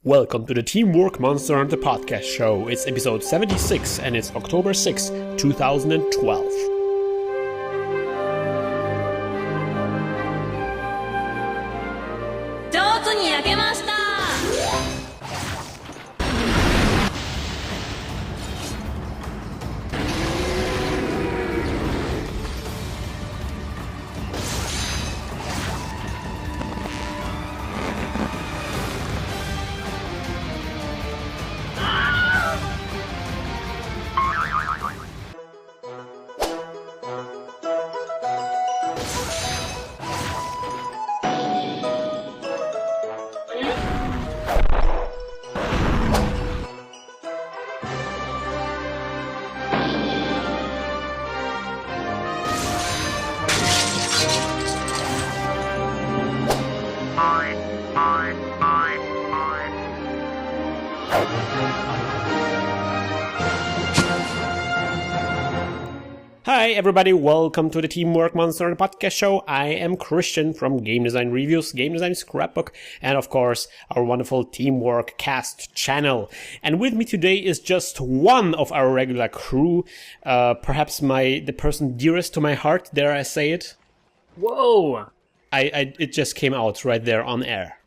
Welcome to the Teamwork Monster Hunter podcast show. It's episode 76 and it's October 6, 2012. Hi everybody, welcome to the Teamwork Monster Hunter podcast show. I am Christian from Game Design Reviews, Game Design Scrapbook, and of course our wonderful Teamwork Cast channel. And with me today is just one of our regular crew, perhaps the person dearest to my heart, dare I say it? Whoa! It just came out right there on air.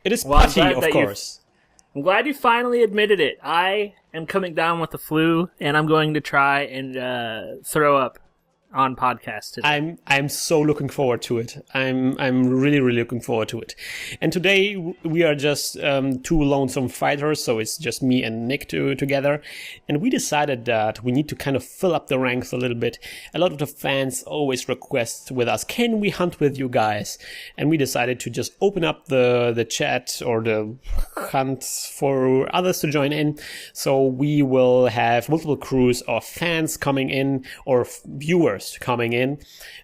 It is Putty, of course. I'm glad you finally admitted it. I am coming down with the flu, and I'm going to try and throw up on podcast today. I'm so looking forward to it. I'm really looking forward to it. And today we are just two lonesome fighters, so it's just me and Nick together. And we decided that we need to kind of fill up the ranks a little bit. A lot of the fans always request with us, can we hunt with you guys? And we decided to just open up the chat or the hunt for others to join in. So we will have multiple crews of fans coming in or viewers coming in,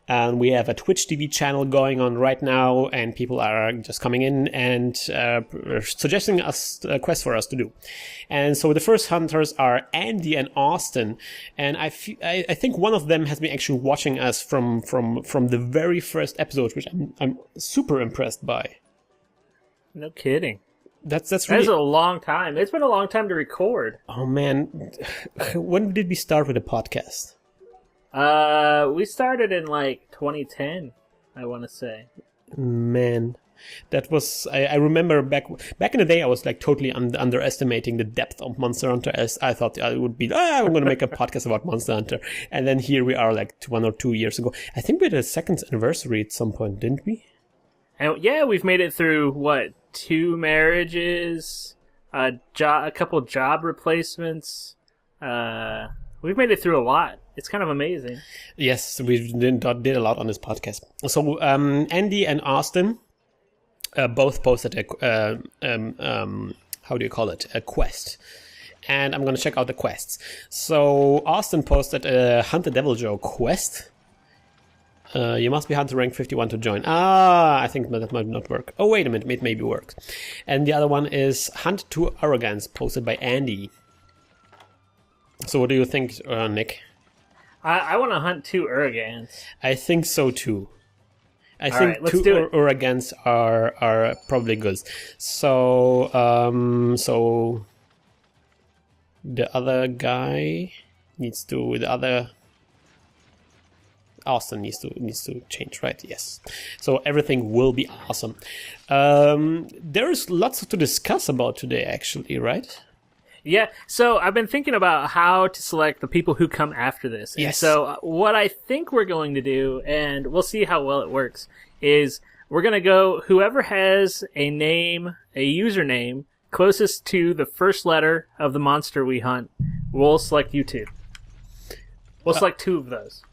and we have a Twitch TV channel going on right now, and people are just coming in and suggesting us a quest for us to do. And so the first hunters are Andy and Austin, and I think one of them has been actually watching us from the very first episode, which I'm super impressed by. No kidding. That's really a long time. It's been a long time to record. Oh man, when did we start with the podcast? We started in like 2010, I want to say. Man, that was, I remember back in the day, I was like totally underestimating the depth of Monster Hunter, as I thought I would be, I'm going to make a podcast about Monster Hunter. And then here we are like 1 or 2 years ago. I think we had a second anniversary at some point, didn't we? And yeah, we've made it through, 2 marriages, a couple job replacements, we've made it through a lot. It's kind of amazing. Yes, we did a lot on this podcast. So Andy and Austin both posted a how do you call it? A quest. And I'm going to check out the quests. So Austin posted a Hunt the Devil Joe quest. You must be Hunter rank 51 to join. I think that might not work. Oh, wait a minute. It maybe works. And the other one is Hunt to Arrogance, posted by Andy. So what do you think, Nick? I want to hunt 2 Uragans. I think so too. I All think right, 2 Uragans are probably good. So so the other guy Austin needs to change, right? Yes. So everything will be awesome. There's lots to discuss about today, actually, right? Yeah, so I've been thinking about how to select the people who come after this. Yes. And so what I think we're going to do, and we'll see how well it works, is we're going to go whoever has a username closest to the first letter of the monster we hunt, we'll select you 2. We'll select 2 of those.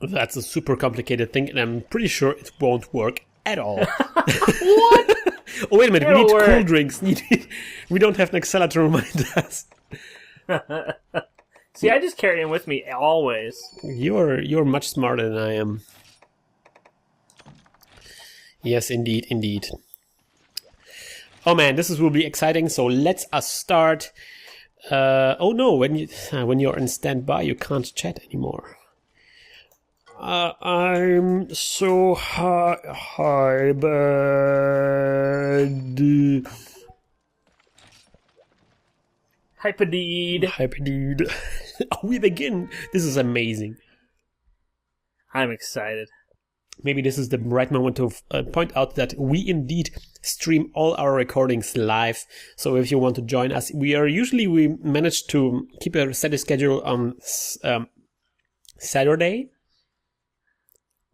That's a super complicated thing, and I'm pretty sure it won't work at all. What? Oh, wait a minute. We need cool drinks. We don't have an Excella to remind us. See, I just carry him with me always. You're much smarter than I am. Yes, indeed. Oh man, will be exciting. So let's start. Oh no, when you're in standby, you can't chat anymore. I'm so high, bad. Hyperdeed. Hyperdeed. We begin. This is amazing. I'm excited. Maybe this is the right moment to point out that we indeed stream all our recordings live. So if you want to join us, we manage to keep a steady schedule on Saturday.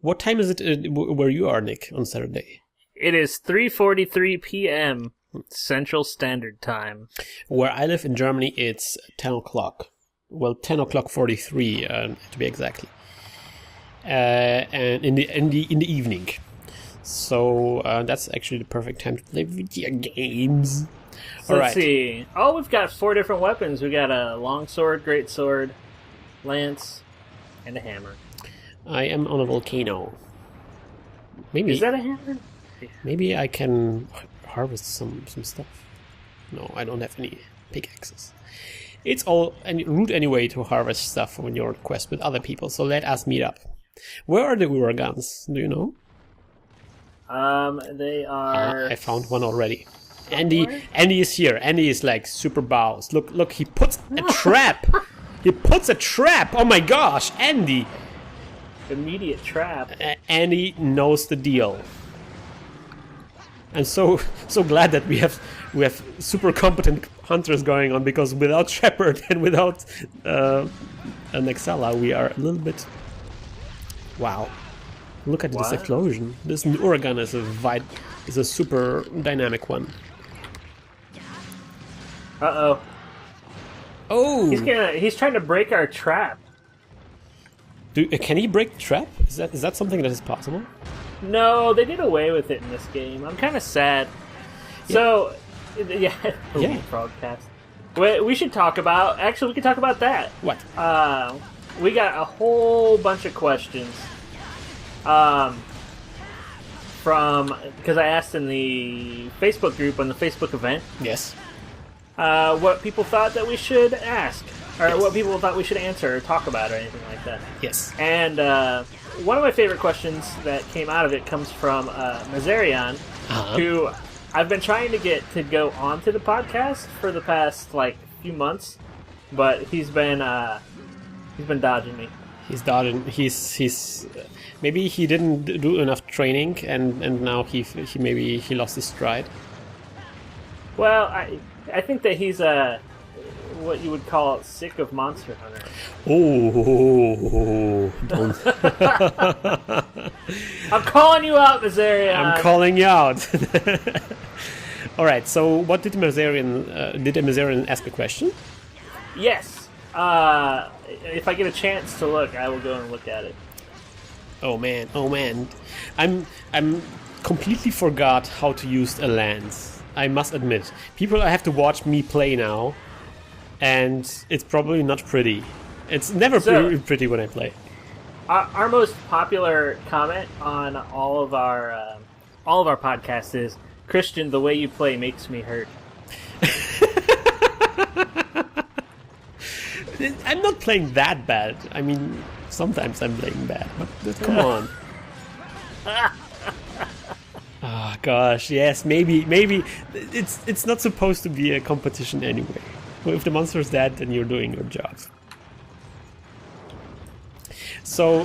What time is it where you are, Nick, on Saturday? It is 3:43 p.m. Central Standard Time. Where I live in Germany, it's 10 o'clock. Well, 10 o'clock 43 to be exactly. And in the evening. So that's actually the perfect time to play video games. So let's see. Oh, we've got 4 different weapons. We got a longsword, greatsword, lance, and a hammer. I am on a volcano. Maybe is that a hammer? Maybe I can harvest some stuff. No, I don't have any pickaxes. It's all rude anyway to harvest stuff when you're on quest with other people. So let us meet up. Where are the Ura guns? Do you know? They are. I found one already. Andy is here. Andy is like super bows. Look, he puts a trap. He puts a trap. Oh my gosh, Andy! Immediate trap. Andy knows the deal. I'm so glad that we have super competent hunters going on, because without Shepard and without an Excella, we are a little bit. Wow! Look at this explosion. This Uragan is a super dynamic one. Uh-oh. Oh! He's trying to break our trap. Can he break the trap? Is that something that is possible? No, they did away with it in this game. I'm kind of sad. Yeah. So, yeah. Broadcast. We should talk about. Actually, we can talk about that. What? We got a whole bunch of questions. From because I asked in the Facebook group on the Facebook event. Yes. What people thought that we should ask, or what people thought we should answer or talk about, or anything like that. Yes. And one of my favorite questions that came out of it comes from Mazarian, who I've been trying to get to go onto the podcast for the past few months, but he's been dodging me. He's dodging. He's maybe he didn't do enough training, and now he lost his stride. Well, I think that he's what you would call sick of Monster Hunter. Oh, don't. I'm calling you out, Mazarian. I'm calling you out. All right. So, what did Mazarian ask a question? Yes. If I get a chance to look, I will go and look at it. Oh man. I'm completely forgot how to use a lance. I must admit, people have to watch me play now, and it's probably not pretty. It's never pretty when I play. Our most popular comment on all of our podcasts is, "Christian, the way you play makes me hurt." I'm not playing that bad. I mean, sometimes I'm playing bad, but come on. Oh gosh, yes, maybe it's not supposed to be a competition anyway. Well, if the monster's dead, then you're doing your job. So,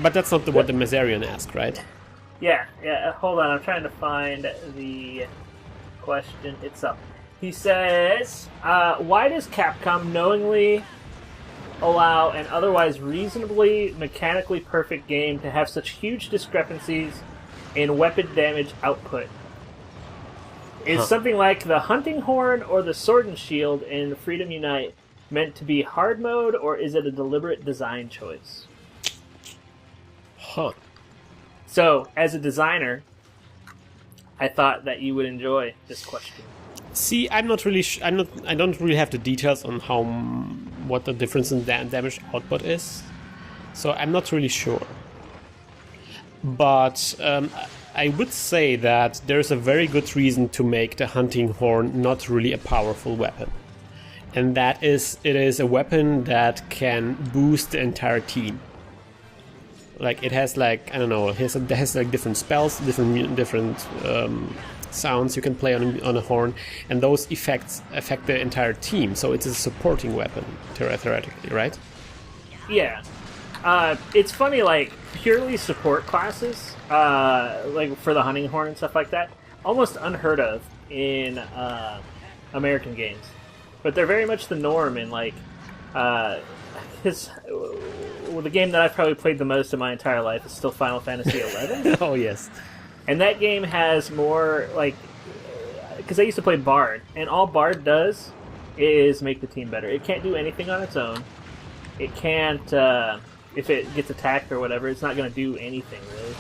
but that's not what the Mazarian asked, right? Yeah. Hold on, I'm trying to find the question itself. He says, "Why does Capcom knowingly allow an otherwise reasonably mechanically perfect game to have such huge discrepancies in weapon damage output? Is something like the hunting horn or the sword and shield in Freedom Unite meant to be hard mode, or is it a deliberate design choice?" So, as a designer, I thought that you would enjoy this question. See, I'm not really. I don't really have the details on what the difference in damage output is, so I'm not really sure. But I would say that there's a very good reason to make the hunting horn not really a powerful weapon, and that is it is a weapon that can boost the entire team. Like it has it has different spells, different sounds you can play on a horn, and those effects affect the entire team. So it's a supporting weapon, theoretically, right? Yeah. It's funny, like, purely support classes, like for the hunting horn and stuff like that, almost unheard of in American games. But they're very much the norm in, like, the game that I've probably played the most in my entire life is still Final Fantasy XI. Oh, yes. And that game has more, like, because I used to play Bard, and all Bard does is make the team better. It can't do anything on its own. It can't, if it gets attacked or whatever, it's not going to do anything, really.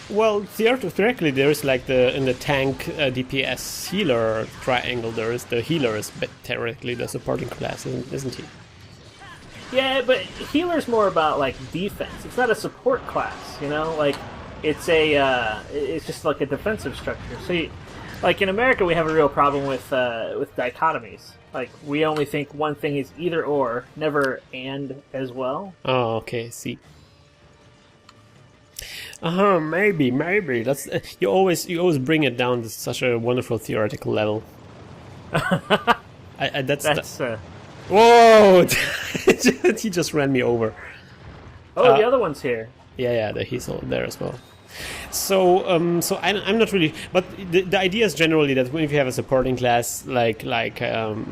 Well, theoretically, there is like in the tank DPS healer triangle, there is the healer is theoretically the supporting class, isn't he? Yeah, but healer's more about like defense. It's not a support class, you know. Like it's it's just like a defensive structure. So, like in America, we have a real problem with dichotomies. Like we only think one thing is either or, never and as well. Oh, okay. See. Maybe. That's you always bring it down to such a wonderful theoretical level. Whoa! He just ran me over. Oh, the other one's here. Yeah, he's there as well. So I'm not really, but the idea is generally that when if you have a supporting class like the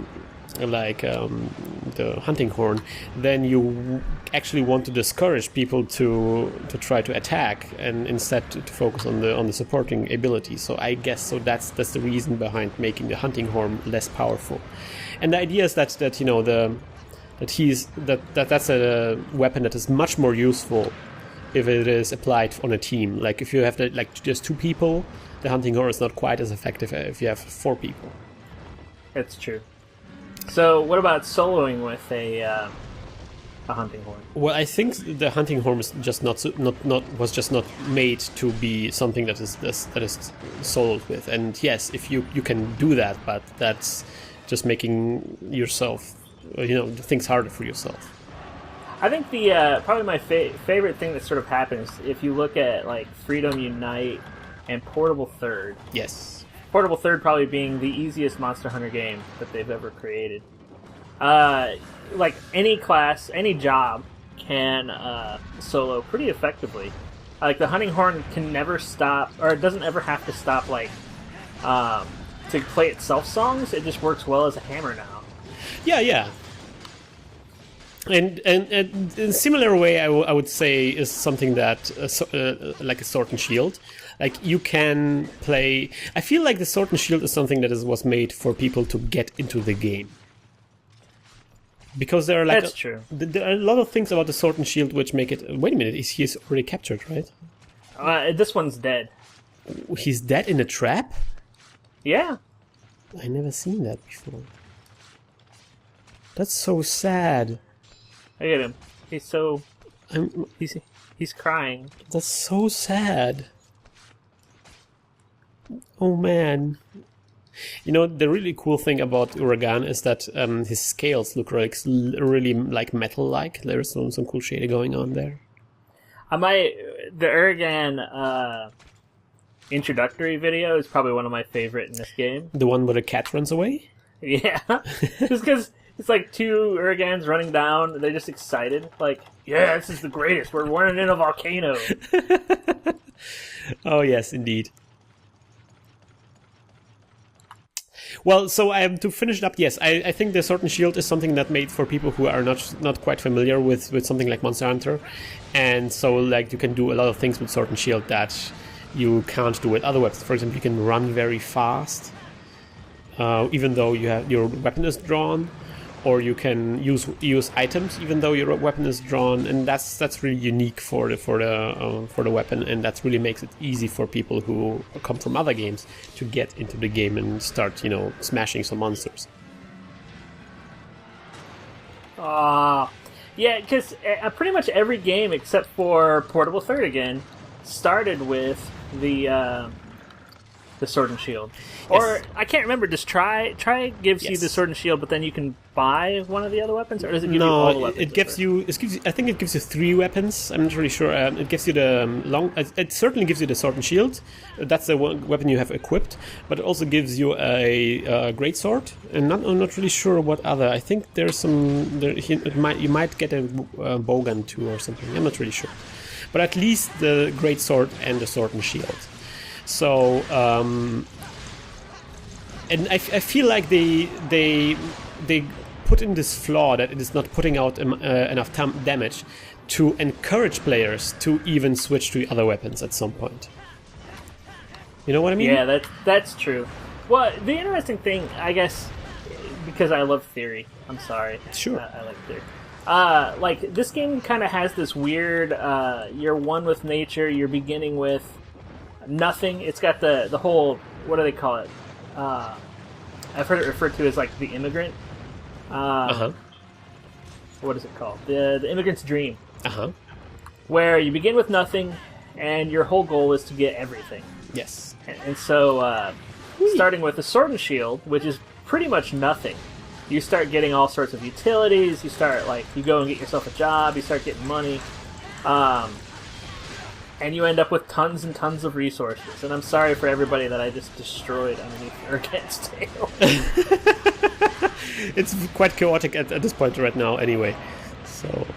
hunting horn, then you actually want to discourage people to try to attack and instead to focus on the supporting ability. So I guess that's the reason behind making the hunting horn less powerful. And the idea is that you know that's a weapon that is much more useful if it is applied on a team. Like if you have just 2 people, the hunting horn is not quite as effective if you have 4 people. That's true. So, what about soloing with a hunting horn? Well, I think the hunting horn was just not made to be something that is soloed with. And yes, if you can do that, but that's just making yourself, things harder for yourself. I think the probably my favorite thing that sort of happens if you look at like Freedom Unite and Portable Third. Yes. Portable Third probably being the easiest Monster Hunter game that they've ever created. Like any class, any job can solo pretty effectively. Like the hunting horn can never stop, or it doesn't ever have to stop like to play itself songs. It just works well as a hammer now. Yeah. And in a similar way, I would say is something that like a sword and shield. Like you can play. I feel like the sword and shield is something that was made for people to get into the game. Because there are that's true. There are a lot of things about the sword and shield which make it. Wait a minute, he's already captured, right? This one's dead. He's dead in a trap? Yeah. I never seen that before. That's so sad. Look at him. He's so. He's crying. That's so sad. Oh man. The really cool thing about Uragan is that his scales look really like metal-like. There's some cool shading going on there. The Uragan introductory video is probably one of my favorite in this game. The one where the cat runs away? Yeah. Just because it's like 2 Uragans running down. They're just excited. Like, yeah, this is the greatest. We're running in a volcano. Oh, yes, indeed. Well, so to finish it up, yes, I think the Sword and Shield is something that made for people who are not quite familiar with something like Monster Hunter, and so like you can do a lot of things with Sword and Shield that you can't do with other weapons. For example, you can run very fast, even though your weapon is drawn, or you can use items even though your weapon is drawn, and that's really unique for the weapon, and that really makes it easy for people who come from other games to get into the game and start smashing some monsters. Yeah, because pretty much every game except for Portable Third again started with the the sword and shield. Yes. Or I can't remember. Does try gives you Yes. the sword and shield, but then you can buy one of the other weapons, or does it give you all the weapons? It gives you. I think it gives you 3 weapons. I'm not really sure. It gives you the long. It certainly gives you the sword and shield. That's the one weapon you have equipped. But it also gives you a great sword. And I'm not really sure what other. I think there's some. You might get a bowgun too or something. I'm not really sure. But at least the great sword and the sword and shield. So, and I feel like they put in this flaw that it is not putting out enough damage to encourage players to even switch to other weapons at some point. You know what I mean? Yeah, that's true. Well, the interesting thing, I guess, because I love theory. I'm sorry. Sure. I like theory. Like, this game kind of has this weird, you're one with nature, you're beginning with nothing. It's got the whole, what do they call it? I've heard it referred to as, like, the immigrant. What is it called? The immigrant's dream. Where you begin with nothing, and your whole goal is to get everything. Yes. And so, starting with the sword and shield, which is pretty much nothing, you start getting all sorts of utilities, you start, like, you go and get yourself a job, you start getting money, and you end up with tons and tons of resources. And I'm sorry for everybody that I just destroyed underneath Urgat's tail. It's quite chaotic at this point right now anyway. So,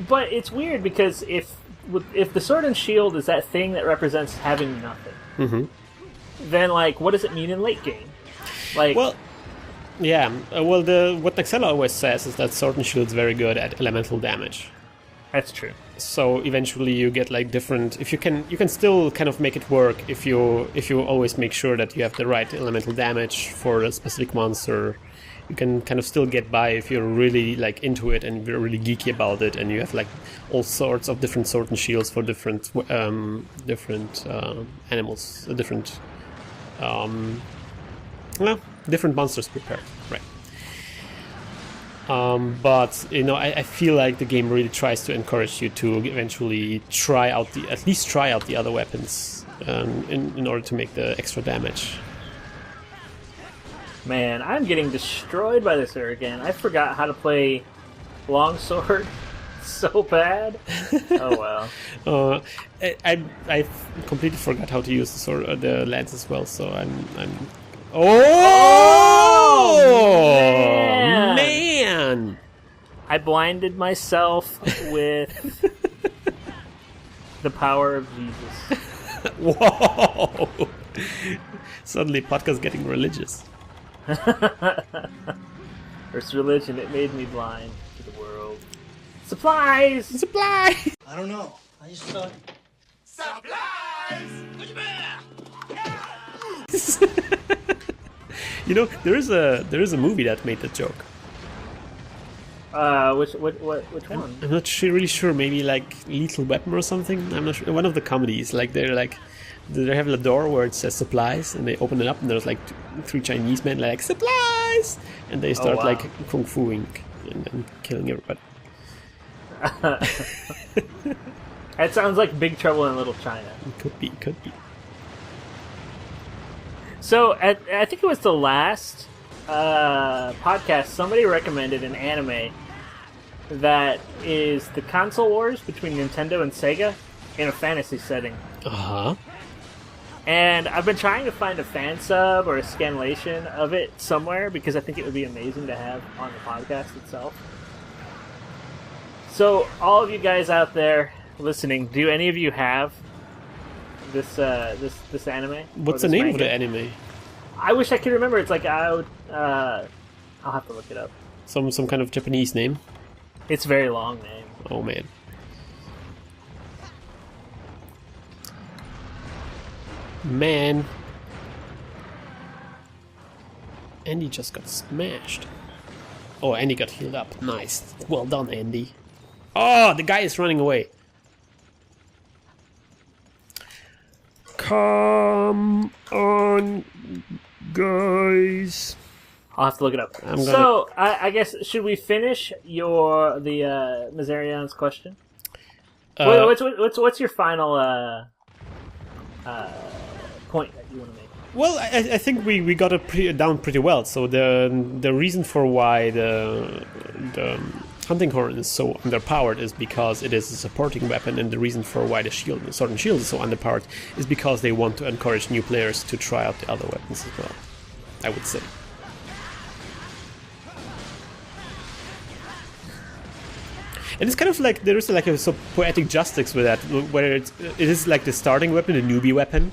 but it's weird because if the sword and shield is that thing that represents having nothing, then, like, what does it mean in late game? Like, well, yeah. What Nexella always says is that sword and shield is very good at elemental damage. that's true. So eventually you get like different. If you can still kind of make it work if you always make sure that you have the right elemental damage for a specific monster. You can kind of still get by if you're really like into it and you're really geeky about it, and you have like all sorts of different sword and shields for different animals, different monsters prepared, right? But you know, I feel like the game really tries to encourage you to eventually at least try out the other weapons in order to make the extra damage. Man, I'm getting destroyed by this again. I forgot how to play longsword so bad. Oh well. I completely forgot how to use the sword, the lance as well. So I'm. Oh man! I blinded myself with the power of Jesus. Whoa! Suddenly, podcast getting religious. First religion, it made me blind to the world. Supplies! Supply! I don't know. I just thought. Supplies! You know, there is a movie that made that joke. Which one? I'm not really sure. Maybe like Lethal Weapon or something. I'm not sure. One of the comedies. Like they have a door where it says supplies, and they open it up, and there's like 3 Chinese men like supplies, and they start like kung fuing and killing everybody. That sounds like Big Trouble in Little China. Could be. So I think it was the last podcast. Somebody recommended an anime that is the console wars between Nintendo and Sega in a fantasy setting. And I've been trying to find a fan sub or a scanlation of it somewhere because I think it would be amazing to have on the podcast itself. So, all of you guys out there listening, do any of you have this anime? What's the name of the anime? I wish I could remember. It's like I'll have to look it up. Some kind of Japanese name? It's a very long name. Oh man. Andy just got smashed. Oh, Andy got healed up. Nice. Well done, Andy. Oh, the guy is running away. Come on, guys. I'll have to look it up. So, I guess, should we finish the Mazarion's question? What's your final point that you want to make? Well, I think we got it down pretty well. So the reason for why the hunting horn is so underpowered is because it is a supporting weapon, and the reason for why the sword and shield is so underpowered is because they want to encourage new players to try out the other weapons as well, I would say. And it's kind of like there is like a so poetic justice with that, where it is like the starting weapon, the newbie weapon,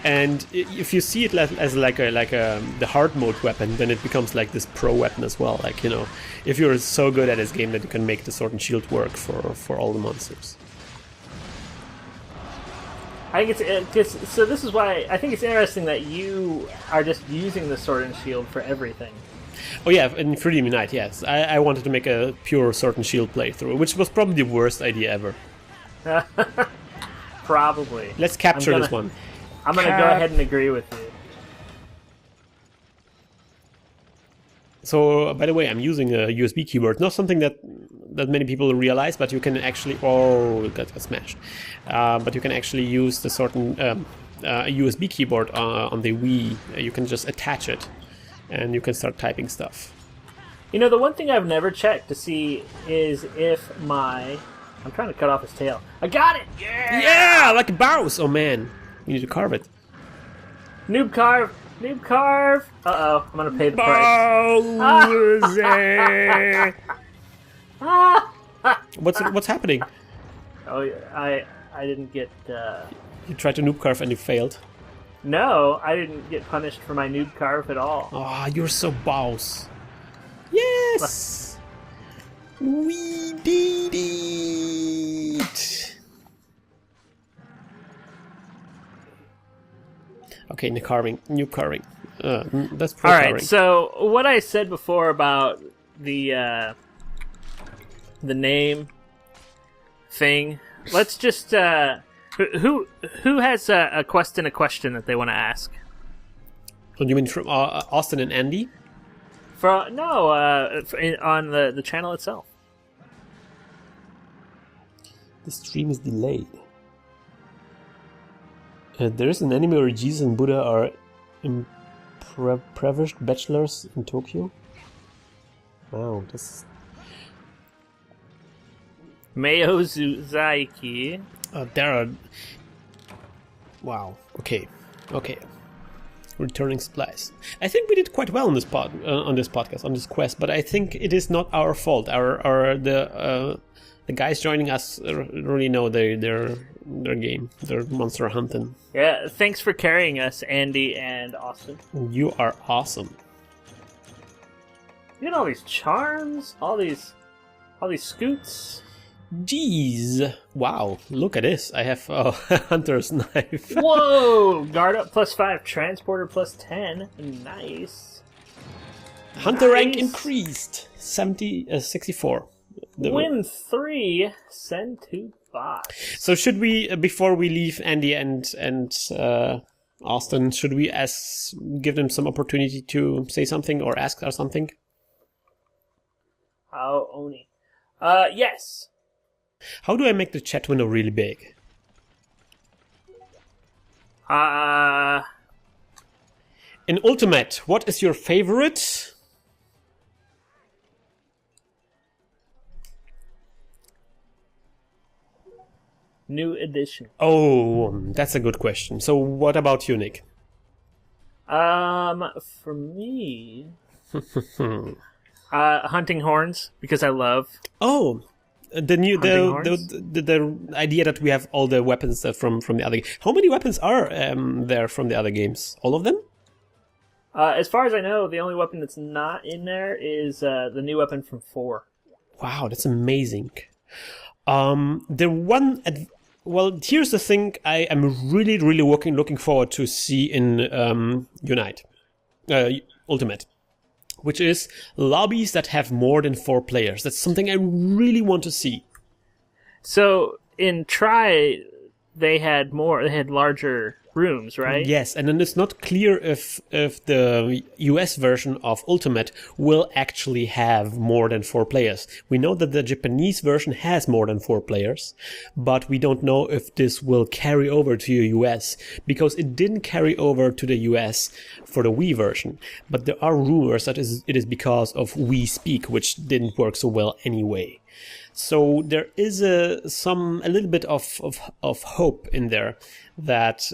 and if you see it as the hard mode weapon, then it becomes like this pro weapon as well. Like, you know, if you're so good at this game that you can make the sword and shield work for all the monsters. I think it's so. This is why I think it's interesting that you are just using the sword and shield for everything. Oh yeah, in Freedom Unite, yes. I wanted to make a pure sword and shield playthrough, which was probably the worst idea ever. Probably. Let's capture this one. I'm going to go ahead and agree with you. So, by the way, I'm using a USB keyboard. Not something that many people realize, but you can actually... Oh, that got smashed. But you can actually use the certain USB keyboard on the Wii. You can just attach it, and you can start typing stuff. You know, the one thing I've never checked to see is if my... I'm trying to cut off his tail. I got it! Yeah! Yeah, like a mouse! Oh, man. You need to carve it. Noob carve! Noob carve! Uh-oh, I'm gonna pay the price. What's happening? Oh, I didn't get... You tried to noob carve and you failed. No, I didn't get punished for my noob carve at all. Ah, you're so boss. Yes! We did it! Okay, new carving. That's pro All right, carving. so what I said before about the name thing, let's just... Who has a question that they want to ask? Oh, you mean from Austin and Andy? On the channel itself. The stream is delayed. There is an anime where Jesus and Buddha are impoverished bachelors in Tokyo. Wow, this. Mayo Zuzaiki. There are. Wow. Okay. Returning supplies. I think we did quite well on this podcast, on this quest, but I think it is not our fault. The guys joining us really know their game, their monster hunting. Yeah, thanks for carrying us, Andy and Austin. You are awesome. You got all these charms, all these scoots. Jeez! Wow! Look at this. I have a hunter's knife. Whoa! Guard up +5, transporter +10. Nice. Hunter rank increased. 64. Win 3, send to boss. So should we, before we leave Andy and Austin, should we give them some opportunity to say something or ask us something? Oh, Oni. Yes. How do I make the chat window really big? In Ultimate, what is your favorite? New edition. Oh, that's a good question. So what about you, Nick? For me... hunting horns, because I love... Oh, the idea that we have all the weapons from the other... How many weapons are there from the other games? All of them? As far as I know, the only weapon that's not in there is the new weapon from 4. Wow, that's amazing. Well, here's the thing I am really, really looking forward to see in Ultimate, which is lobbies that have more than 4 players. That's something I really want to see. So in Try, they had larger rooms, right? Yes, and then it's not clear if the US version of Ultimate will actually have more than 4 players. We know that the Japanese version has more than 4 players, but we don't know if this will carry over to the US, because it didn't carry over to the US for the Wii version. But there are rumors that it is because of Wii Speak, which didn't work so well anyway. So there is a little bit of hope in there that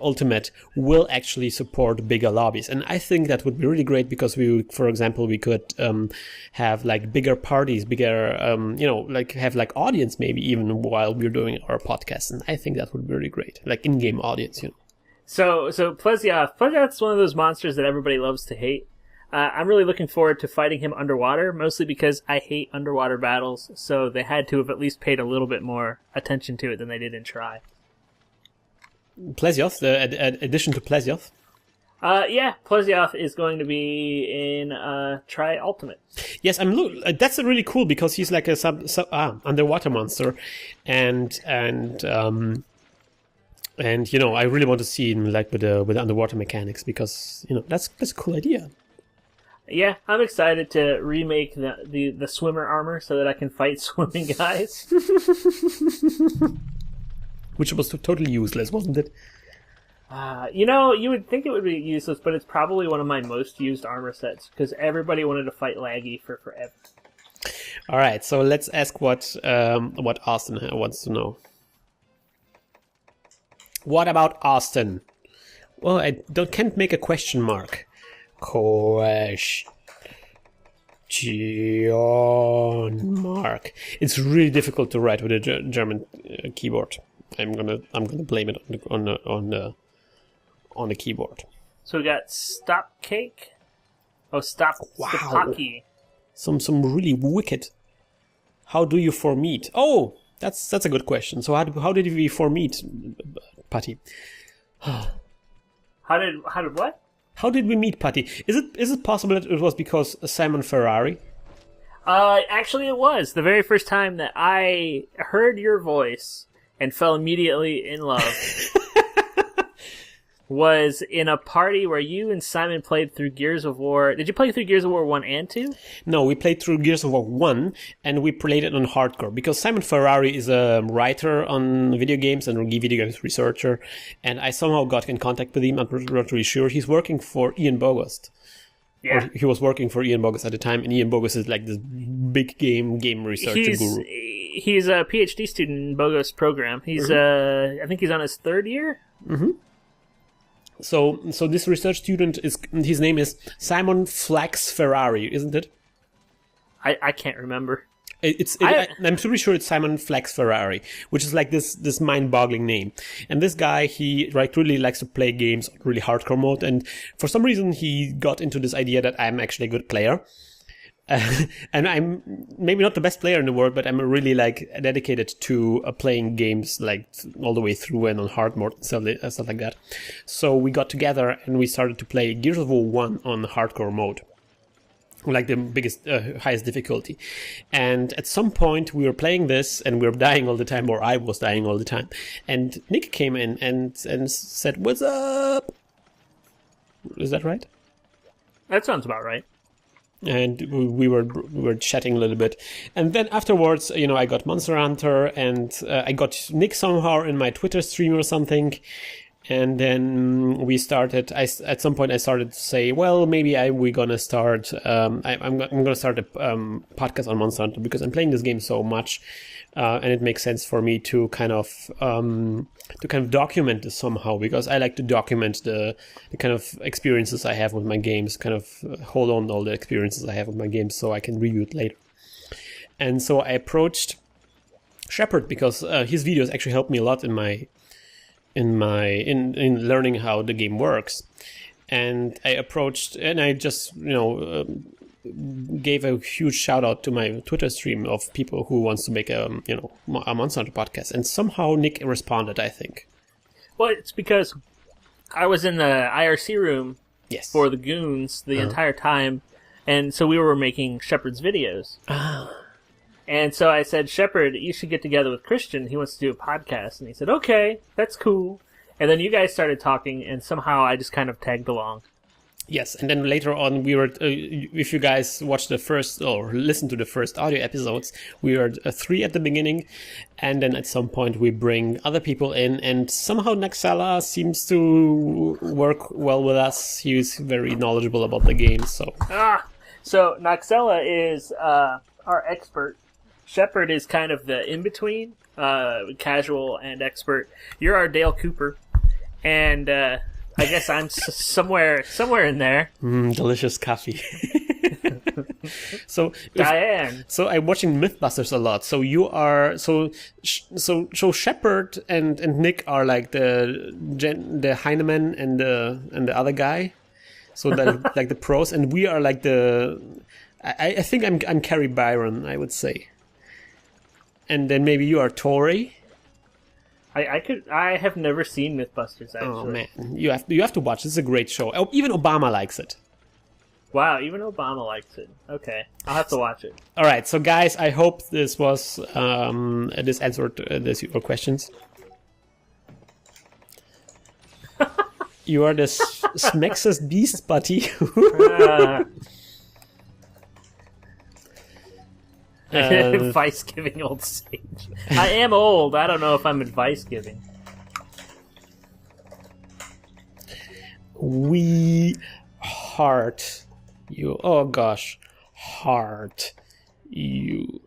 Ultimate will actually support bigger lobbies, and I think that would be really great, because for example, we could have like bigger parties, bigger like have like audience maybe even while we're doing our podcast, and I think that would be really great, like in-game audience. So Plesioth's one of those monsters that everybody loves to hate. I'm really looking forward to fighting him underwater, mostly because I hate underwater battles, so they had to have at least paid a little bit more attention to it than they did in Try. Plesioth, the addition to Plesioth? Yeah, Plesioth is going to be in Try Ultimate. Yes, that's really cool, because he's like a underwater monster, and I really want to see him like with the underwater mechanics, because that's a cool idea. Yeah, I'm excited to remake the swimmer armor so that I can fight swimming guys. Which was totally useless, wasn't it? You would think it would be useless, but it's probably one of my most used armor sets, because everybody wanted to fight Laggy for forever. All right, so let's ask what Austin wants to know. What about Austin? Well, I can't make a question mark. Question mark. It's really difficult to write with a German keyboard. I'm gonna blame it on the keyboard. So we got stop cake. Oh, stop Stopaki. Some really wicked. How do you formeat? Oh, that's a good question. So how did we formeat, Patty? How did what? How did we meet, Patty? Is it possible that it was because Simon Ferrari? Actually it was. The very first time that I heard your voice and fell immediately in love was in a party where you and Simon played through Gears of War. Did you play through Gears of War 1 and 2? No, we played through Gears of War 1, and we played it on hardcore, because Simon Ferrari is a writer on video games and a video games researcher, and I somehow got in contact with him. I'm not really sure. He's working for Ian Bogost. Yeah. Or he was working for Ian Bogost at the time, and Ian Bogost is like this big game researcher guru. He's a PhD student in Bogo's program. He's I think he's on his 3rd year. Mm-hmm. So this research student his name is Simon Flax Ferrari, isn't it? I can't remember. I'm pretty sure it's Simon Flax Ferrari, which is like this mind-boggling name. And this guy, he really likes to play games on really hardcore mode, and for some reason he got into this idea that I'm actually a good player. And I'm maybe not the best player in the world, but I'm really like dedicated to playing games like all the way through and on hard mode and stuff like that. So we got together and we started to play Gears of War 1 on hardcore mode, like the biggest, highest difficulty. And at some point we were playing this and we were dying all the time, or I was dying all the time. And Nick came in and said, "What's up?" Is that right? That sounds about right. And we were chatting a little bit, and then afterwards, I got Monster Hunter, and I got Nick somehow in my Twitter stream or something, and then we started. At some point I started to say, well, maybe we're gonna start. I'm gonna start a podcast on Monster Hunter, because I'm playing this game so much, and it makes sense for me to kind of document this somehow, because I like to document the kind of experiences I have with my games, kind of hold on to all the experiences I have with my games so I can review it later. And so I approached Shepard, because his videos actually helped me a lot in learning how the game works. And I approached, and I just gave a huge shout out to my Twitter stream of people who wants to make a Monster Hunter podcast, and somehow Nick responded, I think. Well, it's because I was in the IRC room for the goons the entire time, and so we were making Shepard's videos. And so I said, "Shepard, you should get together with Christian. He wants to do a podcast." And he said, "Okay, that's cool." And then you guys started talking, and somehow I just kind of tagged along. Yes, and then later on we were, if you guys watched the first or listened to the first audio episodes, we were 3 at the beginning, and then at some point we bring other people in, and somehow Naxala seems to work well with us. He's very knowledgeable about the game, so... So Naxala is our expert. Shepard is kind of the in-between, casual and expert. You're our Dale Cooper, and... I guess I'm somewhere in there. Delicious coffee. So Diane. So I'm watching MythBusters a lot. So you are so Shepard and Nick are like the Heineman and the other guy. So that like the pros, and we are like the. I think I'm Carrie Byron, I would say. And then maybe you are Tori. I have never seen MythBusters, actually. Oh man, you have to watch. This is a great show. Oh, even Obama likes it. Wow, even Obama likes it. Okay, I'll have to watch it. All right, so guys, I hope this was this answered your questions. You are the Smexus beast, buddy. Advice giving old sage. I am old. I don't know if I'm advice giving. We heart you. Oh gosh, heart you.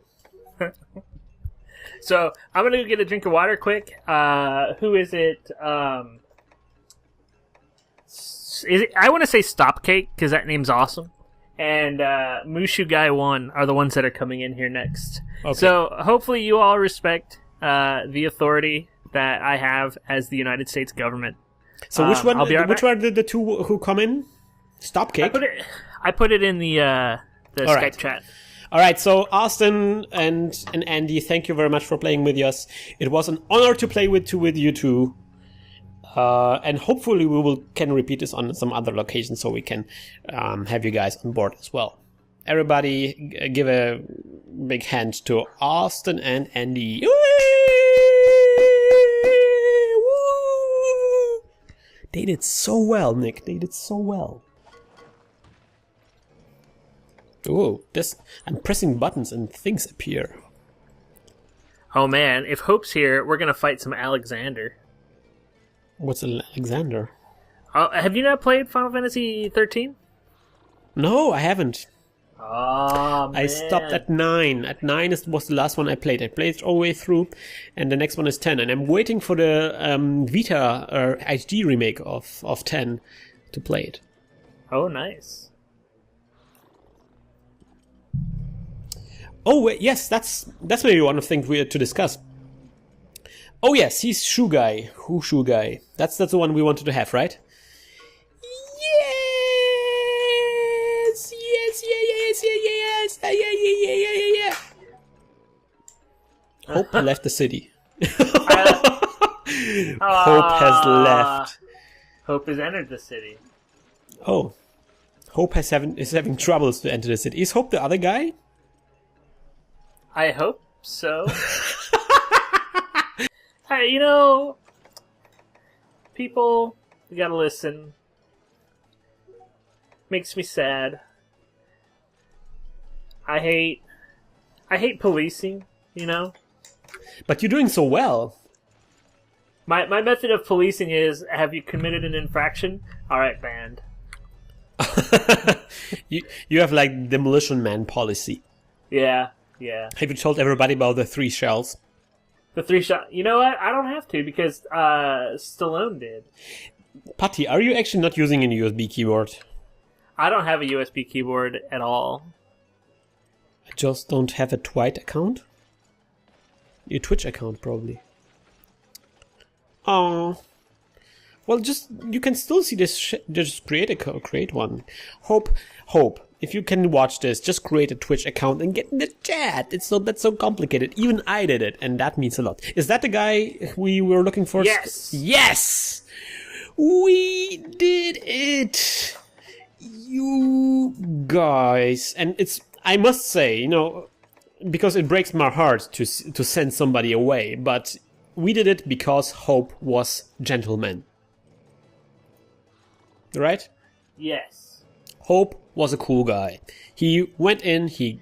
So I'm gonna go get a drink of water quick. Who is it? Is it? I want to say Stop Cake because that name's awesome. And Mushu Guy 1 are the ones that are coming in here next. Okay. So hopefully you all respect the authority that I have as the United States government. So which one? Which are the two who come in? Stop Cake. I put it in the Skype chat. All right. So Austin and Andy, thank you very much for playing with us. It was an honor to play with you two. And hopefully we can repeat this on some other locations so we can have you guys on board as well. Everybody give a big hand to Austin and Andy. Woo! They did so well, Nick. They did so well. Ooh, I'm pressing buttons and things appear. Oh man, if Hope's here, we're gonna fight some Alexander. What's Alexander? Have you not played Final Fantasy 13? No, I haven't. Oh, man. I stopped at 9. At 9 was the last one I played. I played it all the way through, and the next one is 10. And I'm waiting for the Vita or HD remake of 10 to play it. Oh, nice. Oh, yes, that's maybe one of the things we had to discuss. Oh yes, he's Shoe Guy. Who Shoe Guy? That's the one we wanted to have, right? Yes, yeah. Hope left the city. Hope has left. Hope has entered the city. Oh, Hope is having troubles to enter the city. Is Hope the other guy? I hope so. Hey, people, you gotta listen. Makes me sad. I hate policing, But you're doing so well. My method of policing is, have you committed an infraction? Alright, banned. You have like Demolition Man policy. Yeah. Have you told everybody about the 3 shells? The 3 shot. You know what? I don't have to because Stallone did. Patty, are you actually not using a USB keyboard? I don't have a USB keyboard at all. I just don't have a Twitch account? Your Twitch account, probably. Oh. Well, you can still see this. Just create one. Hope. If you can watch this, just create a Twitch account and get in the chat. That's so complicated. Even I did it, and that means a lot. Is that the guy we were looking for? Yes. Yes. We did it. You guys, and I must say, because it breaks my heart to send somebody away, but we did it because Hope was gentleman. Right? Yes. Hope was a cool guy. He went in, he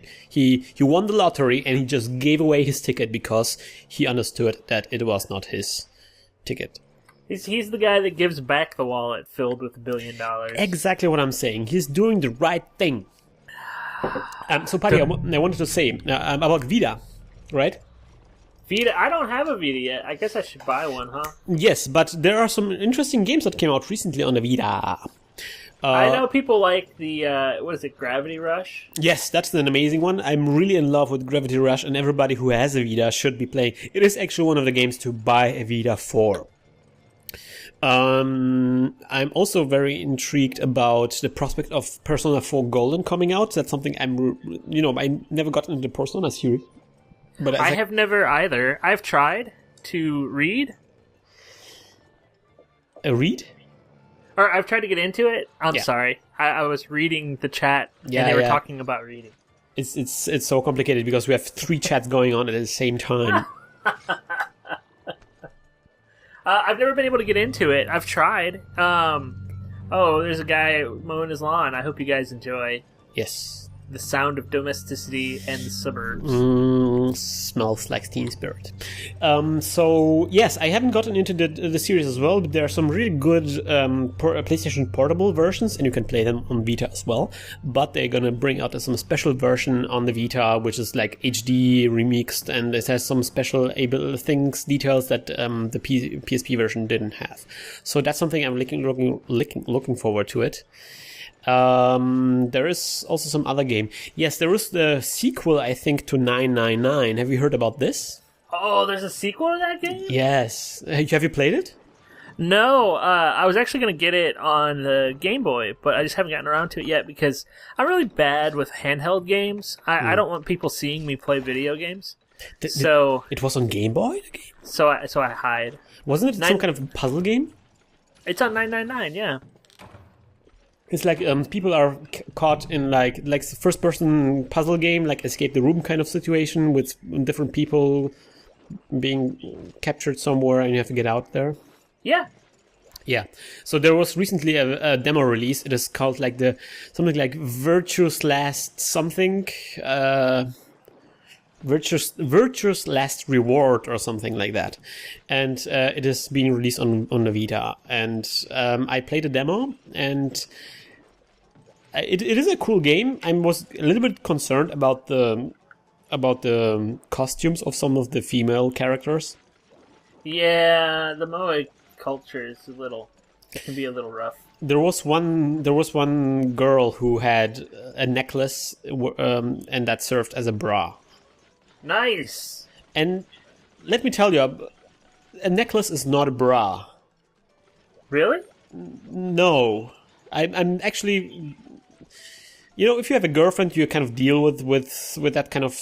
won the lottery, and he just gave away his ticket because he understood that it was not his ticket. He's the guy that gives back the wallet filled with $1 billion. Exactly what I'm saying. He's doing the right thing. So, Paddy, I wanted to say about Vida, right? Vita, I don't have a Vita yet. I guess I should buy one, huh? Yes, but there are some interesting games that came out recently on the Vita. I know people like the, what is it, Gravity Rush? Yes, that's an amazing one. I'm really in love with Gravity Rush, and everybody who has a Vita should be playing. It is actually one of the games to buy a Vita for. I'm also very intrigued about the prospect of Persona 4 Golden coming out. That's something I never got into the Persona series. But I have never either. I've tried to read. Read? Or I've tried to get into it. I'm Yeah. sorry. I was reading the chat, and they were talking about reading. It's so complicated because we have 3 chats going on at the same time. I've never been able to get into it. I've tried. There's a guy mowing his lawn. I hope you guys enjoy. Yes. The sound of domesticity and the suburbs. Smells like Teen Spirit. So, yes, I haven't gotten into the series as well, but there are some really good PlayStation Portable versions, and you can play them on Vita as well. But they're gonna bring out some special version on the Vita, which is like HD remixed, and it has some special details that the PSP version didn't have. So that's something I'm looking forward to it. There is also some other game. Yes, there is the sequel, I think, to 999. Have you heard about this? Oh, there's a sequel to that game? Yes. Have you played it? No, I was actually going to get it on the Game Boy, but I just haven't gotten around to it yet because I'm really bad with handheld games. I don't want people seeing me play video games. So it was on Game Boy? The game? So I hide. Wasn't it some kind of puzzle game? It's on 999, yeah. It's like people are caught in like the first-person puzzle game, like escape the room kind of situation with different people being captured somewhere, and you have to get out there. Yeah. Yeah. So there was recently a demo release. It is called like something like Virtuous Last something, Virtuous Last Reward or something like that, and it is being released on the Vita. And I played a demo, and it is a cool game. I was a little bit concerned about the costumes of some of the female characters. Yeah, the Moe culture is it can be a little rough. There was one girl who had a necklace, and that served as a bra. Nice. And let me tell you, a necklace is not a bra. Really? No, I'm actually. If you have a girlfriend, you kind of deal with that kind of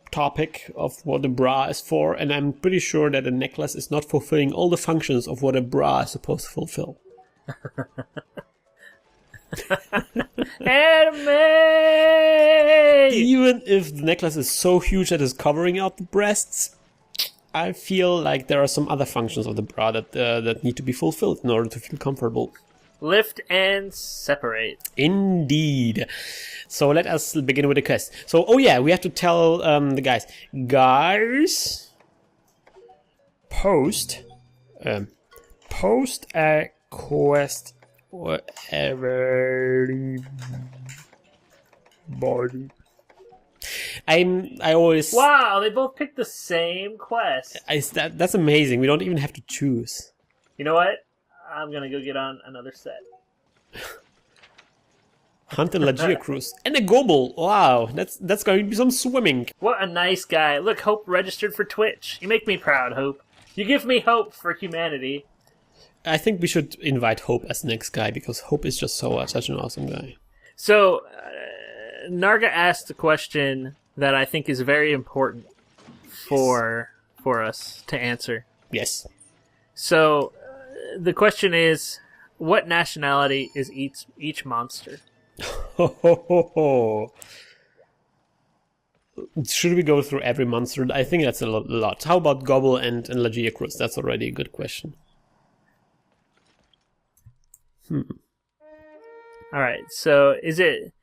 topic of what a bra is for, and I'm pretty sure that a necklace is not fulfilling all the functions of what a bra is supposed to fulfill. Anime! Even if the necklace is so huge that it's covering out the breasts, I feel like there are some other functions of the bra that need to be fulfilled in order to feel comfortable. Lift and separate. Indeed. So let us begin with the quest. So, we have to tell the guys. Guys, post a quest whatever body. I always. Wow, they both picked the same quest. That's amazing. We don't even have to choose. You know what? I'm gonna go get on another set. Hunt and Lagia Cruise. And a Gobble. Wow, that's going to be some swimming. What a nice guy. Look, Hope registered for Twitch. You make me proud, Hope. You give me hope for humanity. I think we should invite Hope as the next guy, because Hope is just such an awesome guy. So, Narga asked a question that I think is very important for us to answer. Yes. So, the question is, what nationality is each monster? Ho ho ho ho. Should we go through every monster? I think that's a lot. How about Gobble and Lagiacrus? That's already a good question. All right, so is it...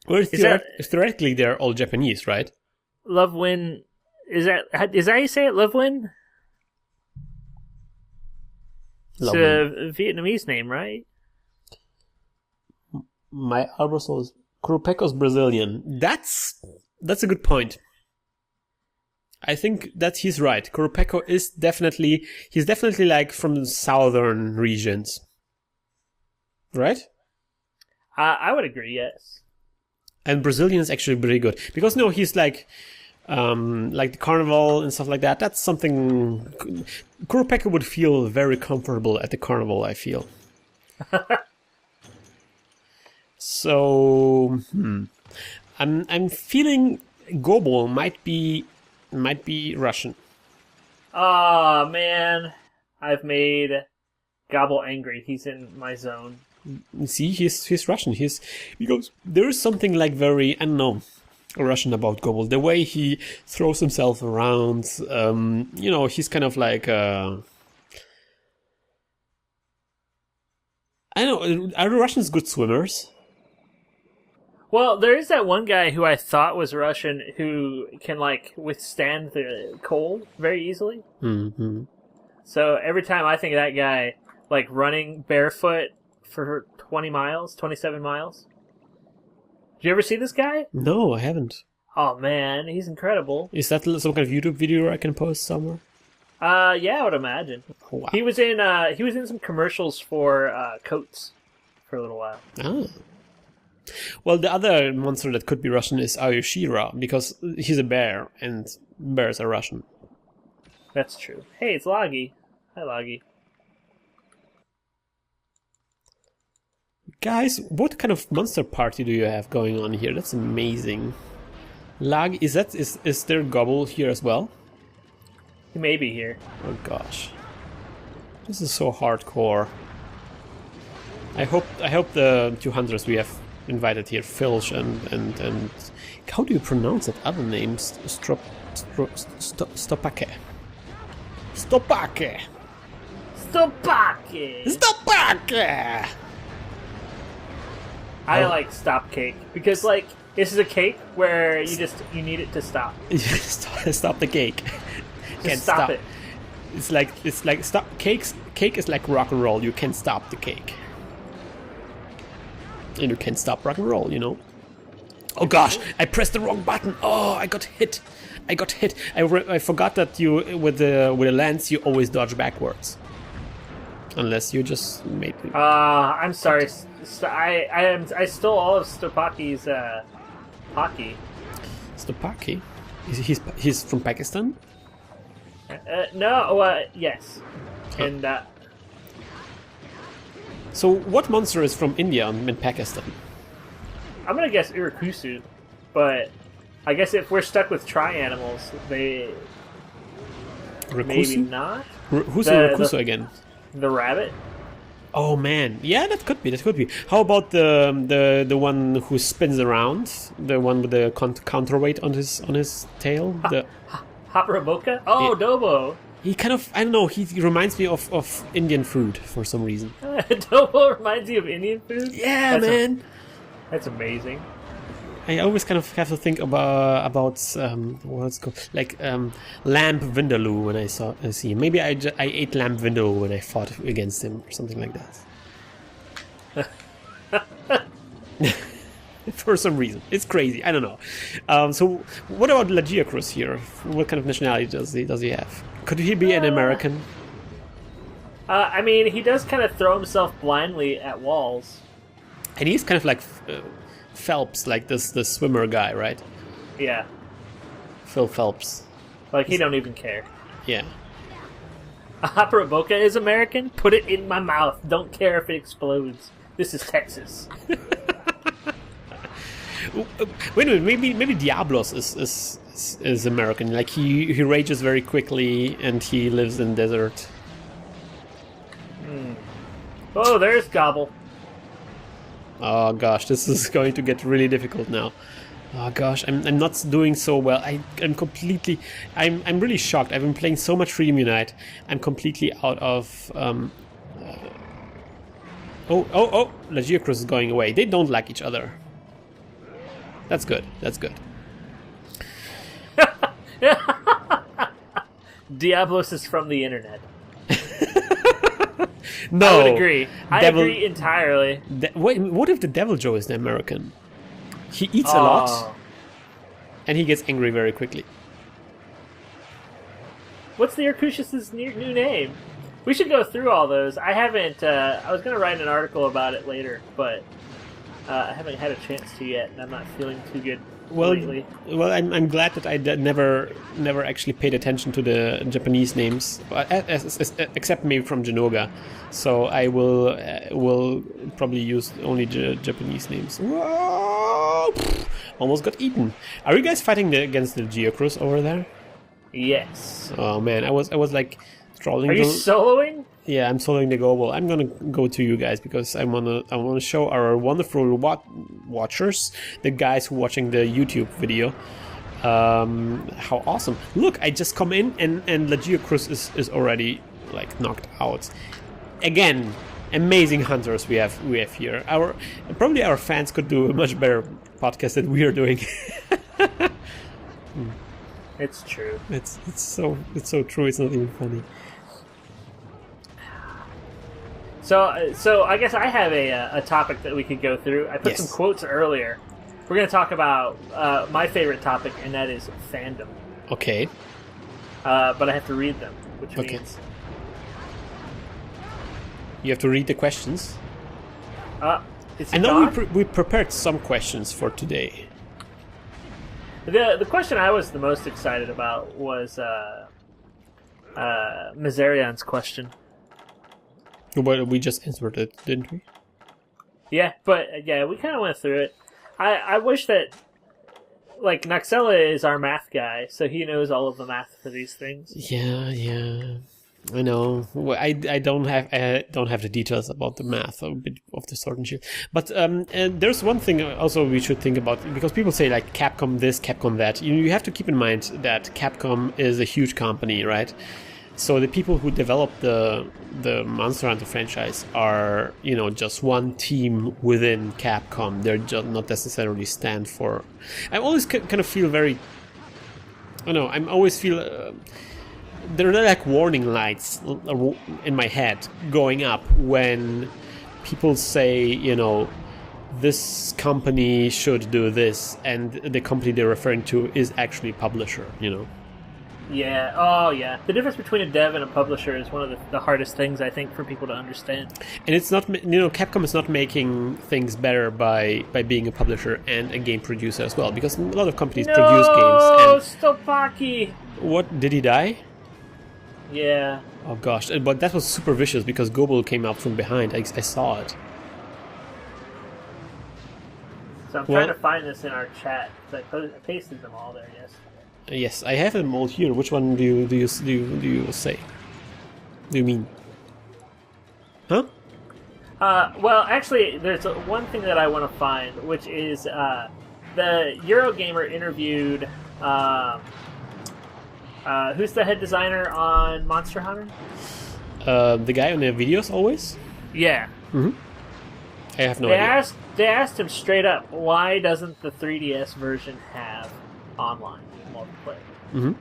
Well, theoretically, they're all Japanese, right? Lovewin... Is that how you say it, Lovewin? It's a Vietnamese name, right? My Albrosol is Kuropeco's Brazilian. That's a good point. I think that he's right. Kuropeco is definitely like from the southern regions. Right? I would agree, yes. And Brazilian is actually pretty good. Because no, he's like the carnival and stuff like that. That's something Kuropeco would feel very comfortable at the carnival, I feel. So I'm feeling Gobble might be Russian. Oh man, I've made Gobble angry. He's in my zone. See, he's Russian. Because there is something like very, I don't know, Russian about Gobble. The way he throws himself around, he's kind of like I don't know. Are the Russians good swimmers? Well, there is that one guy who I thought was Russian who can, like, withstand the cold very easily. Mm-hmm. So every time I think of that guy, like, running barefoot for 27 miles. Did you ever see this guy? No, I haven't. Oh, man, he's incredible. Is that some kind of YouTube video I can post somewhere? Yeah, I would imagine. Oh, wow. He was in some commercials for coats for a little while. Ah. Well, the other monster that could be Russian is Aoshira, because he's a bear, and bears are Russian. That's true. Hey, it's Loggy. Hi, Loggy. Guys, what kind of monster party do you have going on here? That's amazing. Lag, is there Gobble here as well? He may be here. Oh gosh. This is so hardcore. I hope the two hunters we have invited here, Filch and how do you pronounce that other name? Stopake. Stopake. Stopake. Stopake. I like stop cake because like this is a cake where you need it to stop. Stop the cake. Can't stop it. It's like stop cake is like rock and roll. You can't stop the cake. And you can't stop rock and roll, you know. Oh gosh, I pressed the wrong button. Oh, I got hit. I forgot that you with the lance you always dodge backwards. Unless you just made it. I'm sorry. I stole all of Stopaki's hockey. Stopaki? He's from Pakistan? No, yes. And so what monster is from India and Pakistan? I'm gonna guess Irakusu, but I guess if we're stuck with tri-animals, maybe not. Who's Irakusu again? The rabbit. Oh man, yeah, that could be. How about the one who spins around, the one with the counterweight on his tail? Haparaboka? Oh, yeah. Dobo. He kind of, I don't know, he reminds me of Indian food for some reason. Dobo reminds you of Indian food? Yeah, man. That's amazing. I always kind of have to think about what's called, like lamb vindaloo when I see him. Maybe I ate lamb vindaloo when I fought against him or something like that. For some reason, it's crazy. I don't know. So what about Lagiacrus here? What kind of nationality does he have? Could he be an American? I mean, he does kind of throw himself blindly at walls. And he's kind of like Phelps, like the swimmer guy, right? Yeah. Phil Phelps. Like, he don't even care. Yeah. Haparaboka is American? Put it in my mouth. Don't care if it explodes. This is Texas. Wait a minute, maybe Diablos is American. Like, he rages very quickly and he lives in desert. Oh, there's Gobble. Oh gosh, this is going to get really difficult now. Oh gosh, I'm not doing so well. I'm really shocked. I've been playing so much Freedom Unite. I'm completely out of Oh, Lagiacruz is going away. They don't like each other. That's good. That's good. Diablos is from the internet. No, I would agree. I agree entirely. What if the Devil Joe is the American? He eats a lot, and he gets angry very quickly. What's the Arcusius' new name? We should go through all those. I haven't. I was going to write an article about it later, but I haven't had a chance to yet, and I'm not feeling too good lately. Well, I'm glad that I never actually paid attention to the Japanese names, except maybe from Genoga. So I will probably use only the Japanese names. Whoa! Almost got eaten. Are you guys fighting against the Geocruise over there? Yes. Oh man, I was like trolling. Are you soloing? Yeah, I'm soloing the global. I'm gonna go to you guys because I wanna show our wonderful watchers, the guys who are watching the YouTube video, how awesome. Look, I just come in and Lagiacruz is already like knocked out. Again, amazing hunters we have here. Probably our fans could do a much better podcast than we are doing. It's true. It's so true. It's not even funny. So I guess I have a topic that we could go through. I put some quotes earlier. We're going to talk about my favorite topic, and that is fandom. Okay. But I have to read them, which means you have to read the questions. I know we prepared some questions for today. The question I was the most excited about was Mazarion's question. Well, we just answered it, didn't we? Yeah, but we kind of went through it. I wish that, like, Noxella is our math guy, so he knows all of the math for these things. Yeah, I know. Well, I don't have the details about the math of the Sword and Shield. But and there's one thing also we should think about, because people say like Capcom this, Capcom that. You have to keep in mind that Capcom is a huge company, right? So the people who developed the Monster Hunter franchise are, just one team within Capcom. They're just not necessarily stand for. I always kind of feel very. I always feel there are like warning lights in my head going up when people say, this company should do this, and the company they're referring to is actually a publisher. Yeah, oh yeah. The difference between a dev and a publisher is one of the hardest things, I think, for people to understand. And it's not, Capcom is not making things better by being a publisher and a game producer as well, because a lot of companies produce games. No, Stopaki! What, did he die? Yeah. Oh gosh, but that was super vicious because Gobel came out from behind. I saw it. So I'm trying to find this in our chat, because I pasted them all there, yes. Yes, I have them all here. Which one do you say? Do you mean? Huh? Well, actually, there's one thing that I want to find, which is the Eurogamer interviewed. Who's the head designer on Monster Hunter? The guy on the videos always. Yeah. Mm-hmm. I have no idea. They asked him straight up, why doesn't the 3DS version have online multiplayer? Mm-hmm.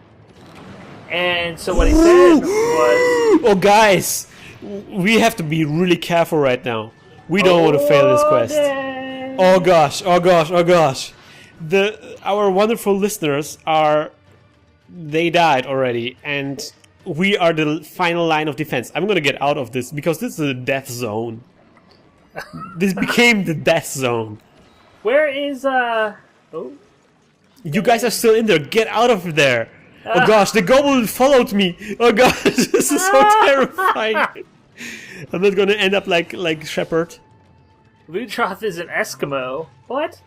And so what he said was... Oh, guys! We have to be really careful right now. We don't want to fail this quest. Dang. Oh gosh, oh gosh, oh gosh. Our wonderful listeners they died already, and we are the final line of defense. I'm gonna get out of this, because this is a death zone. This became the death zone. Where is, You guys are still in there. Get out of there. Oh gosh, the goblin followed me. Oh gosh, this is so terrifying. I'm not gonna end up like Shepard. Lutroth is an Eskimo. What?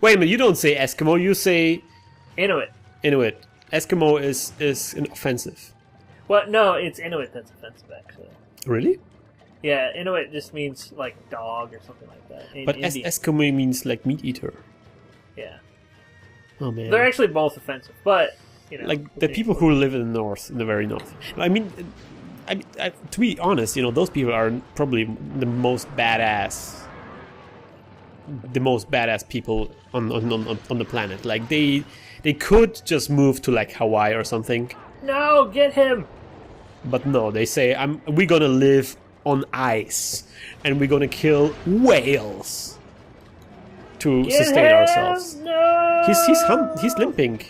Wait a minute, you don't say Eskimo, you say... Inuit. Eskimo is an offensive. Well, no, it's Inuit that's offensive, actually. Really? Yeah, Inuit just means like dog or something like that. But Eskimo means like meat eater. Yeah. Oh man. They're actually both offensive, but like the people who live in the north, in the very north. I mean, to be honest, those people are probably the most badass people on the planet. Like they could just move to like Hawaii or something. No, get him. But no, they say we're gonna live on ice and we're gonna kill whales to sustain ourselves. No. He's limping.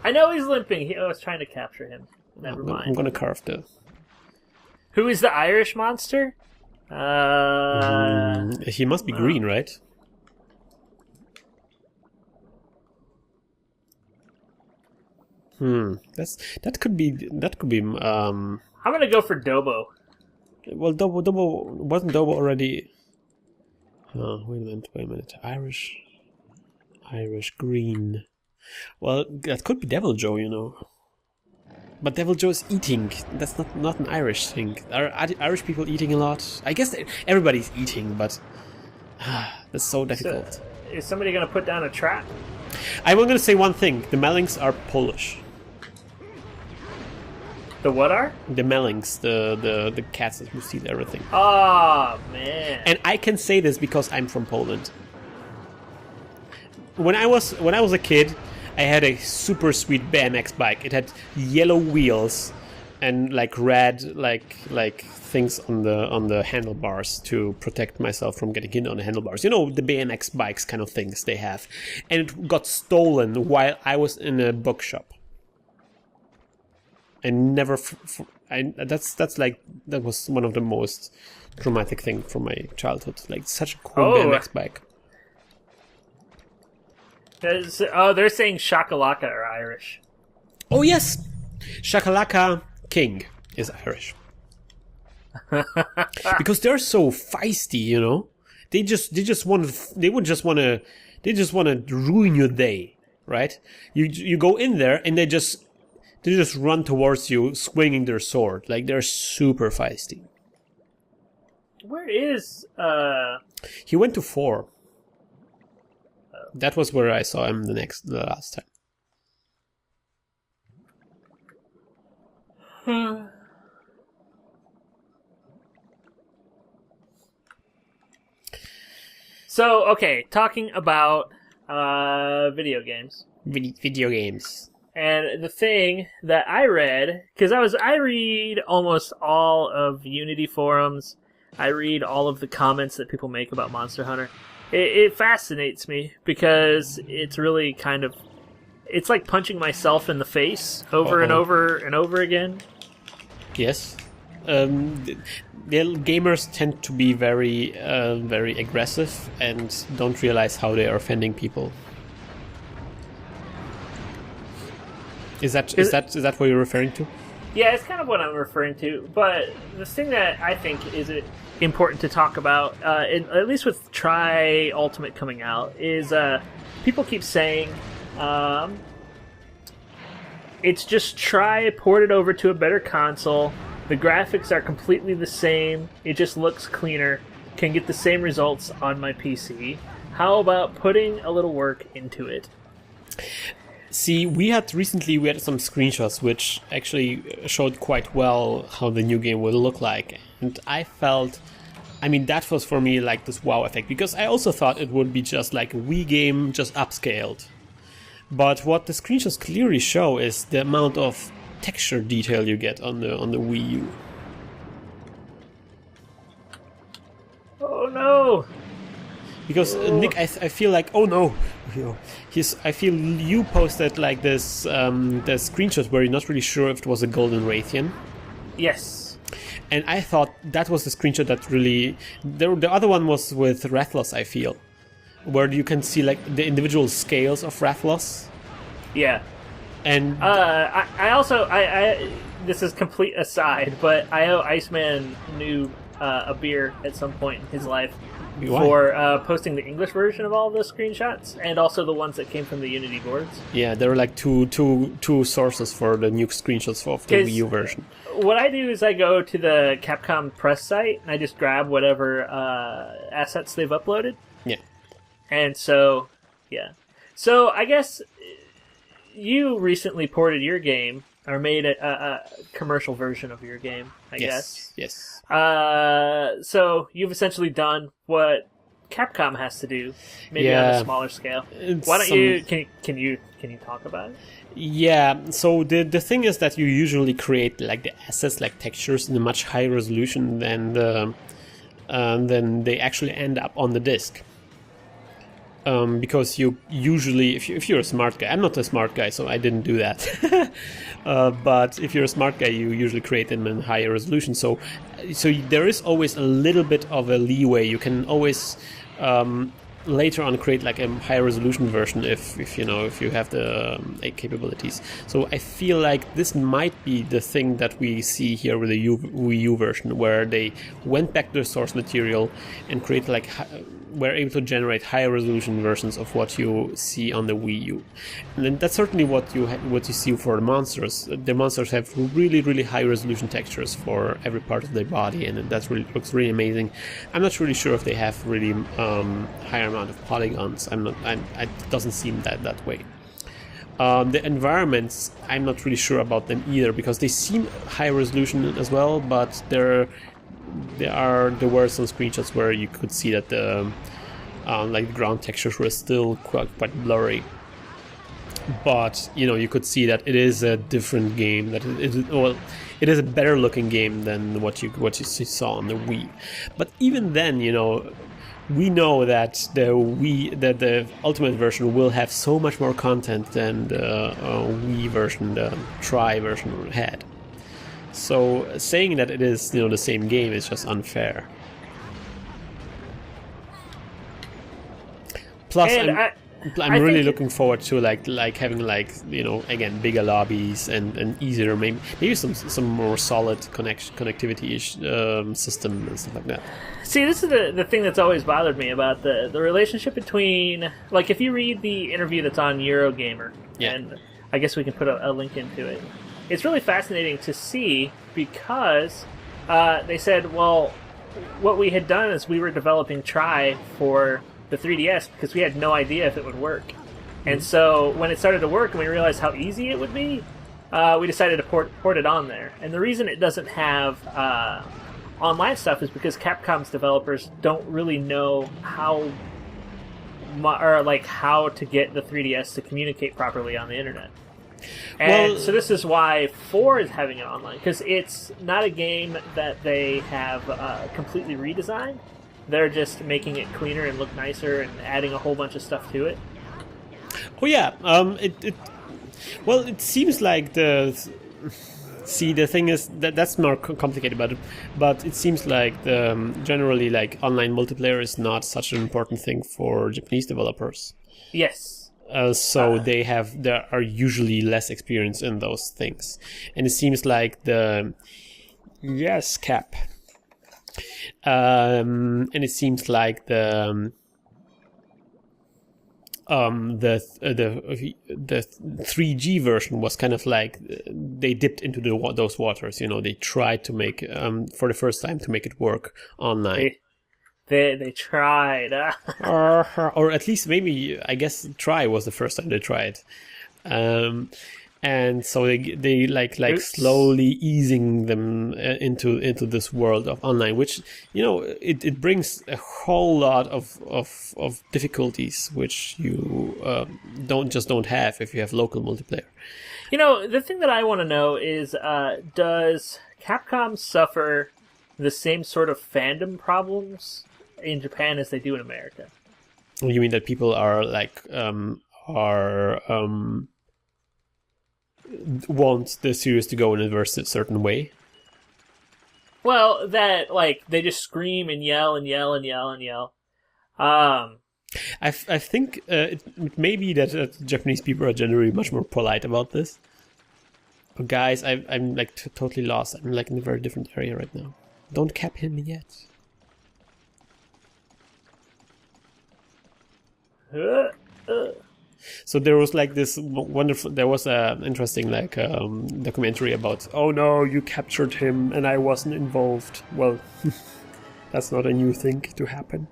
I know he's limping. I was trying to capture him. Never mind. I'm gonna carve the. Who is the Irish monster? He must be green, right? That could be. I'm gonna go for Dobo. Well, Dobo wasn't Dobo already. Oh, wait a minute. Irish green. Well, that could be Devil Joe, But Devil Joe is eating. That's not an Irish thing. Are Irish people eating a lot? I guess everybody's eating, but that's so difficult. So, is somebody gonna put down a trap? I'm gonna say one thing. The Mellings are Polish. The what are? The Mellings, the cats who steal everything. Oh man! And I can say this because I'm from Poland. When I was a kid, I had a super sweet BMX bike. It had yellow wheels and like red like things on the handlebars to protect myself from getting hit on the handlebars. The BMX bikes kind of things they have. And it got stolen while I was in a bookshop. I never. That was one of the most traumatic things from my childhood. Like such a cool BMX bike. They're saying Shakalaka are Irish. Oh yes, Shakalaka King is Irish. Because they're so feisty, They just want to ruin your day, right? You go in there and they just run towards you, swinging their sword. Like they're super feisty. Where is He went to 4. That was where I saw him the last time. So, okay, talking about video games. Video games. And the thing that I read, because I read almost all of Unity forums, I read all of the comments that people make about Monster Hunter. It fascinates me because it's really it's like punching myself in the face over and over and over again. Yes. The gamers tend to be very, very aggressive and don't realize how they are offending people. Is that what you're referring to? Yeah, it's kind of what I'm referring to. But the thing that I think is important to talk about, at least with Tri Ultimate coming out, is people keep saying it's just Tri ported over to a better console. The graphics are completely the same. It just looks cleaner. Can get the same results on my PC. How about putting a little work into it? See, we had some screenshots which actually showed quite well how the new game will look like. And I felt, that was for me like this wow effect. Because I also thought it would be just like a Wii game, just upscaled. But what the screenshots clearly show is the amount of texture detail you get on the Wii U. Oh no! Because Nick, I feel like, oh no, I feel you posted like this the screenshot where you're not really sure if it was a golden Raytheon. Yes. And I thought that was the screenshot that really. The other one was with Rathalos, I feel, where you can see like the individual scales of Rathalos. Yeah. And I also this is complete aside, but I owe Iceman Noob a beer at some point in his life. Why? For posting the English version of all those screenshots, and also the ones that came from the Unity boards. Yeah, there were like two sources for the new screenshots of the Wii U version. what I do is I go to the Capcom press site and I just grab whatever assets they've uploaded. Yeah. And so, yeah. So I guess you recently ported your game, or made a commercial version of your game, I guess. Yes. So you've essentially done what Capcom has to do, maybe on a smaller scale. Why don't you? Can you talk about it? Yeah. So the thing is that you usually create like the assets, like textures, in a much higher resolution than they actually end up on the disk. Because you usually, if you're a smart guy, I'm not a smart guy, so I didn't do that. But if you're a smart guy, you usually create them in higher resolution. So there is always a little bit of a leeway. You can always later on create like a higher resolution version if you have the capabilities. So I feel like this might be the thing that we see here with the Wii U version, where they went back to the source material and created like were able to generate higher resolution versions of what you see on the Wii U. And then that's certainly what you see for the monsters. The monsters have really, really high resolution textures for every part of their body, and that really looks really amazing. I'm not really sure if they have really higher amount of polygons. It doesn't seem that way. The environments, I'm not really sure about them either, because they seem high resolution as well, but there were some screenshots where you could see that the ground textures were still quite blurry. But you could see that it is a different game. That it is a better looking game than what you saw on the Wii. But even then, we know that the Ultimate version will have so much more content than the Wii version, the Tri version had. So saying that it is the same game is just unfair. Plus, I'm really looking forward to like having again bigger lobbies and easier maybe some more solid connectivity system and stuff like that. See, this is the thing that's always bothered me about the relationship between, like, if you read the interview that's on Eurogamer, and I guess we can put a link into it. It's really fascinating to see because they said, well, what we had done is we were developing Tri for the 3DS because we had no idea if it would work. And so when it started to work and we realized how easy it would be, we decided to port it on there. And the reason it doesn't have online stuff is because Capcom's developers don't really know how to get the 3DS to communicate properly on the internet. And so this is why 4 is having it online, because it's not a game that they have completely redesigned. They're just making it cleaner and look nicer and adding a whole bunch of stuff to it. Oh yeah, it seems like the thing is that's more complicated about it, but it seems like generally like online multiplayer is not such an important thing for Japanese developers. Yes. So they are usually less experienced in those things, and it seems like Cap, and it seems like the 3G version was kind of like they dipped into those waters. They tried to make for the first time to make it work online. They tried. Or at least maybe, I guess, Tri was the first time they tried. And so they slowly easing them into this world of online, which, it brings a whole lot of difficulties, which you don't have if you have local multiplayer. The thing that I want to know is, does Capcom suffer the same sort of fandom problems in Japan as they do in America? You mean that people are want the series to go in a certain way? Well, that they just scream and yell and yell and yell and yell. I think it may be that Japanese people are generally much more polite about this. But guys, I'm totally lost. I'm in a very different area right now. Don't cap him yet. So there was like this wonderful. There was a interesting like documentary about. Oh no, you captured him and I wasn't involved. Well, that's not a new thing to happen.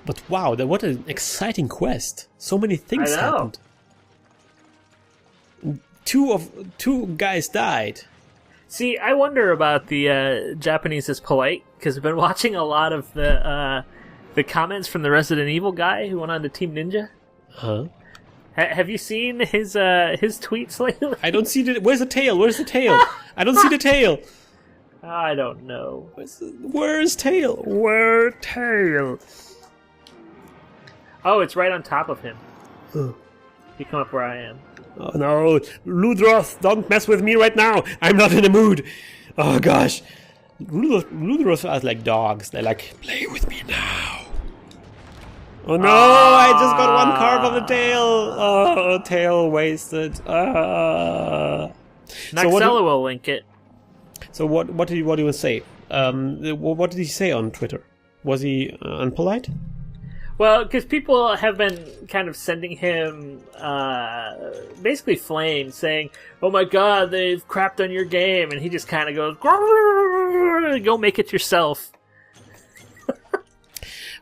But wow, what an exciting quest! So many things happened. Two guys died. See, I wonder about the Japanese is polite, because I've been watching a lot of the comments from the Resident Evil guy who went on to Team Ninja. Huh? Have you seen his tweets lately? I don't see the. Where's the tail? Where's the tail? I don't see the tail. I don't know. Where's tail? Where tail? Oh, it's right on top of him. You come up where I am. Oh no, Ludroth, don't mess with me right now. I'm not in the mood. Oh gosh. Ludroth are like dogs. They're like, play with me now. Oh no, I just got one carve of the tail. Oh, tail wasted. Naxella will link it. So what do you say? What did he say on Twitter? Was he unpolite? Well, because people have been kind of sending him basically flames, saying, "Oh my God, they've crapped on your game," and he just kind of goes, "Go make it yourself."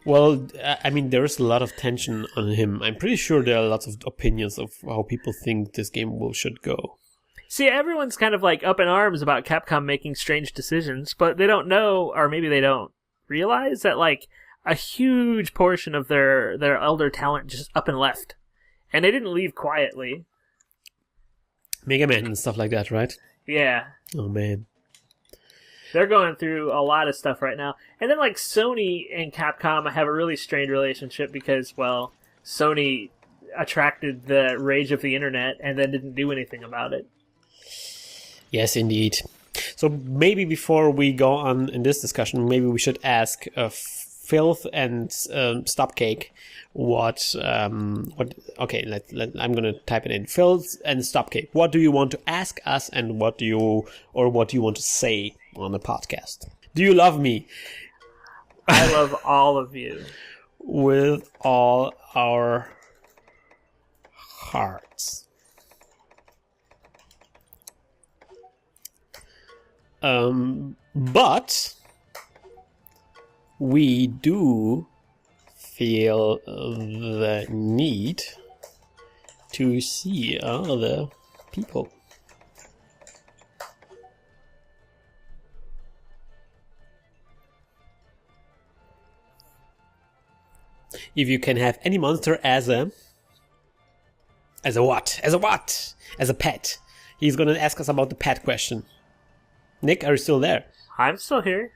Well, I mean, there's a lot of tension on him. I'm pretty sure there are lots of opinions of how people think this game should go. See, everyone's kind of like up in arms about Capcom making strange decisions, but they don't know, or maybe they don't realize that like a huge portion of their elder talent just up and left, and they didn't leave quietly. Mega Man and stuff like that, right? Yeah. Oh man. They're going through a lot of stuff right now. And then, like, Sony and Capcom have a really strained relationship because, well, Sony attracted the rage of the internet and then didn't do anything about it. Yes, indeed. So maybe before we go on in this discussion, maybe we should ask Filth and Stopcake what okay, I'm going to type it in. Filth and Stopcake, what do you want to ask us and what do you want to say on the podcast? Do you love me? I love all of you. With all our hearts. But we do feel the need to see other people. If you can have any monster as a what? As a pet. He's going to ask us about the pet question. Nick, are you still there? I'm still here.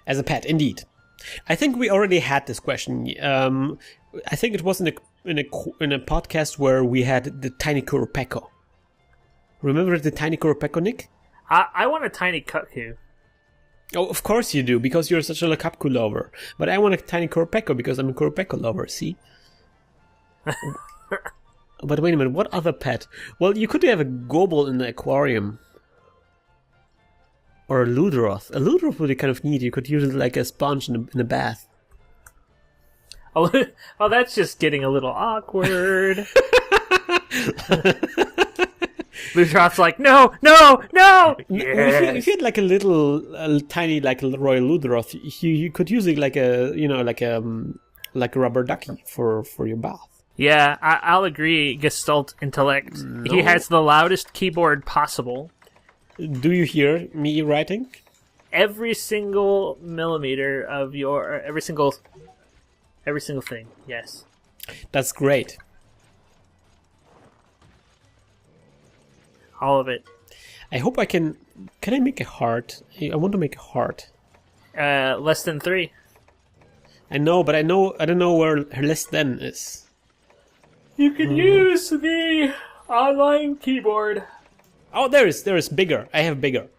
As a pet, indeed. I think we already had this question. I think it was in a podcast where we had the tiny Kuropeko. Remember the tiny Kuropeko, Nick? I want a tiny Cuckoo. Oh, of course you do, because you're such a Lakapku lover. But I want a tiny Kuropeko because I'm a Kuropeko lover, see? But wait a minute, what other pet? Well, you could have a Gobble in the aquarium. Or a Ludroth. A Ludroth would be kind of neat. You could use it like a sponge in a bath. Oh, that's just getting a little awkward. Ludroth's like, no! Yes. If you had like a tiny, like a royal Ludroth, you could use it like a rubber ducky for your bath. Yeah, I'll agree. Gestalt intellect. No. He has the loudest keyboard possible. Do you hear me writing? Every single millimeter of every single thing. Yes. That's great. All of it. I hope I can. Can I make a heart? I want to make a heart. Less than 3. I know, but I don't know where her less than is. You can use the online keyboard. Oh, there is bigger. I have bigger.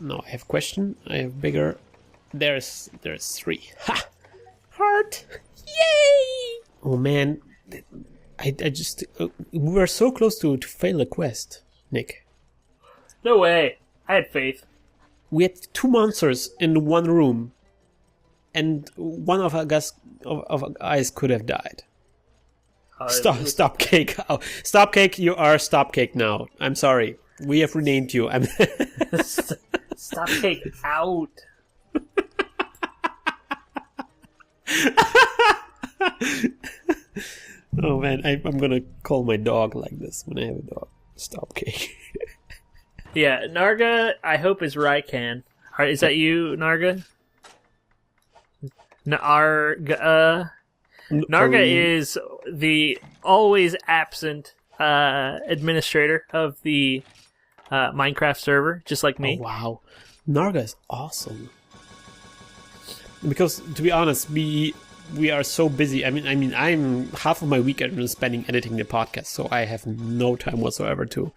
No, I have question. I have bigger. There's 3. Ha! Heart! Yay! Oh man, I just we were so close to fail a quest, Nick. No way. I had faith. We had 2 monsters in one room, and one of our guys could have died. Stop cake. Oh, stop cake. You are stop cake now. I'm sorry. We have renamed you. Stop cake out. Oh man, I'm gonna call my dog like this when I have a dog. Stop cake. Yeah, Narga, I hope is Raikan. Is that you, Narga? Narga is the always absent administrator of the Minecraft server, just like me. Oh, wow, Narga is awesome. Because to be honest, we are so busy. I mean, I'm half of my weekend spending editing the podcast, so I have no time whatsoever to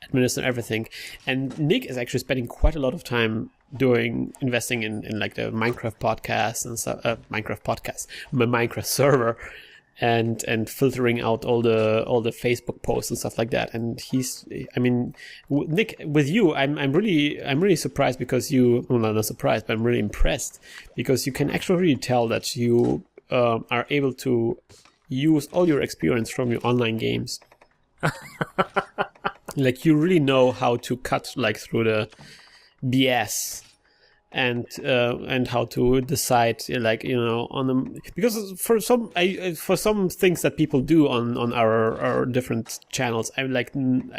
administer everything. And Nick is actually spending quite a lot of time investing in like the Minecraft podcast and stuff, my Minecraft server, and filtering out all the Facebook posts and stuff like that. And Nick, with you, I'm really surprised because not surprised, but I'm really impressed because you can actually really tell that you are able to use all your experience from your online games. Like you really know how to cut like through the BS and how to decide like on them, because for some things that people do on our different channels, wouldn't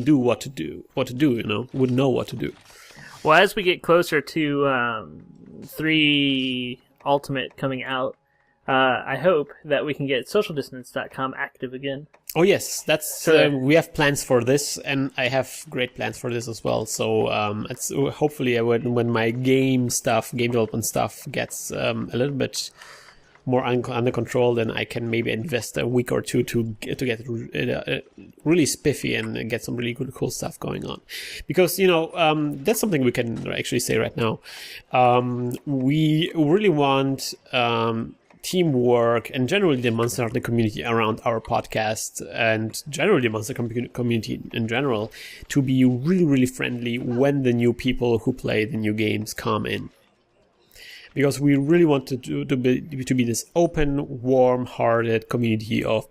do what to do wouldn't know what to do. Well, as we get closer to 3 Ultimate coming out, I hope that we can get socialdistance.com active again. Oh yes, that's we have plans for this, and I have great plans for this as well. So it's hopefully when my game development stuff gets a little bit more under control, then I can maybe invest a week or two to get really spiffy and get some really cool stuff going on. Because that's something we can actually say right now. We really want teamwork and generally the Monster Hunter community around our podcast and generally the Monster community in general to be really, really friendly when the new people who play the new games come in. Because we really want to be this open, warm-hearted community of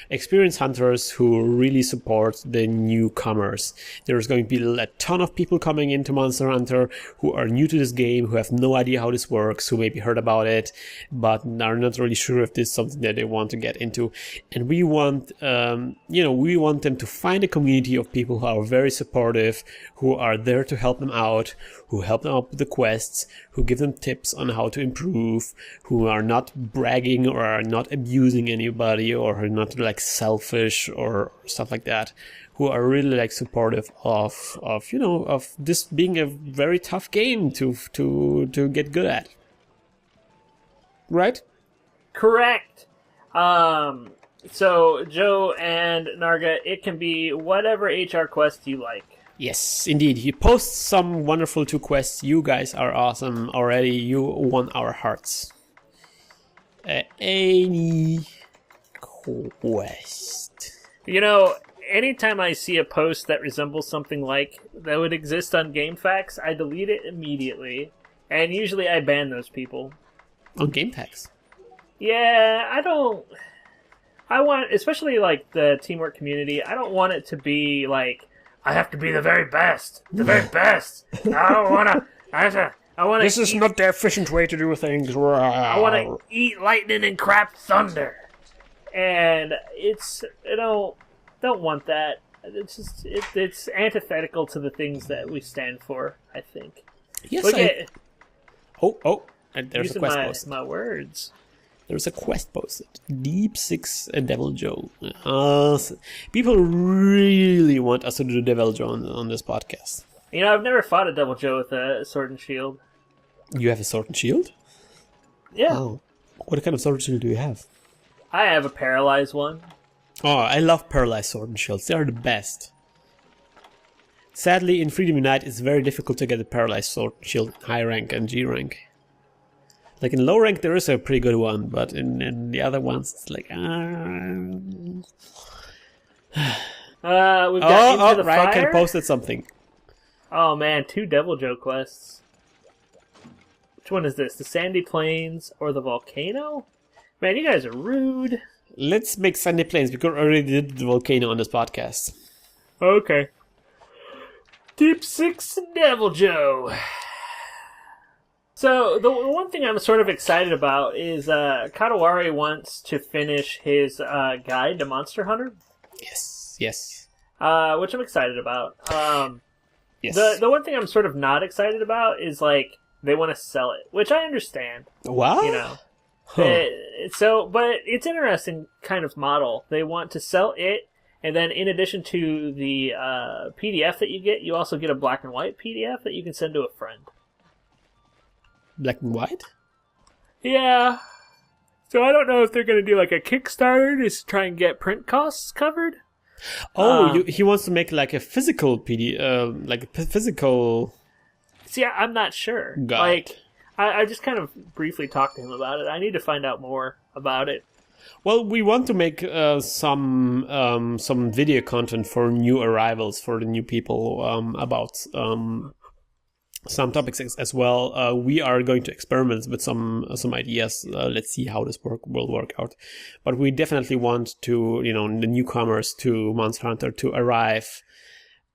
experienced hunters who really support the newcomers. There's going to be a ton of people coming into Monster Hunter who are new to this game, who have no idea how this works, who maybe heard about it, but are not really sure if this is something that they want to get into. And we want, we want them to find a community of people who are very supportive, who are there to help them out, who help them out with the quests, who give them tips on how to improve, who are not bragging or are not abusing anybody or are not like selfish or stuff like that, who are really like supportive of this being a very tough game to get good at. Right? Correct. So Joe and Narga, it can be whatever HR quest you like. Yes, indeed. You post some wonderful 2 quests. You guys are awesome already. You won our hearts. Any quest. Anytime I see a post that resembles something like that would exist on GameFAQs, I delete it immediately. And usually I ban those people. On GameFAQs? Yeah, I want, especially like the teamwork community, I don't want it to be like, I have to be the very best. The very best. I don't want to... I want to... This is not the efficient way to do things. I want to eat lightning and crap thunder. And it's... don't want that. It's just... It's antithetical to the things that we stand for, I think. Yes, and there's a quest post. My words. There's a quest posted. Deep 6 Devil Joe. People really want us to do Devil Joe on this podcast. I've never fought a Devil Joe with a sword and shield. You have a sword and shield? Yeah. Oh. What kind of sword and shield do you have? I have a paralyzed one. Oh, I love paralyzed sword and shields. They are the best. Sadly, in Freedom Unite, it's very difficult to get a paralyzed sword and shield in high rank and G rank. Like in low rank, there is a pretty good one, but in the other ones, it's like, we've got Into the Ryan Fire? posted something. Oh man, 2 Devil Joe quests. Which one is this? The Sandy Plains or the Volcano? Man, you guys are rude. Let's make Sunday plans because I already did the volcano on this podcast. Okay. Deep Six Devil Joe. So, the one thing I'm sort of excited about is Kadawari wants to finish his guide to Monster Hunter. Yes. Which I'm excited about. Yes. The one thing I'm sort of not excited about is, like, they want to sell it, which I understand. What? You know. Huh. But it's an interesting kind of model. They want to sell it, and then in addition to the PDF that you get, you also get a black and white PDF that you can send to a friend. Black and white? Yeah. So I don't know if they're going to do like a Kickstarter to try and get print costs covered. Oh, he wants to make like a physical PDF, like a physical. See, I'm not sure. Got like, it. I just kind of briefly talked to him about it. I need to find out more about it. Well, we want to make some video content for new arrivals, for the new people, about some topics as well. We are going to experiment with some ideas. Let's see how this will work out. But we definitely want to, the newcomers to Monster Hunter to arrive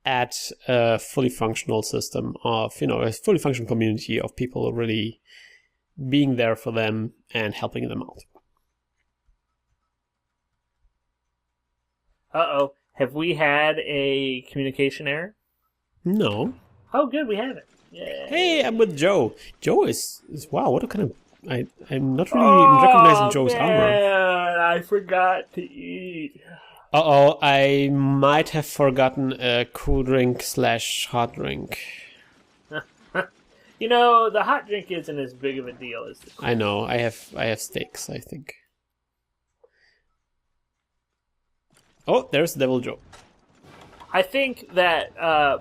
at a fully functional system of, a fully functional community of people really being there for them and helping them out. Uh-oh. Have we had a communication error? No. Oh, good, we haven't. Yeah. Hey, I'm with Joe. Joe is wow, what a kind of... I'm not really recognizing Joe's armor. I forgot to eat. Uh-oh, I might have forgotten a cool drink / hot drink. The hot drink isn't as big of a deal as the cool. I know, I have steaks, I think. Oh, there's Devil Joe. I think that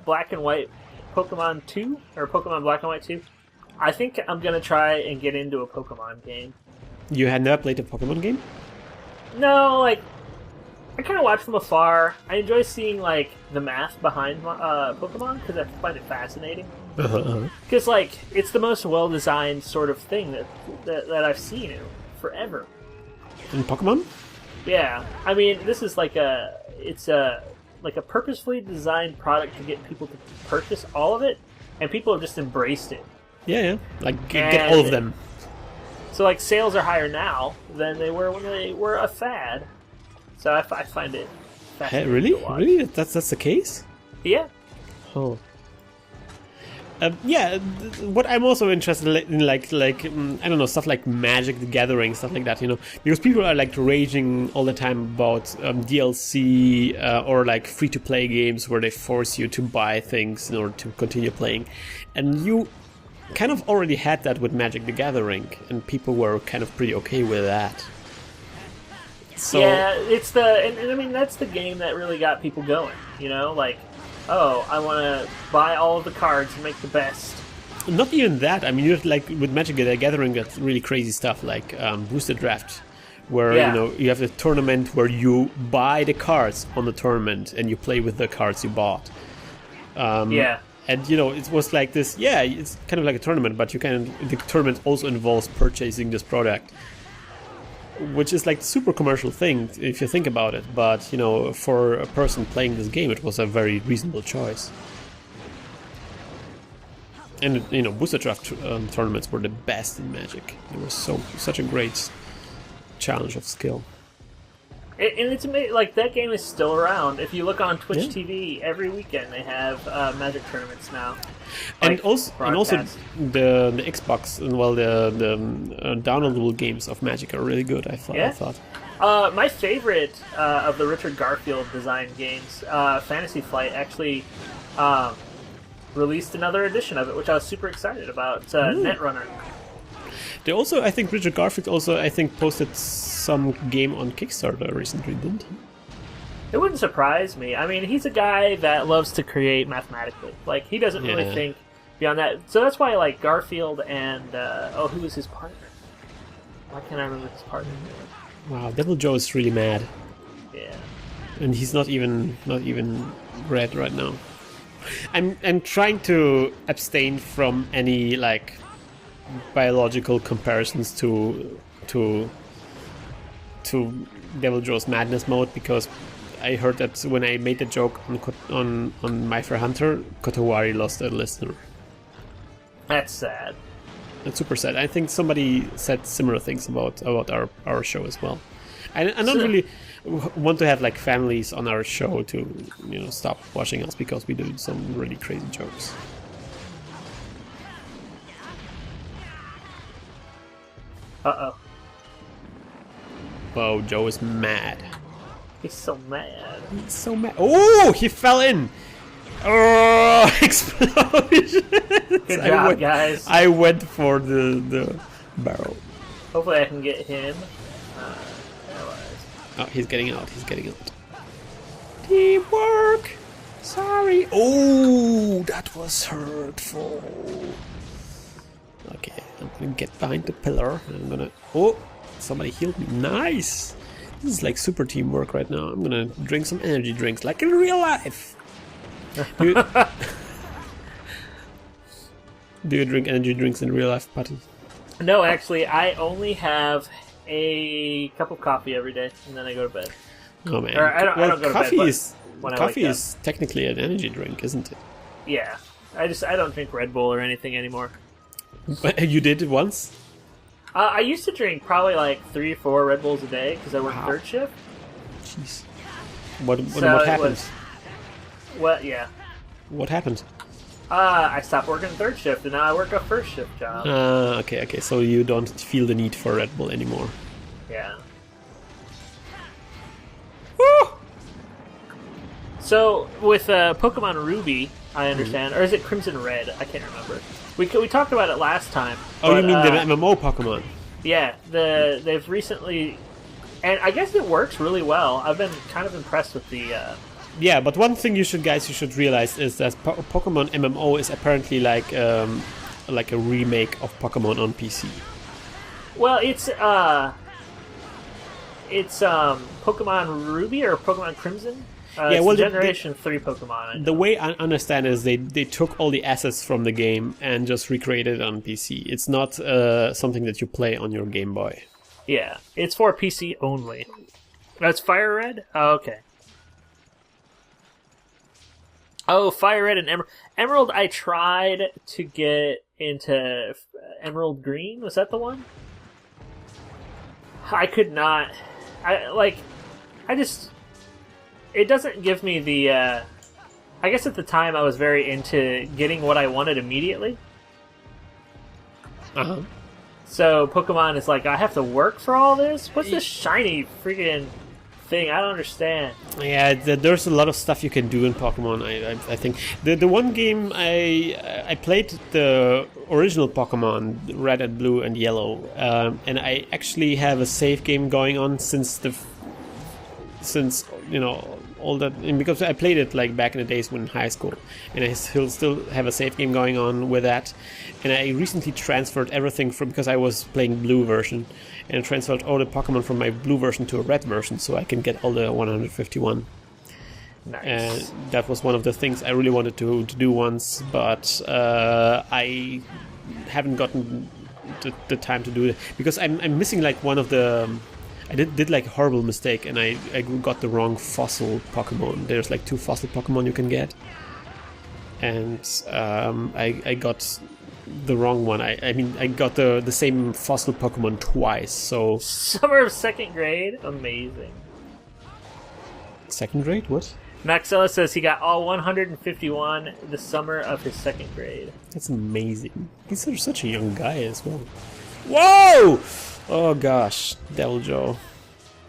Black and White Pokemon 2, or Pokemon Black and White 2, I think I'm going to try and get into a Pokemon game. You had never played a Pokemon game? No, like, I kind of watch from afar. I enjoy seeing, like, the math behind Pokemon, because I find it fascinating. Because, like, it's the most well-designed sort of thing that I've seen in forever. In Pokemon? Yeah. I mean, this is like a purposefully designed product to get people to purchase all of it, and people have just embraced it. Yeah. Like, get all of them. So, like, sales are higher now than they were when they were a fad. So I find it fascinating. Hey, really? To watch. Really? That's the case? Yeah. Oh. What I'm also interested in, I don't know, stuff like Magic the Gathering, stuff like that, because people are like raging all the time about DLC or like free-to-play games where they force you to buy things in order to continue playing, and you kind of already had that with Magic the Gathering, and people were kind of pretty okay with that. So, yeah, it's and I mean that's the game that really got people going, like, oh, I want to buy all of the cards and make the best. Not even that. I mean, you like with Magic the Gathering, got really crazy stuff like Booster Draft, where you have the tournament where you buy the cards on the tournament and you play with the cards you bought. And it was like this. Yeah, it's kind of like a tournament, but the tournament also involves purchasing this product, which is like a super commercial thing if you think about it. But for a person playing this game, it was a very reasonable choice. And booster draft tournaments were the best in Magic. It was such a great challenge of skill. And it's amazing, like, that game is still around. If you look on Twitch TV, every weekend they have Magic tournaments now. And also the Xbox, well, the downloadable games of Magic are really good, I thought. My favorite of the Richard Garfield designed games, Fantasy Flight, actually released another edition of it, which I was super excited about. It's Netrunner. They also, I think, Richard Garfield also, posted some game on Kickstarter recently, didn't he? It wouldn't surprise me. I mean, he's a guy that loves to create mathematically. Like, he doesn't really think beyond that. So that's why, like, Garfield and, who was his partner? Why can't I remember his partner? Wow, Devil Joe is really mad. Yeah. And he's not even red right now. I'm trying to abstain from any, like, biological comparisons to to Devil Joe's Madness mode because I heard that when I made the joke on My Fair Hunter, Kotowari lost a listener. That's sad. That's super sad. I think somebody said similar things about our show as well. I don't really want to have like families on our show to stop watching us because we do some really crazy jokes. Uh-oh. Whoa, Joe is mad. He's so mad. He's so mad. Oh, he fell in. Oh, explosion. Good job, guys. I went for the barrel. Hopefully I can get him. Oh, he's getting out. He's getting out. Teamwork. Sorry. Oh, that was hurtful. Okay, I'm gonna get behind the pillar. I'm gonna... Oh, somebody healed me. Nice. This is like super teamwork right now. I'm gonna drink some energy drinks like in real life. Do you drink energy drinks in real life, Patty? No, actually, I only have a cup of coffee every day, and then I go to bed. Oh man! Or I don't go to coffee bed. Coffee is technically an energy drink, isn't it? Yeah, I don't drink Red Bull or anything anymore. You did it once? I used to drink probably like 3 or 4 Red Bulls a day because I work third shift. Jeez. What So happened? Well, yeah. What happened? I stopped working third shift and now I work a first shift job. Okay. So you don't feel the need for Red Bull anymore. Yeah. Woo! So with Pokemon Ruby, I understand, or is it Crimson Red? I can't remember. We talked about it last time. Oh, but, you mean the MMO Pokemon? Yeah, they've recently, and I guess it works really well. I've been kind of impressed with the. Yeah, but one thing you should realize is that Pokemon MMO is apparently like a remake of Pokemon on PC. Well, it's Pokemon Ruby or Pokemon Crimson. Yeah, well, Generation 3 Pokemon. The way I understand is they took all the assets from the game and just recreated it on PC. It's not something that you play on your Game Boy. Yeah, it's for PC only. That's Fire Red? Oh, okay. Oh, Fire Red and Emerald. Emerald, I tried to get into Emerald Green. Was that the one? I could not. It doesn't give me the... I guess at the time I was very into getting what I wanted immediately. Uh-huh. So Pokemon is like, I have to work for all this? What's this shiny freaking thing? I don't understand. Yeah, there's a lot of stuff you can do in Pokemon. I think the one game I played the original Pokemon, Red and Blue and Yellow, and I actually have a save game going on since all that, and because I played it like back in the days when in high school, and I still have a save game going on with that. And I recently transferred everything because I was playing blue version, and I transferred all the Pokemon from my blue version to a red version so I can get all the 151. Nice. And that was one of the things I really wanted to do once, but I haven't gotten the time to do it because I'm missing like one of the. I did like a horrible mistake, and I got the wrong fossil Pokemon. There's like 2 fossil Pokemon you can get, and I got the wrong one. I got the same fossil Pokemon twice. So Summer of 2nd grade, amazing. 2nd grade, what? Maxella says he got all 151 the summer of his 2nd grade. That's amazing. He's such a young guy as well. Whoa! Oh gosh, Devil Joe.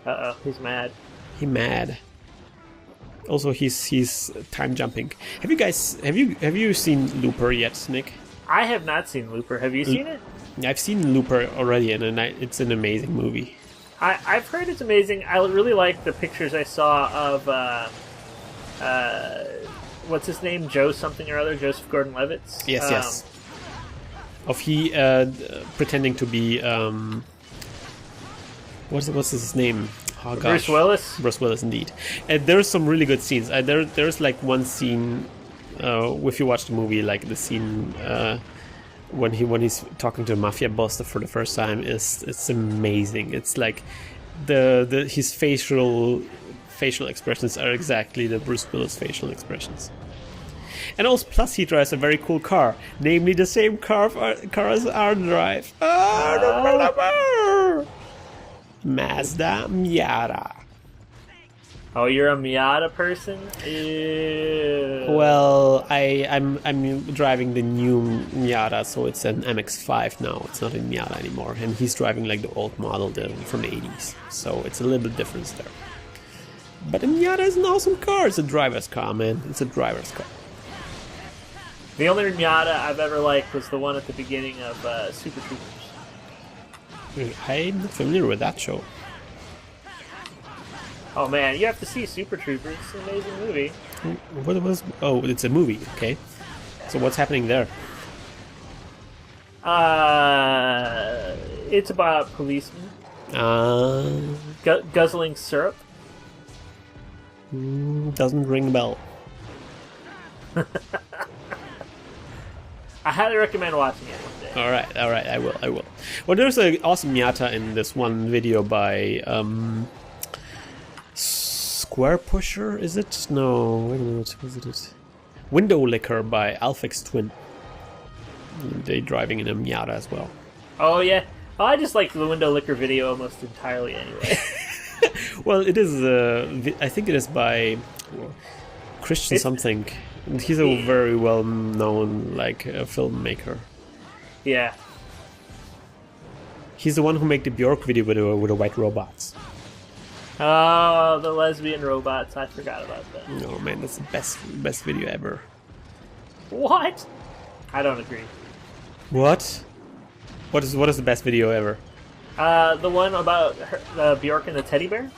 Uh-oh, he's mad. He mad. Also, he's time jumping. Have you seen Looper yet, Nick? I have not seen Looper. Have you seen it? I've seen Looper already, and it's an amazing movie. I've heard it's amazing. I really like the pictures I saw of what's his name? Joe something or other, Joseph Gordon-Levitt's. Yes. Of he pretending to be what's his name? Oh, gosh. Bruce Willis. Bruce Willis, indeed. And there's some really good scenes. There's like one scene, if you watch the movie, like the scene when he's talking to a mafia boss for the first time it's amazing. It's like his facial expressions are exactly the Bruce Willis facial expressions. And also, plus he drives a very cool car, namely the same car as Arn drive. Mazda Miata. Oh, you're a Miata person? Ew. Well, I'm driving the new Miata, so it's an MX-5 now. It's not a Miata anymore, and he's driving like the old model from the 80s. So it's a little bit different there. But the Miata is an awesome car. It's a driver's car, man. It's a driver's car. The only Miata I've ever liked was the one at the beginning of Super Troopers. I'm not familiar with that show. Oh man, you have to see Super Troopers. It's an amazing movie. What was? Oh, it's a movie. Okay. So what's happening there? It's about policemen guzzling syrup. Doesn't ring a bell. I highly recommend watching it one day. All right, I will. Well, there's an awesome Miata in this one video by Square Pusher, is it? No, wait a minute, was it? Window Licker by Alphix Twin. They're driving in a Miata as well. Oh yeah, I just like the Window Licker video almost entirely anyway. Well, it is. I think it is by Christian something. He's a very well-known filmmaker. Yeah. He's the one who made the Bjork video with the white robots. Oh, the lesbian robots! I forgot about that. Oh man, that's the best video ever. What? I don't agree. What? What is the best video ever? The one about Bjork and the teddy bear.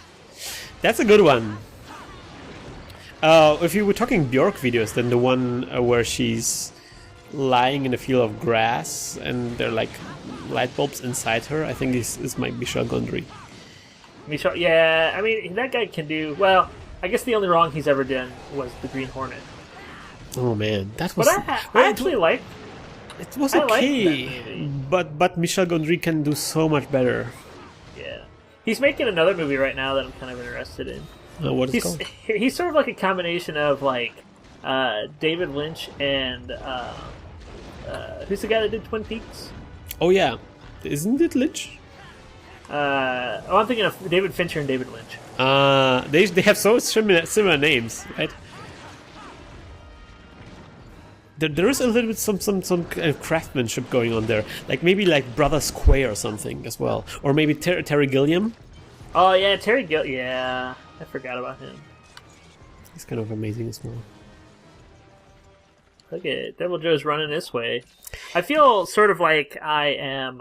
That's a good one. If you were talking Bjork videos, then the one where she's lying in a field of grass and there are like light bulbs inside her, I think this might be Michel Gondry. Yeah, I mean, that guy can do... Well, I guess the only wrong he's ever done was the Green Hornet. Oh man, that was... But I actually liked... It was okay, but Michel Gondry can do so much better. Yeah. He's making another movie right now that I'm kind of interested in. What is it called? He's sort of like a combination of David Lynch and who's the guy that did Twin Peaks? Oh yeah, isn't it Lynch? I'm thinking of David Fincher and David Lynch. They have so similar names, right? There is a little bit some kind of craftsmanship going on there, like maybe like Brothers Quay or something as well, or maybe Terry Gilliam. Oh yeah, Terry Gilliam. Yeah, I forgot about him. He's kind of amazing as well. Look at Devil Joe's running this way. I feel sort of like I am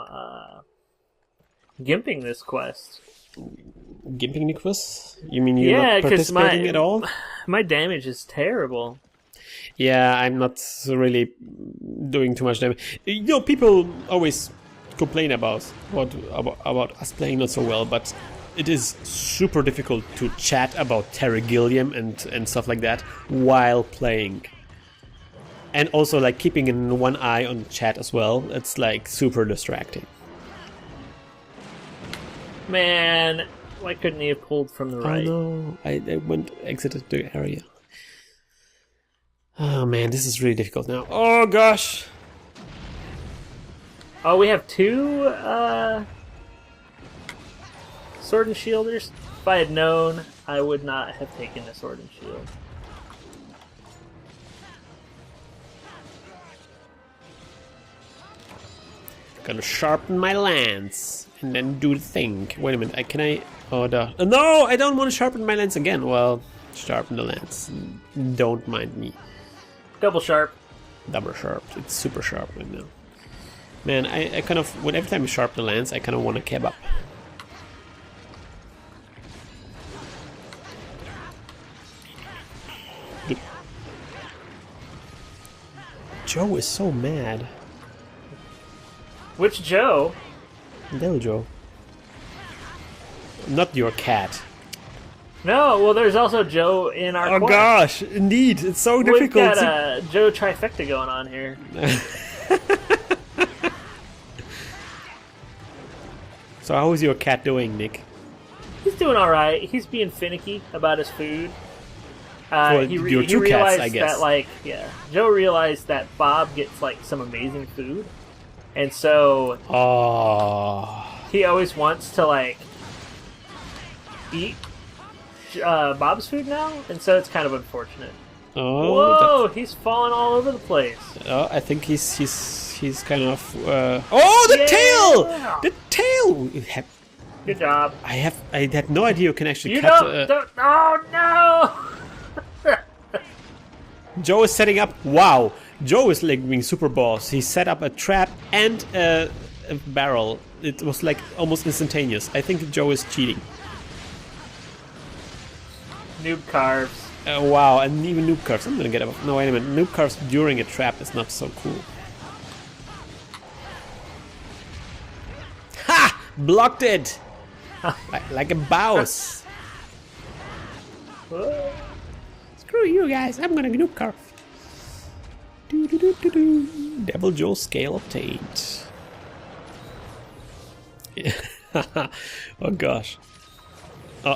gimping this quest. Gimping the quest? You mean you're not participating at all? My damage is terrible. Yeah, I'm not really doing too much damage. You know, people always complain about us playing not so well, but it is super difficult to chat about Terry Gilliam and stuff like that while playing. And also, like, keeping in one eye on chat as well. It's, like, super distracting. Man, why couldn't he have pulled from the right? Oh, no. I exited the area. Oh, man, this is really difficult now. Oh, gosh! Oh, we have two, Sword and Shielders? If I had known, I would not have taken a Sword and Shield. Gonna sharpen my lance and then do the thing. Wait a minute, can I? Oh, no! I don't want to sharpen my lance again. Well, sharpen the lance. Don't mind me. Double sharp. Double sharp. It's super sharp right now. Man, I kind of, every time I sharpen the lance, I kind of want a kebab. Joe is so mad. Which Joe? Little Joe. Not your cat. No, well, there's also Joe in our Oh quest. gosh, indeed, it's so difficult. We've got a Joe trifecta going on here. So how is your cat doing, Nick? He's doing all right. He's being finicky about his food. Your two cats, I guess. That, Joe realized that Bob gets like some amazing food, and so he always wants to like eat Bob's food now, and so it's kind of unfortunate. Oh, whoa! He's falling all over the place. Oh, I think he's kind of. The tail! The tail! Good job. I had no idea you can actually You cut. don't. Oh no! Joe is setting up. Wow, Joe is like being super boss. He set up a trap and a barrel. It was like almost instantaneous. I think Joe is cheating. Noob carves. Wow, and even noob carves. I'm gonna get up. No, wait a minute. Noob carves during a trap is not so cool. Ha! Blocked it! like a boss. Screw you guys, I'm gonna noob carve. Devil Joe scale obtained. Oh gosh. No!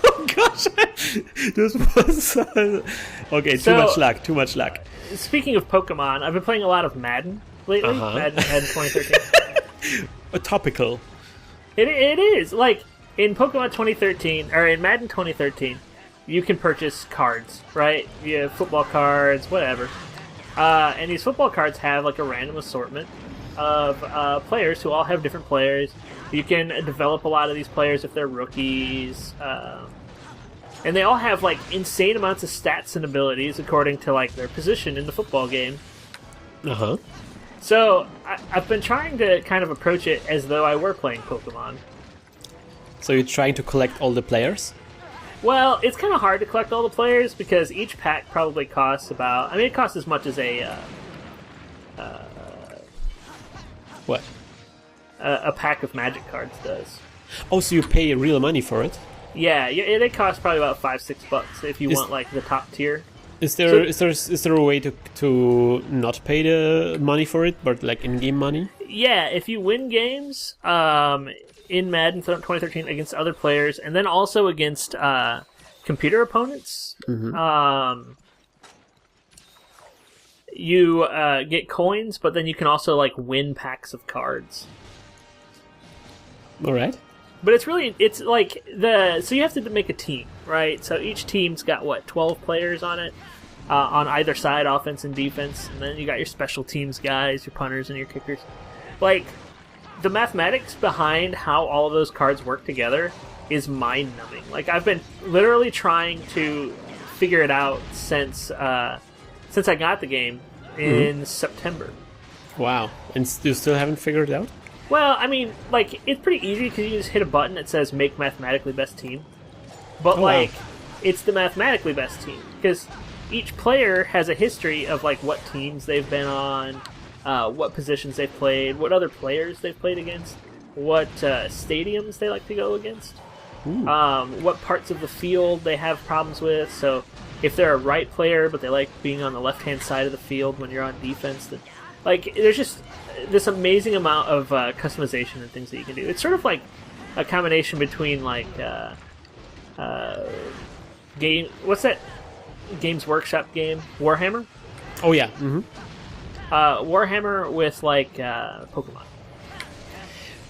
Oh gosh! This was okay. Too much luck. Speaking of Pokemon, I've been playing a lot of Madden lately. Madden 2013. Topical. It is like in Pokemon 2013 or in Madden 2013, you can purchase cards, right? You have football cards, whatever. And these football cards have like a random assortment of players who all have different players. You can develop a lot of these players if they're rookies. And they all have like insane amounts of stats and abilities according to like their position in the football game. So I've been trying to kind of approach it as though I were playing Pokemon. So you're trying to collect all the players? Well, it's kind of hard to collect all the players because each pack probably costs about... I mean, it costs as much as a... what? A pack of Magic cards does. Oh, so you pay real money for it? Yeah, it costs probably about $5-6 if you want like the top tier. Is there a way to not pay the money for it, but like in-game money? Yeah, if you win games in Madden 2013 against other players, and then also against computer opponents, you get coins, but then you can also like win packs of cards. All right. But it's like so you have to make a team, right? So each team's got 12 players on it, on either side, offense and defense, and then you got your special teams guys, your punters and your kickers. Like the mathematics behind how all of those cards work together is mind-numbing. Like I've been literally trying to figure it out since I got the game in September. Wow, and you still haven't figured it out? Well, I mean, like, it's pretty easy because you just hit a button that says make mathematically best team. But, it's the mathematically best team. Because each player has a history of, like, what teams they've been on, what positions they've played, what other players they've played against, what stadiums they like to go against, what parts of the field they have problems with. So, if they're a right player, but they like being on the left-hand side of the field when you're on defense, then, like, there's just this amazing amount of customization and things that you can do. It's sort of like a combination between like game. What's that Games Workshop game? Warhammer. Oh yeah. Warhammer with like Pokemon.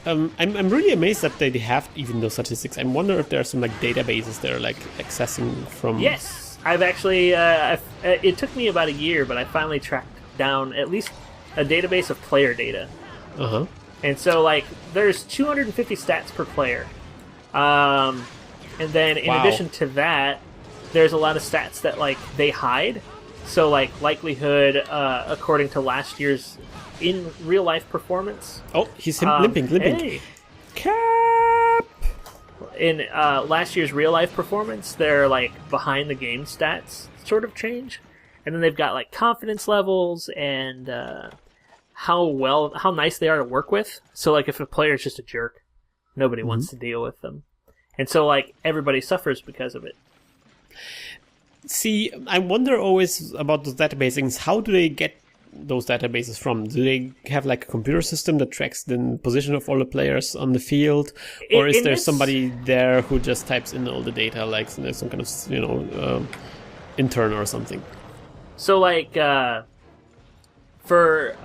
I'm really amazed that they have even those statistics. I wonder if there are some like databases they're like accessing from. Yes, I've actually. It took me about a year, but I finally tracked down at least a database of player data. And so, like, there's 250 stats per player. And then, in addition to that, there's a lot of stats that, like, they hide. So, like, likelihood, according to last year's in real-life performance. Oh, he's limping. Hey. Cap! In last year's real-life performance, their, like, behind-the-game stats sort of change. And then they've got, like, confidence levels and how nice they are to work with. So, like, if a player is just a jerk, nobody wants to deal with them. And so, like, everybody suffers because of it. See, I wonder always about those databases. How do they get those databases from? Do they have like a computer system that tracks the position of all the players on the field, or is there somebody there who just types in all the data, like some kind of intern or something? So like for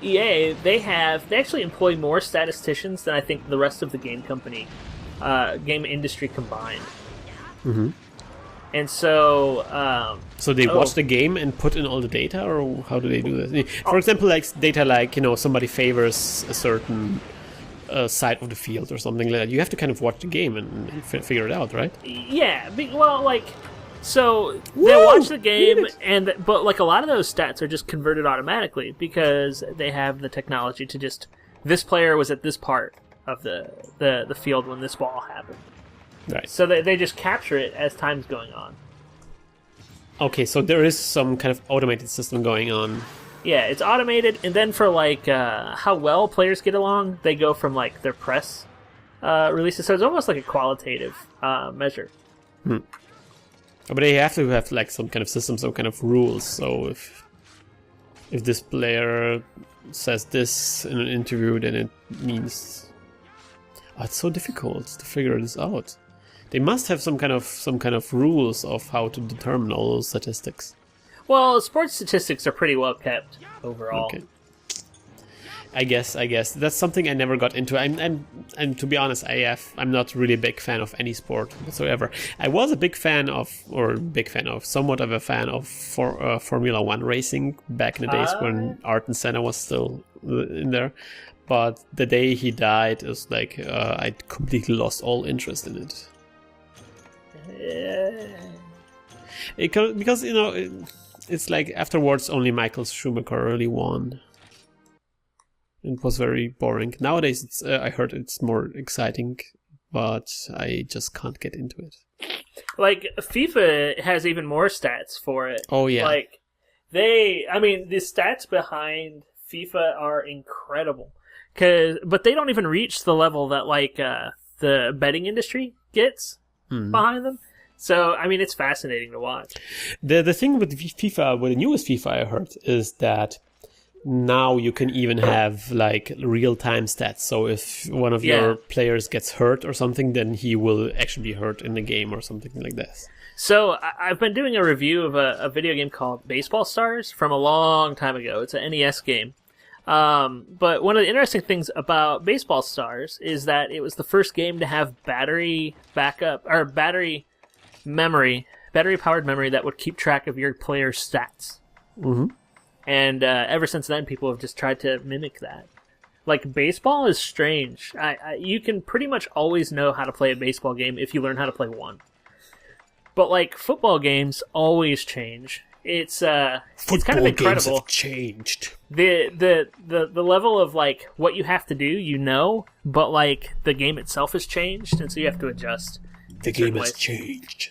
EA, they actually employ more statisticians than I think the rest of the game industry combined. Mm-hmm. And so... so they watch the game and put in all the data, or how do they do this? For example, like data like, somebody favors a certain side of the field or something like that. You have to kind of watch the game and figure it out, right? Yeah. Well, like... So they watch the game, but like a lot of those stats are just converted automatically because they have the technology to just... This player was at this part of the field when this ball happened. Right. So they just capture it as time's going on. Okay, so there is some kind of automated system going on. Yeah, it's automated, and then for like how well players get along, they go from like their press releases. So it's almost like a qualitative measure. But they have to have like some kind of system, some kind of rules. So if this player says this in an interview, then it means it's so difficult to figure this out. They must have some kind of rules of how to determine all those statistics. Well, sports statistics are pretty well kept overall. Okay. I guess that's something I never got into. And to be honest, I'm not really a big fan of any sport whatsoever. I was somewhat of a fan of Formula One racing back in the days when Ayrton Senna was still in there. But the day he died, it was like I completely lost all interest in it. Because it's like afterwards only Michael Schumacher really won. It was very boring. Nowadays, I heard it's more exciting, but I just can't get into it. Like FIFA has even more stats for it. Oh yeah. Like the stats behind FIFA are incredible. But they don't even reach the level that like the betting industry gets behind them. So it's fascinating to watch. The thing with FIFA, with the newest FIFA I heard, is that now you can even have like real-time stats. So if one of your players gets hurt or something, then he will actually be hurt in the game or something like this. So I've been doing a review of a video game called Baseball Stars from a long time ago. It's an NES game. But one of the interesting things about Baseball Stars is that it was the first game to have battery backup, or battery powered memory that would keep track of your player's stats. Mm-hmm. And ever since then, people have just tried to mimic that. Like, baseball is strange. You can pretty much always know how to play a baseball game if you learn how to play one. But, like, football games always change. It's kind of incredible. Football games have changed. The level of, like, what you have to do, but, like, the game itself has changed, and so you have to adjust. The game has changed.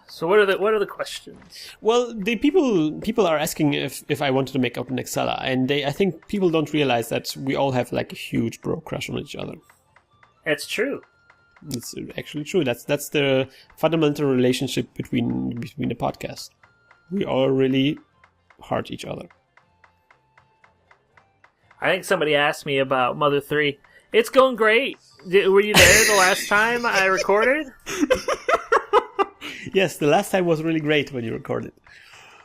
So what are the questions? Well, the people are asking if I wanted to make out an Excella, and I think people don't realize that we all have like a huge bro crush on each other. That's true. It's actually true. That's the fundamental relationship between the podcast. We all really heart each other. I think somebody asked me about Mother 3. It's going great. Were you there the last time I recorded? Yes, the last time was really great when you recorded.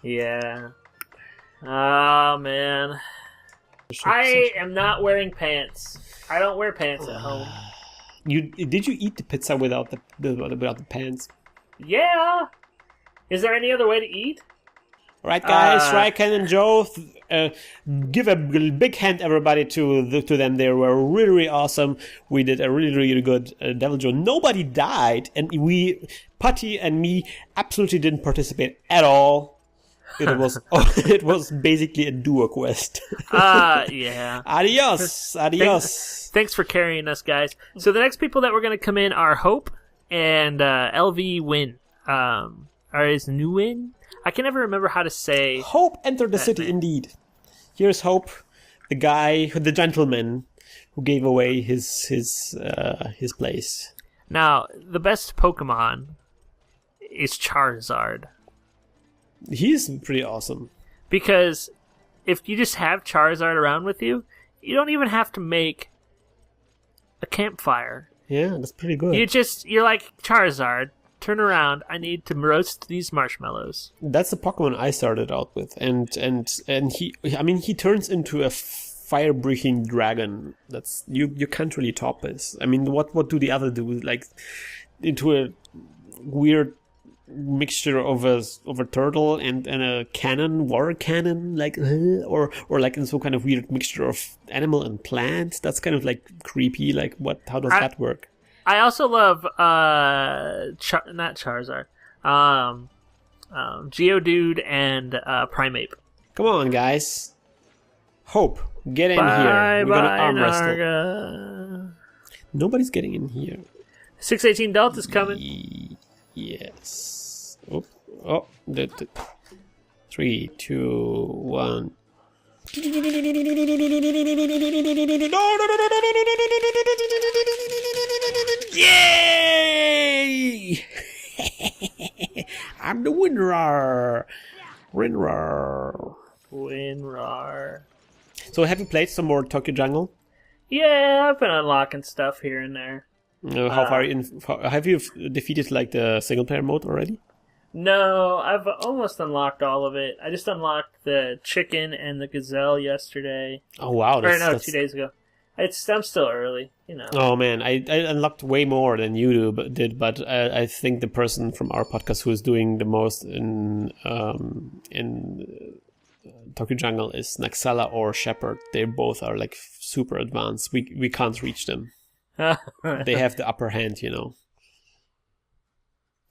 Yeah. Oh, man. I am not wearing pants. I don't wear pants at home. Did you eat the pizza without the pants? Yeah. Is there any other way to eat? Right, guys, Ryken and Joe, give a big hand, everybody, to them. They were really, really awesome. We did a really, really good Devil Joe. Nobody died, and Putty and me, absolutely didn't participate at all. It was basically a duo quest. Yeah. Adios. Thanks for carrying us, guys. So the next people that were going to come in are Hope and LV Win. Or is New Win? I can never remember how to say. Hope entered the city, indeed. Here's Hope, the gentleman who gave away his place. Now, the best Pokemon is Charizard. He's pretty awesome. Because if you just have Charizard around with you, you don't even have to make a campfire. Yeah, that's pretty good. You're like, Charizard, turn around. I need to roast these marshmallows. That's the Pokemon I started out with, and he turns into a fire-breathing dragon. That's you can't really top this. I mean, what do the other do? Like into a weird mixture of a turtle and a cannon, water cannon, like or like in some kind of weird mixture of animal and plant. That's kind of like creepy. Like how does that work? I also love not Charizard, Geodude and Primeape. Come on, guys. Hope, get in here. We're gonna arm wrestle. Narga. Nobody's getting in here. 618 Delta's coming. Yes. Oh, 3, 2, 1. Yay! I'm the winner. Winrar. So have you played some more Tokyo Jungle? Yeah, I've been unlocking stuff here and there. How far have you defeated like the single player mode already? No, I've almost unlocked all of it. I just unlocked the chicken and the gazelle yesterday. Oh wow! 2 days ago. I'm still early, you know. Oh man, I unlocked way more than you did, but I think the person from our podcast who is doing the most in Tokyo Jungle is Naxala or Shepherd. They both are like super advanced. We can't reach them. They have the upper hand, you know.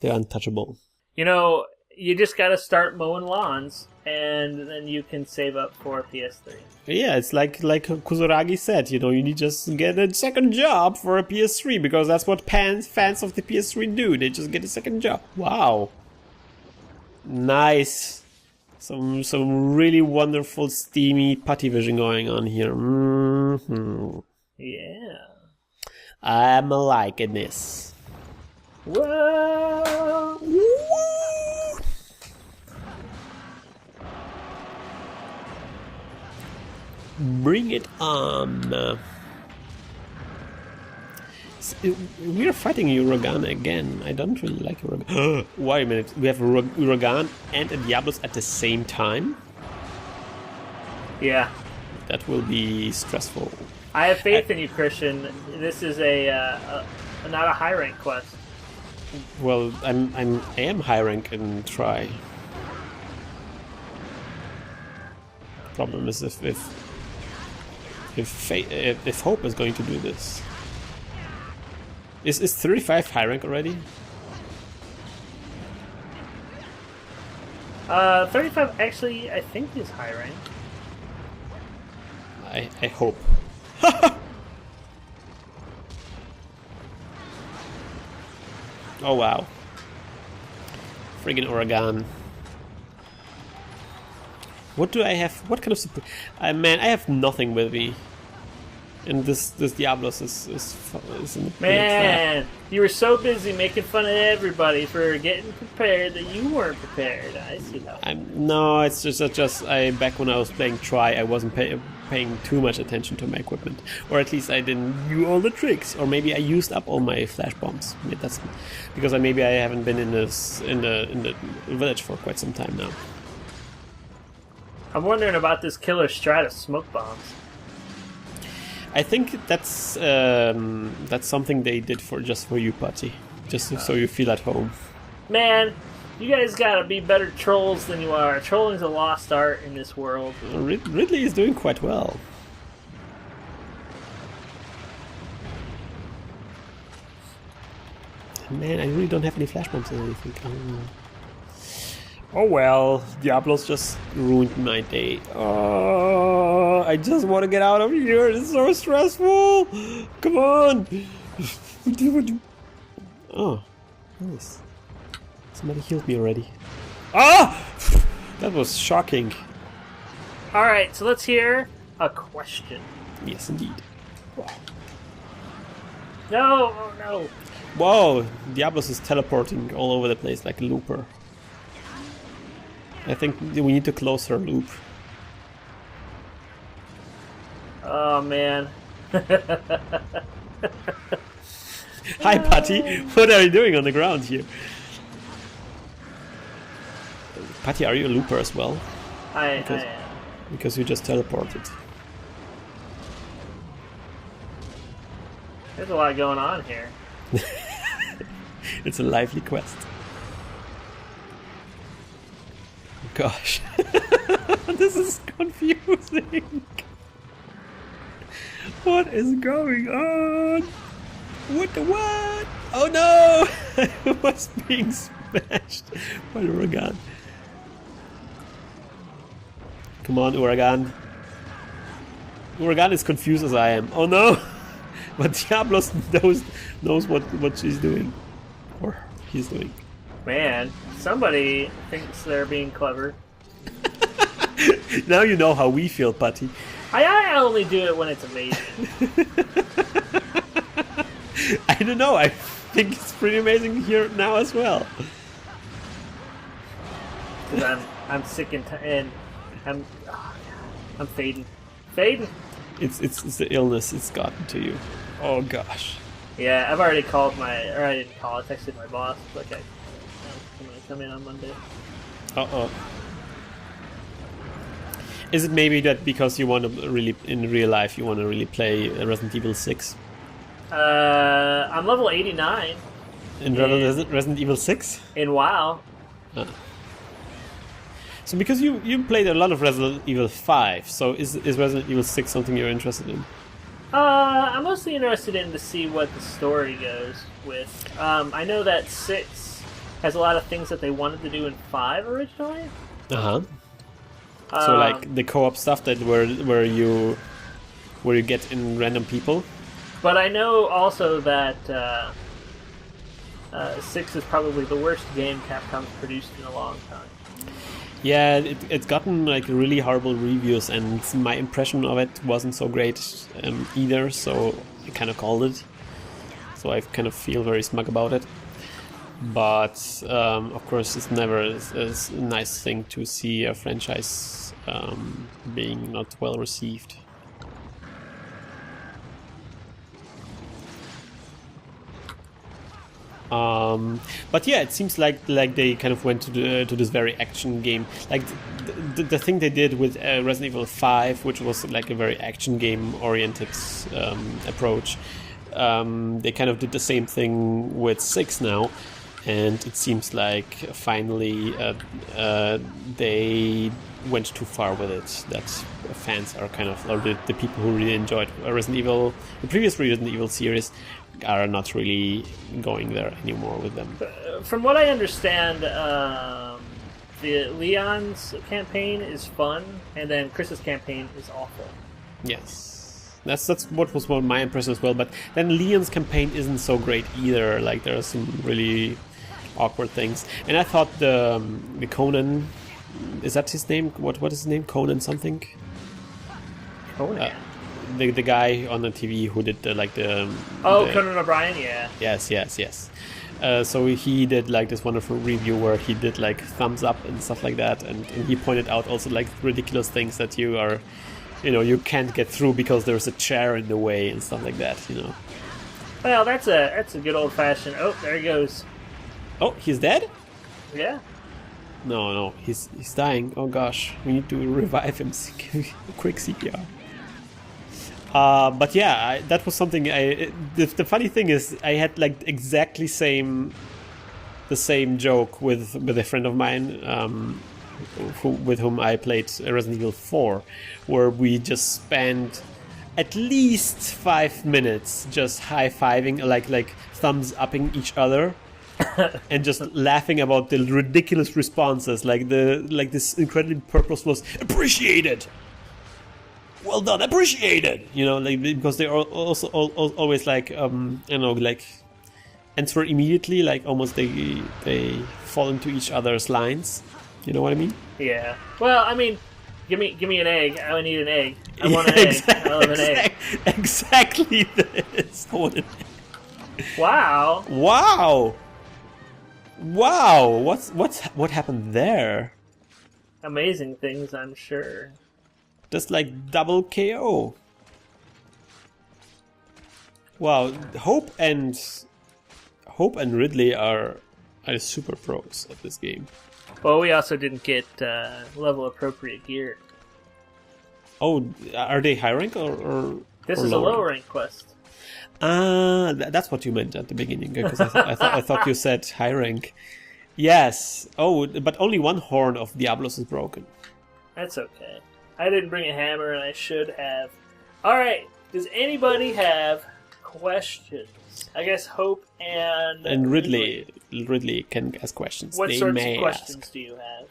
They're untouchable. You know, you just gotta start mowing lawns, and then you can save up for a PS3. Yeah, it's like Kusuragi said, you know, you need just get a second job for a PS3, because that's what fans of the PS3 do. They just get a second job. Wow. Nice. Some really wonderful, steamy putty vision going on here. Mm-hmm. Yeah. I'm liking this. Whoa! Bring it on. We're fighting Uragan again. I don't really like Uragan. Wait a minute. We have Uragan and a Diablos at the same time? Yeah. That will be stressful. I have faith in you, Christian. This is not a high rank quest. Well, I am high rank in try. Problem is if Hope is going to do this. Is 35 high rank already? 35 actually I think is high rank. I hope. Oh wow. Friggin' Oregon. What do I have? What kind of support? Man, I have nothing with me. And this Diablos is in the Man, you were so busy making fun of everybody for getting prepared that you weren't prepared. I see that. No, it's just back when I was playing Try, I wasn't paying too much attention to my equipment, or at least I didn't do all the tricks, or maybe I used up all my flash bombs. That's because maybe I haven't been in the village for quite some time now. I'm wondering about this killer strat of smoke bombs. I think that's something they did just for you, Putty, so you feel at home. Man, you guys gotta be better trolls than you are. Trolling's a lost art in this world. Ridley is doing quite well. Man, I really don't have any flash bombs or anything. Oh well, Diablos just ruined my day. Oh, I just want to get out of here. It's so stressful. Come on. Oh, nice. Somebody healed me already. Ah! That was shocking. Alright, so let's hear a question. Yes, indeed. No, oh no. Whoa, Diablos is teleporting all over the place like a looper. I think we need to close her loop. Oh man. Hi, Patty. What are you doing on the ground here? Patty, are you a looper as well? I am. Because you just teleported. There's a lot going on here. It's a lively quest. Gosh. This is confusing. What is going on? What the what? Oh no! I was being smashed by the Uragan. Come on, Uragan. Uragan is confused as I am. Oh no! But Diablos knows what she's doing. Or he's doing. Man, somebody thinks they're being clever. Now you know how we feel, Patty. I only do it when it's amazing. I don't know, I think it's pretty amazing here now as well. Because I'm sick and I'm fading. Fading? It's the illness, it's gotten to you. Oh gosh. Yeah, I've already called I didn't call, I texted my boss. Like, I'm going to come in on Monday. Uh-oh. Is it maybe that because you want to really, in real life, you want to really play Resident Evil 6? I'm level 89. In Resident Evil 6? In WoW. So because you played a lot of Resident Evil 5, so is Resident Evil 6 something you're interested in? I'm mostly interested in to see what the story goes with. I know that 6 has a lot of things that they wanted to do in 5 originally. Uh-huh. So like the co-op stuff that where you get in random people. But I know also that 6 is probably the worst game Capcom's produced in a long time. Yeah, it's gotten like really horrible reviews, and my impression of it wasn't so great either. So I kind of called it. So I kind of feel very smug about it. But of course, it's never a nice thing to see a franchise being not well received. But yeah, it seems like they kind of went to this very action game. Like the thing they did with Resident Evil 5, which was like a very action game oriented approach. They kind of did the same thing with 6 now. And it seems like finally they went too far with it. That fans are kind of, or the people who really enjoyed Resident Evil, the previous Resident Evil series, are not really going there anymore with them. From what I understand, the Leon's campaign is fun, and then Chris's campaign is awful. Yes. That's what was my impression as well. But then Leon's campaign isn't so great either. Like there are some really awkward things. And I thought the Conan, is that his name? What is his name? Conan something? Conan? The guy on the TV who did the Conan O'Brien, yeah. Yes. So he did like this wonderful review where he did like thumbs up and stuff like that, and he pointed out also like ridiculous things that you can't get through because there's a chair in the way and stuff like that, Well, that's a good old fashioned. Oh, there he goes. Oh, he's dead? Yeah. No, he's dying. Oh gosh, we need to revive him. Quick CPR. But yeah, that was something. The funny thing is, I had like exactly the same joke with a friend of mine, with whom I played Resident Evil 4, where we just spent at least 5 minutes just high-fiving, like thumbs-upping each other, and just laughing about the ridiculous responses, like this incredibly purposeful appreciated. Well done, appreciated. Because they are also always like like answer immediately, like almost they fall into each other's lines. You know what I mean? Yeah. Well, I mean, give me an egg. I need an egg. I want an egg. I love an egg. Exactly this. I want an egg. Wow. What happened there? Amazing things, I'm sure. Just like double KO. Wow, Hope and Ridley are super pros at this game. Well, we also didn't get level appropriate gear. Oh, are they high rank or This or is a low rank quest. That's what you meant at the beginning, because I thought you said high rank. Yes. Oh, but only one horn of Diablos is broken. That's okay. I didn't bring a hammer, and I should have. All right. Does anybody have questions? I guess Hope and Ridley can ask questions. What they sorts may of questions ask. do you have?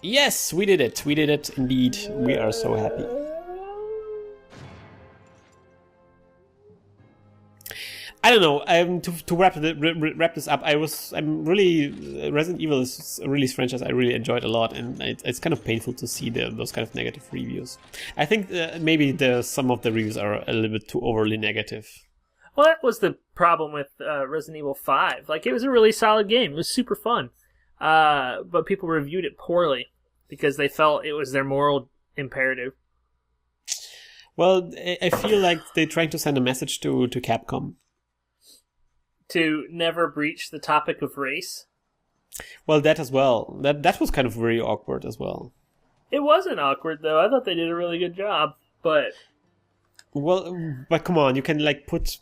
Yes, we did it. We did it indeed. We are so happy. I don't know. To wrap this up, I'm really Resident Evil is a really franchise I really enjoyed a lot, and it's kind of painful to see those kind of negative reviews. I think maybe some of the reviews are a little bit too overly negative. Well, that was the problem with Resident Evil 5. Like, it was a really solid game. It was super fun. But people reviewed it poorly because they felt it was their moral imperative. Well, I feel like they're trying to send a message to Capcom. To never breach the topic of race? Well, that as well. That was kind of very awkward as well. It wasn't awkward, though. I thought they did a really good job, but... Well, but come on, you can like put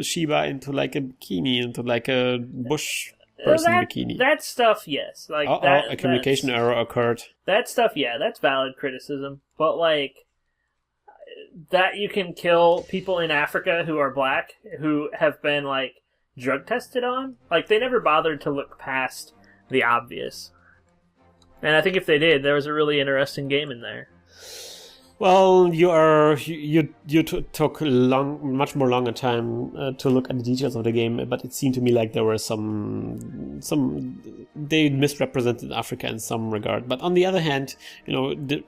Shiba into like a bikini, into like a bush person bikini. That stuff, yes. Like a communication error occurred. That stuff, yeah, that's valid criticism. But like that, you can kill people in Africa who are black who have been like drug tested on. Like they never bothered to look past the obvious. And I think if they did, there was a really interesting game in there. Well, you took much more longer time to look at the details of the game, but it seemed to me like there were some they misrepresented Africa in some regard. But on the other hand,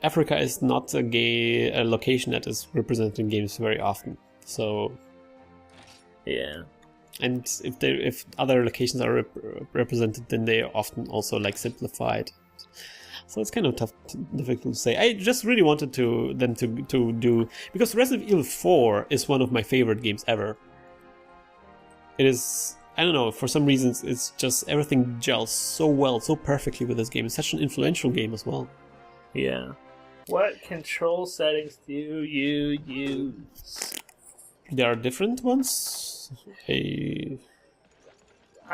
Africa is not a location that is represented in games very often. So yeah, and if other locations are represented, then they are often also like simplified. So it's kind of difficult to say. I just really wanted them to do, because Resident Evil 4 is one of my favorite games ever. It is, I don't know, for some reasons it's just everything gels so well, so perfectly with this game. It's such an influential game as well. Yeah. What control settings do you use? There are different ones. I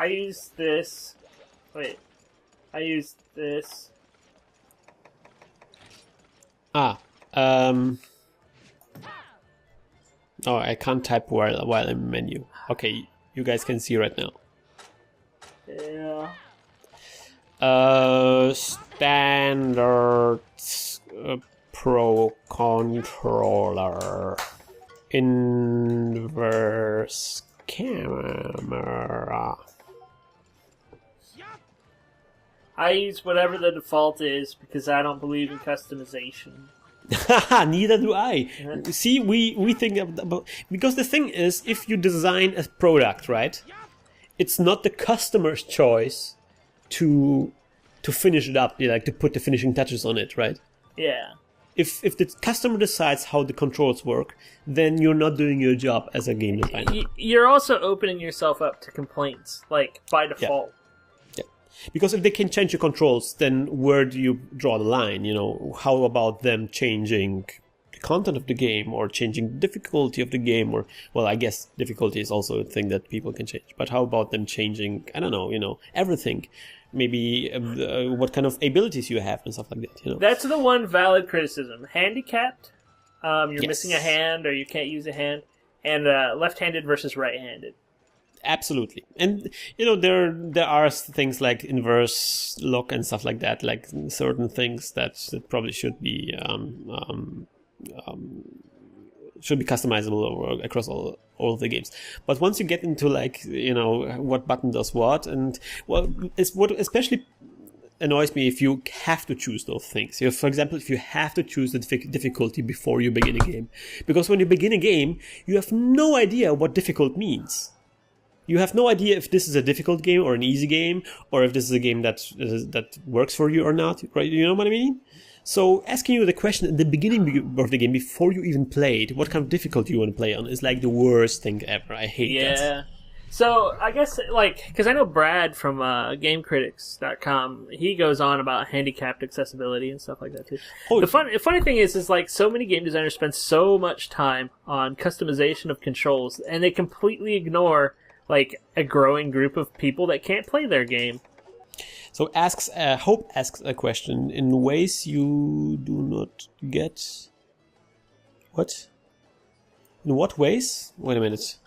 use this. Wait. I use this. Oh, I can't type while I'm in menu. Okay, you guys can see right now. Yeah. Standard Pro controller. Inverse camera. I use whatever the default is because I don't believe in customization. Neither do I. Yeah. See, we think about, because the thing is, if you design a product, right, it's not the customer's choice to finish it up, like to put the finishing touches on it, right? Yeah. If the customer decides how the controls work, then you're not doing your job as a game designer. You're also opening yourself up to complaints, like by default. Yeah. Because if they can change your controls, then where do you draw the line? How about them changing the content of the game, or changing the difficulty of the game? Or, well, I guess difficulty is also a thing that people can change. But how about them changing, I don't know, everything? Maybe what kind of abilities you have and stuff like that. That's the one valid criticism. Handicapped, you're yes. missing a hand, or you can't use a hand, and left-handed versus right-handed. Absolutely. And there are things like inverse look and stuff like that, like certain things that probably should be customizable across all of the games. But once you get into like what button does what, and well, it's what especially annoys me if you have to choose those things. For example, if you have to choose the difficulty before you begin a game, because when you begin a game, you have no idea what difficult means. You have no idea if this is a difficult game or an easy game, or if this is a game that works for you or not, right? You know what I mean? So asking you the question at the beginning of the game, before you even played, what kind of difficulty you want to play on is like the worst thing ever. I hate that. Yeah. So I guess because I know Brad from GameCritics.com, he goes on about handicapped accessibility and stuff like that too. Oh, The funny thing is like so many game designers spend so much time on customization of controls, and they completely ignore like a growing group of people that can't play their game. So Hope asks a question in ways you do not get. What? In what ways? Wait a minute.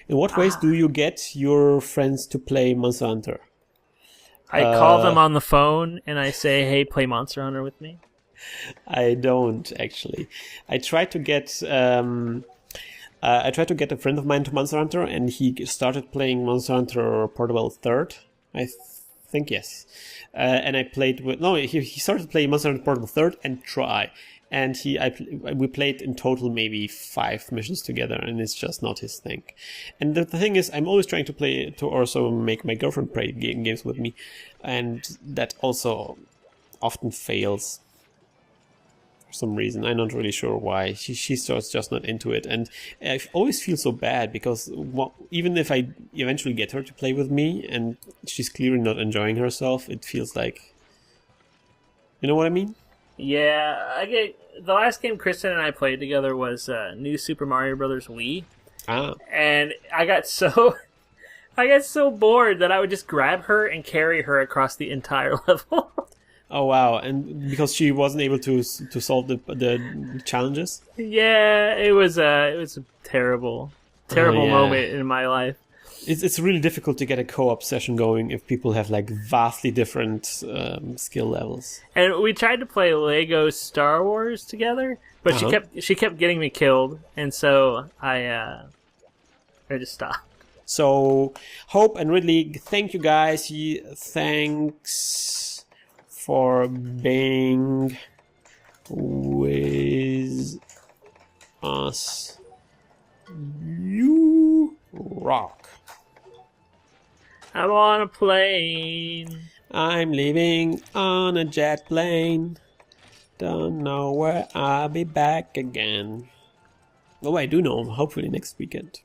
In what ways do you get your friends to play Monster Hunter? I call them on the phone and I say, "Hey, play Monster Hunter with me." I don't actually. I tried to get a friend of mine to Monster Hunter, and he started playing Monster Hunter Portable 3rd. I think yes. And I played with he started playing Monster Hunter Portable 3rd and Try, and we played in total maybe 5 missions together, and it's just not his thing. And the thing is, I'm always trying to also make my girlfriend play games with me, and that also often fails. For some reason, I'm not really sure why. She's just not into it, and I always feel so bad because even if I eventually get her to play with me and she's clearly not enjoying herself, it feels like, you know what I mean? Yeah, the last game Kristen and I played together was New Super Mario Brothers Wii, and I got so bored that I would just grab her and carry her across the entire level. Oh wow! And because she wasn't able to solve the challenges. Yeah, it was a terrible moment in my life. It's really difficult to get a co-op session going if people have like vastly different skill levels. And we tried to play Lego Star Wars together, but she kept getting me killed, and so I just stopped. So Hope and Ridley, thank you guys. Thanks for being with us. You rock. I'm on a plane. I'm leaving on a jet plane. Don't know where I'll be back again. Oh, I do know. Hopefully next weekend.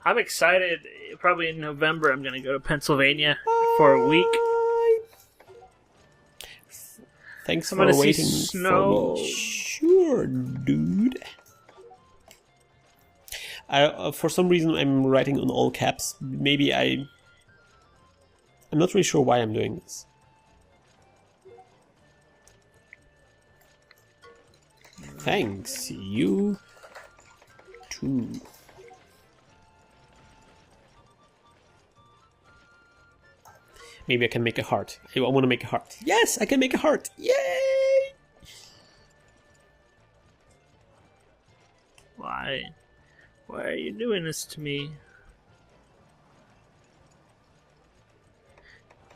I'm excited. Probably in November I'm going to go to Pennsylvania for a week. Thanks for waiting for me. Sure, dude. For some reason, I'm writing on all caps. Maybe I'm not really sure why I'm doing this. Thanks, you too. Maybe I can make a heart. I want to make a heart. Yes, I can make a heart. Yay! Why? Why are you doing this to me?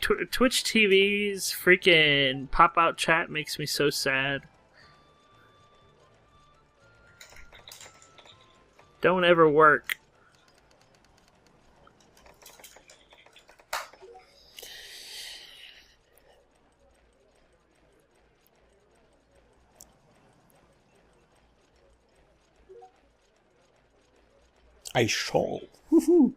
Twitch TV's freaking pop-out chat makes me so sad. Don't ever work. I shall. Woohoo!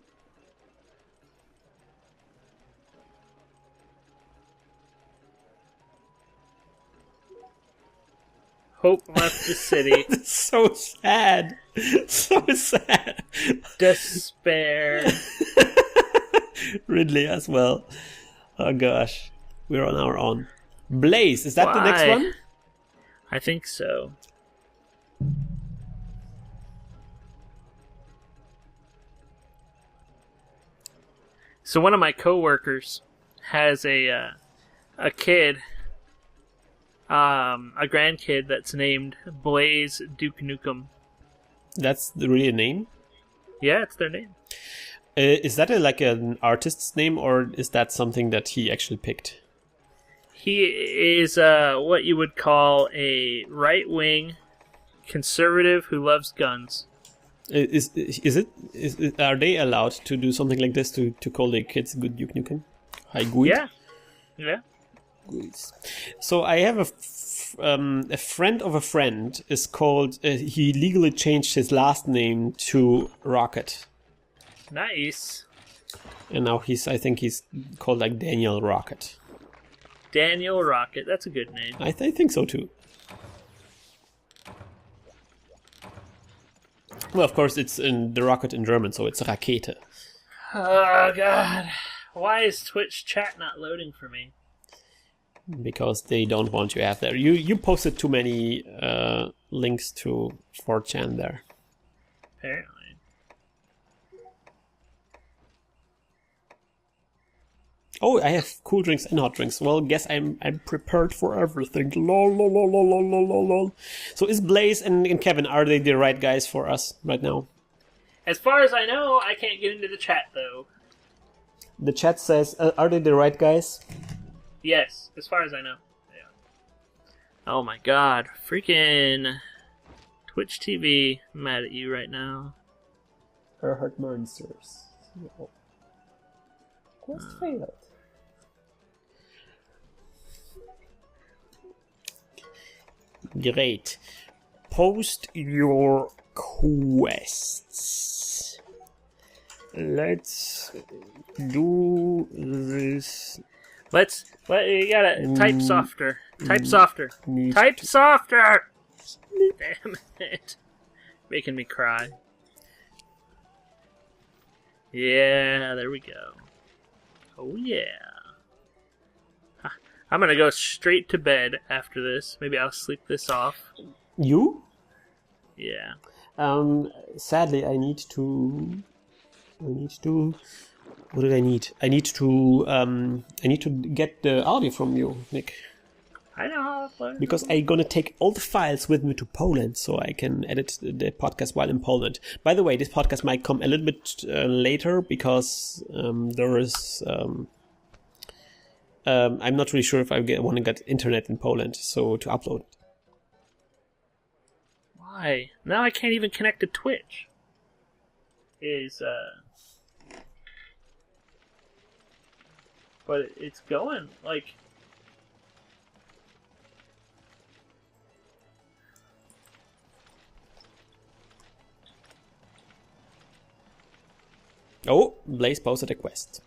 Hope left the city. So sad. So sad. Despair. Ridley as well. Oh gosh. We're on our own. Blaze, is that the next one? I think so. So one of my coworkers has a kid, a grandkid that's named Blaze Duke Nukem. That's really a name? Yeah, it's their name. Is that like an artist's name, or is that something that he actually picked? He is what you would call a right-wing conservative who loves guns. Are they allowed to do something like this to call their kids good Duke Nukem? Hi, good. Yeah. So I have a friend of a friend is called. He legally changed his last name to Rocket, Nice. and now I think he's called like Daniel Rocket. Daniel Rocket. That's a good name. I think so too. Well, of course, it's in the rocket in German, so it's Rakete. Oh, God. Why is Twitch chat not loading for me? Because they don't want you out there. You posted too many links to 4chan there. Apparently. Oh, I have cool drinks and hot drinks. Well, guess I'm prepared for everything. Lol, lol, lol, lol, lol, lol, lol, lol. So is Blaze and Kevin, are they the right guys for us right now? As far as I know, I can't get into the chat, though. The chat says, are they the right guys? Yes, as far as I know. Yeah. Oh my god. Freaking Twitch TV. I'm mad at you right now. Erhard Monsters. Quest failed. Great. Post your quests. Let's do this. You gotta type softer. Type softer. Type softer! Damn it. Making me cry. Yeah, there we go. Oh yeah. I'm gonna go straight to bed after this. Maybe I'll sleep this off. You? Yeah. Sadly, I need to. What did I need? I need to get the audio from you, Nick. I know. Because I'm gonna take all the files with me to Poland, so I can edit the podcast while in Poland. By the way, this podcast might come a little bit later because there is. I'm not really sure if I want to get internet in Poland, so to upload. Why? Now I can't even connect to Twitch. But it's going, like... Oh, Blaze posted a quest.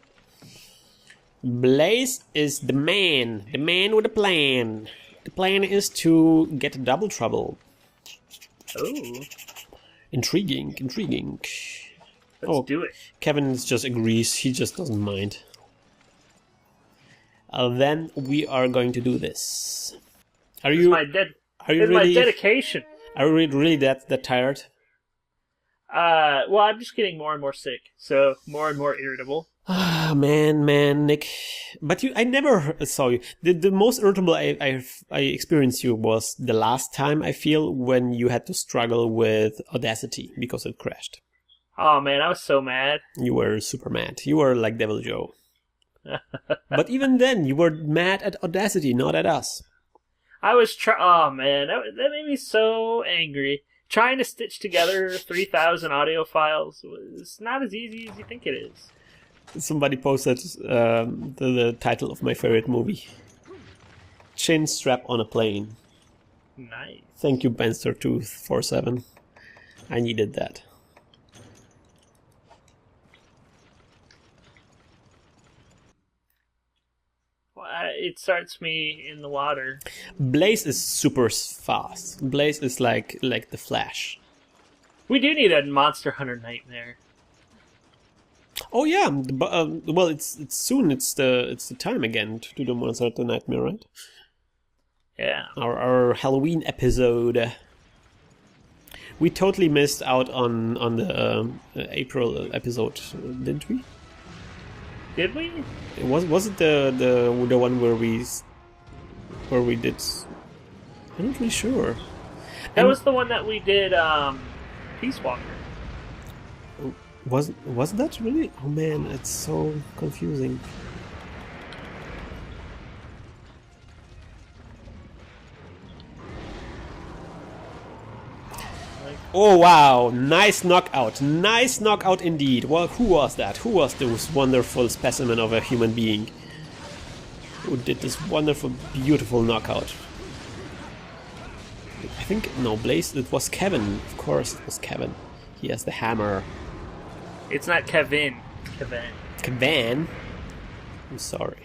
Blaze is the man with a plan. The plan is to get double trouble. Oh. Intriguing. Let's do it. Kevin just agrees. He just doesn't mind. Then we are going to do this. Are you? My dedication. Are you really that tired? Well, I'm just getting more and more sick, so more and more irritable. Ah, man, Nick. But I never saw you. The most irritable I experienced you was the last time, I feel, when you had to struggle with Audacity because it crashed. Oh man, I was so mad. You were super mad. You were like Devil Joe. But even then, you were mad at Audacity, not at us. I was oh man, that made me so angry. Trying to stitch together 3,000 audio files was not as easy as you think it is. Somebody posted the title of my favorite movie. Chin Strap on a Plane. Nice. Thank you, Benster247. I needed that. It starts me in the water. Blaze is super fast. Blaze is like the Flash. We do need a Monster Hunter Nightmare. Oh yeah, well it's soon. It's the time again to do the Monster Hunter Nightmare, right? Yeah. Our Halloween episode. We totally missed out on the April episode, didn't we? Did we? Was it the one where we did? I'm not really sure. That was the one that we did. Peace Walker. Was that really? Oh man, it's so confusing. Oh wow, nice knockout indeed. Well, who was that? Who was this wonderful specimen of a human being who did this wonderful, beautiful knockout? I think, no, Blaze, it was Kevin. Of course, it was Kevin. He has the hammer. It's not Kevin. Kevin. Kevin? I'm sorry.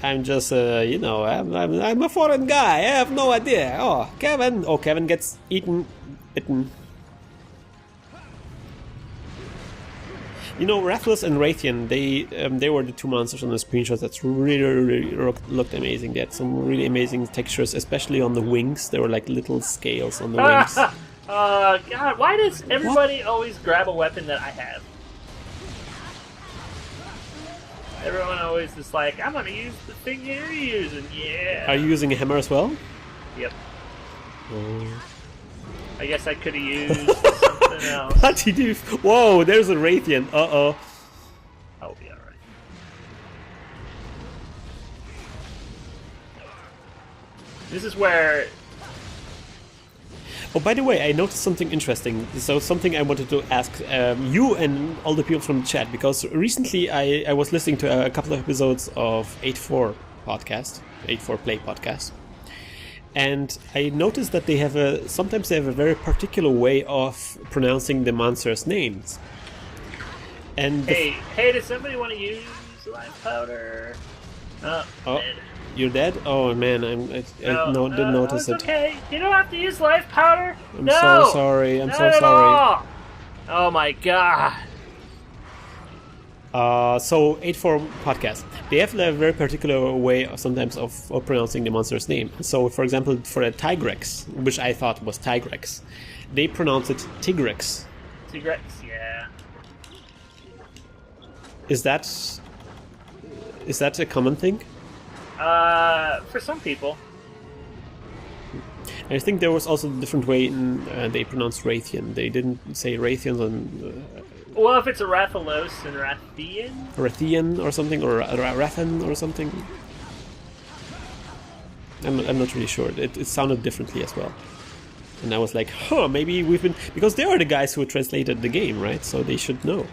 I'm just, I'm a foreign guy. I have no idea. Oh, Kevin. Oh, Kevin gets bitten. Rathalos and Raytheon, they were the two monsters on the screenshots that really looked amazing. They had some really amazing textures, especially on the wings. There were like little scales on the wings. God, why does everybody always grab a weapon that I have? Everyone always is like, I'm gonna use the thing you're using, yeah. Are you using a hammer as well? Yep. Oh. I guess I could have used something else. What did you... Whoa, there's a Raytheon. Uh-oh. I'll be alright. This is where... Oh, by the way, I noticed something interesting. So something I wanted to ask you and all the people from the chat, because recently I was listening to a couple of episodes of 8-4 podcast, 8-4 Play podcast. And I noticed that sometimes they have a very particular way of pronouncing the monsters' names. And hey, does somebody want to use life powder? Oh, dead. You're dead? Oh man, didn't notice it's it. Okay, you don't have to use life powder. I'm so sorry. I'm so sorry. Oh my god. So 8-4 podcast, they have a very particular way sometimes of pronouncing the monster's name. So, for example, for a Tigrex, which I thought was Tigrex, they pronounce it Tigrex. Tigrex, yeah. Is that a common thing? For some people. I think there was also a different way they pronounced Raytheon. They didn't say Raytheon on... Well, if it's a Rathalos and Rathian? Rathian or something, or Rathan or something. I'm not really sure. It sounded differently as well. And I was like, maybe we've been... Because they are the guys who translated the game, right? So they should know.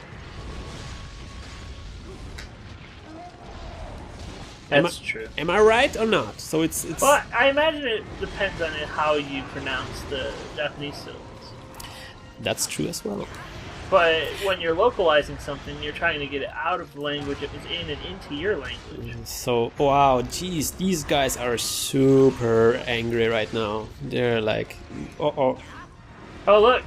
That's true. Am I right or not? So it's... Well, I imagine it depends on how you pronounce the Japanese syllables. That's true as well. But when you're localizing something, you're trying to get it out of the language it was in and into your language. So, wow, geez, these guys are super angry right now. They're like, Oh, look,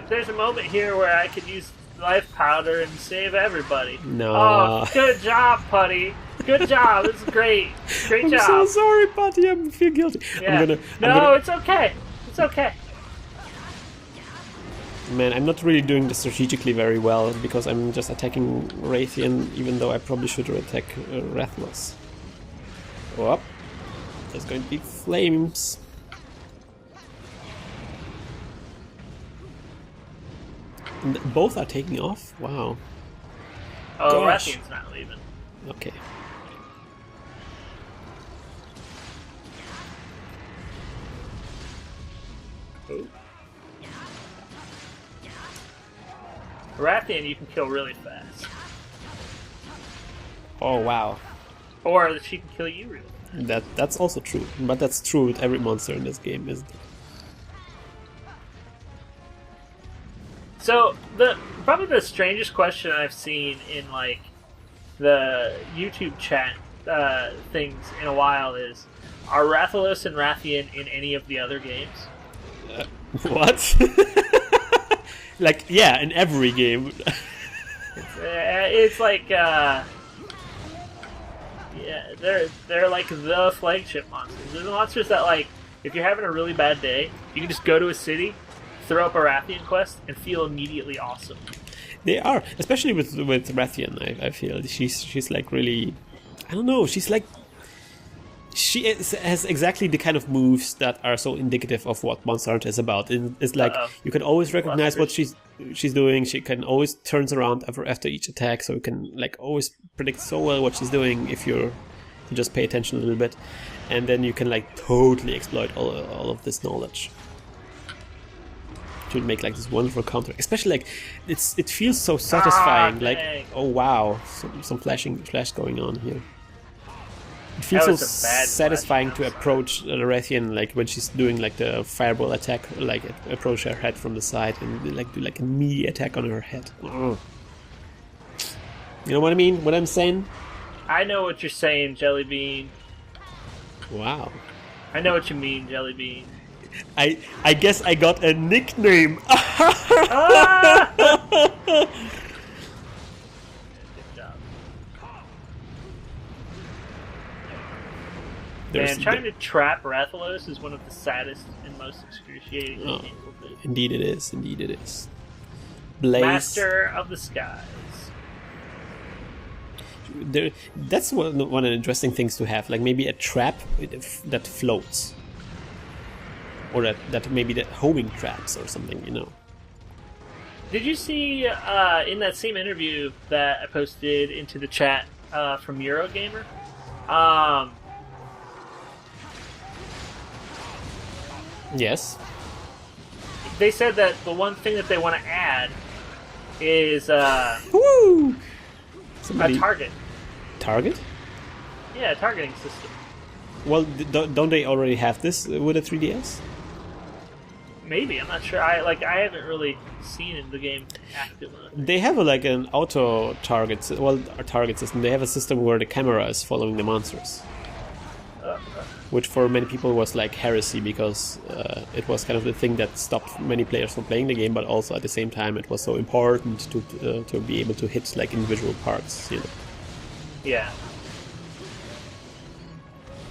there's a moment here where I could use life powder and save everybody. No. Oh, good job, Putty. Good job. This is great. Great job. I'm so sorry, Putty. I feel guilty. Yeah. It's okay. It's okay. Man, I'm not really doing this strategically very well because I'm just attacking Raytheon, even though I probably should attack Rathalos. Oh, there's going to be flames. And both are taking off? Wow. Oh, Gosh. Rathian's not leaving. Okay. Oh. Rathian you can kill really fast. Oh, wow. Or she can kill you really fast. That's also true. But that's true with every monster in this game, isn't it? So, probably the strangest question I've seen in, like, the YouTube chat things in a while is, are Rathalos and Rathian in any of the other games? What? Like, yeah, in every game. It's like, yeah, they're like the flagship monsters. They're the monsters that, like, if you're having a really bad day, you can just go to a city, throw up a Rathian quest, and feel immediately awesome. They are, especially with Rathian. I feel she's like really, I don't know. She's like, has exactly the kind of moves that are so indicative of what Monster Hunter is about. It's like you can always recognize what she's doing. She can always turns around after each attack, so you can like always predict so well what she's doing if you just pay attention a little bit, and then you can like totally exploit all of this knowledge to make like this wonderful counter. Especially like it feels so satisfying. Like, oh wow, some flash going on here. It feels That so was a bad satisfying flash. to approach Rathian, like when she's doing like the fireball attack, like approach her head from the side and like do like a meaty attack on her head. Ugh. You know what I mean? What I'm saying? I know what you're saying, Jellybean. Wow. I know what you mean, Jellybean. I guess I got a nickname. Ah! Good job. Man, trying to trap Rathalos is one of the saddest and most excruciating things we'll do. Indeed it is. Indeed it is. Blaze. Master of the Skies. That's one of the interesting things to have. Like maybe a trap that floats. Or that maybe the homing traps or something, you know. Did you see in that same interview that I posted into the chat from Eurogamer? Yes. They said that the one thing that they want to add is Woo! a target. Target? Yeah, a targeting system. Well, don't they already have this with a 3DS? Maybe, I'm not sure. I haven't really seen in the game active. They have like an auto target, target system. They have a system where the camera is following the monsters, which for many people was like heresy because it was kind of the thing that stopped many players from playing the game. But also at the same time, it was so important to be able to hit like individual parts, you know. Yeah.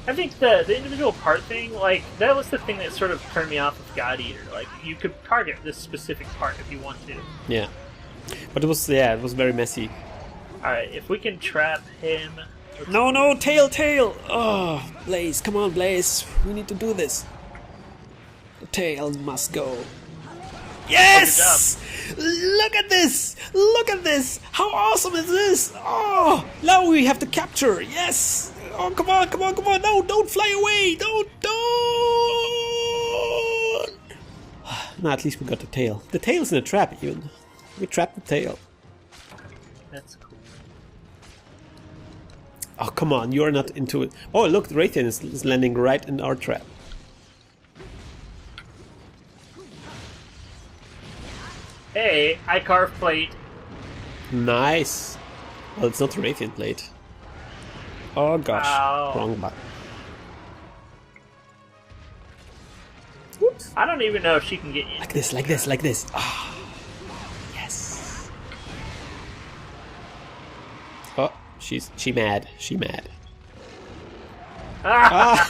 I think the individual part thing, like, that was the thing that sort of turned me off of God Eater. Like, you could target this specific part if you want to. Yeah. But it was very messy. Alright, if we can trap him... No, tail! Oh, Blaze, come on, Blaze. We need to do this. The tail must go. Yes! Look at this! Look at this! How awesome is this? Oh, now we have to capture. Yes! Oh, come on! No, don't fly away! Don't! No, at least we got the tail. The tail's in a trap, even. We trapped the tail. That's cool. Oh, come on, you're not into it. Oh, look, Rathian is landing right in our trap. Hey, I carve plate. Nice. Well, it's not the Rathian plate. Oh gosh, Ow. wrong button. Whoops. I don't even know if she can get in. Like this. Ah, yes. Oh, she mad. She mad. Ah.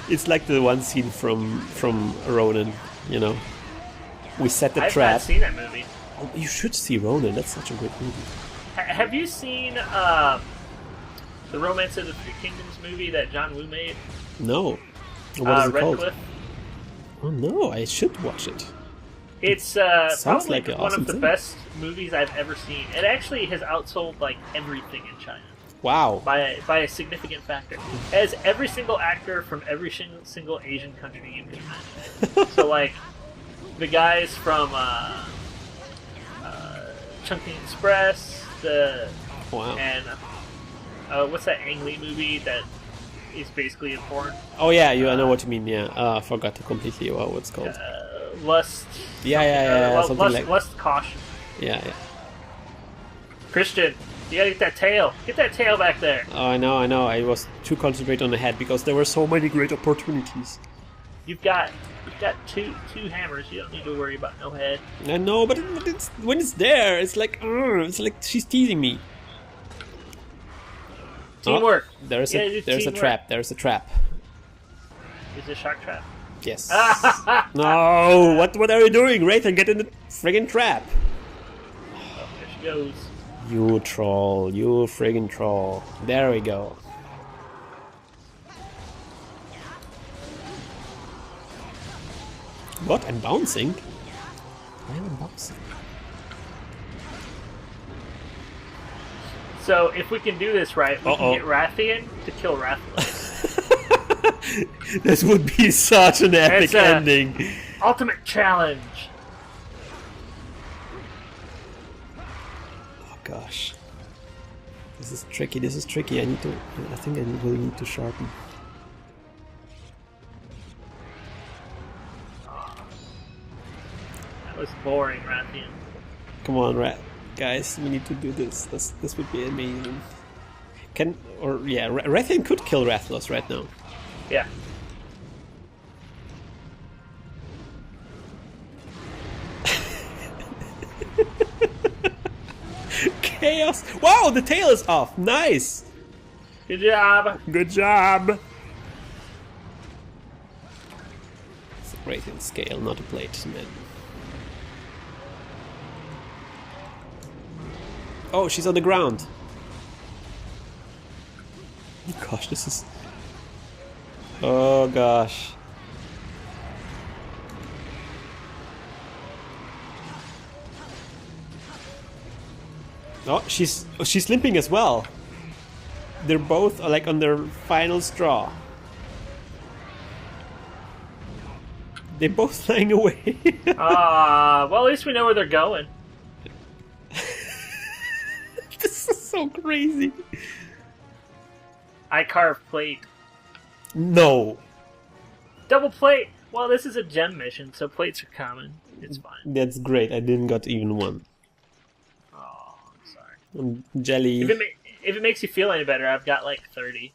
It's like the one scene from Ronin, you know. We set the I've trap. not seen that movie. Oh, you should see Ronin. That's such a great movie. Have you seen the Romance of the Three Kingdoms movie that John Woo made? No. What is it Red called? Cliff? Oh no, I should watch it. It's Sounds probably like an one awesome of the thing. best movies I've ever seen. It actually has outsold like everything in China Wow. by a significant factor. It has every single actor from every single Asian country you can imagine. So like the guys from Chungking Express, Wow. and what's that Ang Lee movie that is basically in porn? Oh yeah, I know what you mean. Yeah, I forgot completely what it's called. Lust. Yeah, something like. Lust Caution. Yeah. Christian, you gotta get that tail. Get that tail back there. Oh, I know. I was too concentrated on the head because there were so many great opportunities. You've got two hammers. You don't need to worry about no head. I know, but it's when it's there, it's like she's teasing me. Teamwork. Oh, there's a teamwork. trap. There's a trap. Is it a shark trap? Yes. No. What are you doing, Rathan? Get in the friggin' trap. Oh, there she goes. You troll. You friggin' troll. There we go. What? I'm bouncing? Why am I bouncing? So if we can do this right, we can get Rathian to kill Rathalos. This would be such an epic ending. Ultimate challenge. Oh gosh. This This is tricky. This is tricky. I think I will need to sharpen. That was boring, Rathian. Come on, guys, we need to do this. This would be amazing. Rathian could kill Rathalos right now. Yeah. Chaos! Wow, the tail is off. Nice. Good job. Good job. It's a Rathian scale, not a plate, man. Oh, she's on the ground. Oh gosh, this is... Oh gosh. Oh, she's limping as well. They're both like on their final straw. They're both flying away. Well, at least we know where they're going. This is so crazy. I carve plate. No. Double plate! Well, this is a gem mission, so plates are common. It's fine. That's great. I didn't got even one. Oh, I'm sorry. Jelly. If it makes you feel any better, I've got like 30.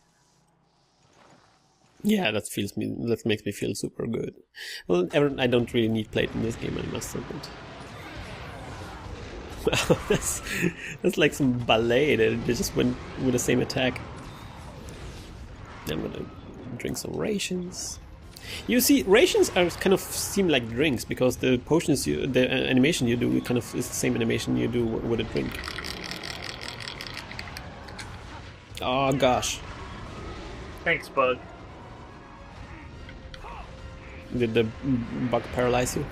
Yeah, that makes me feel super good. Well, I don't really need plate in this game, I must admit. Wow, that's like some ballet. They just went with the same attack. I'm gonna drink some rations. You see, rations are kind of seem like drinks because the potions the animation you do kind of is the same animation you do with a drink. Oh gosh. Thanks, bug. Did the bug paralyze you?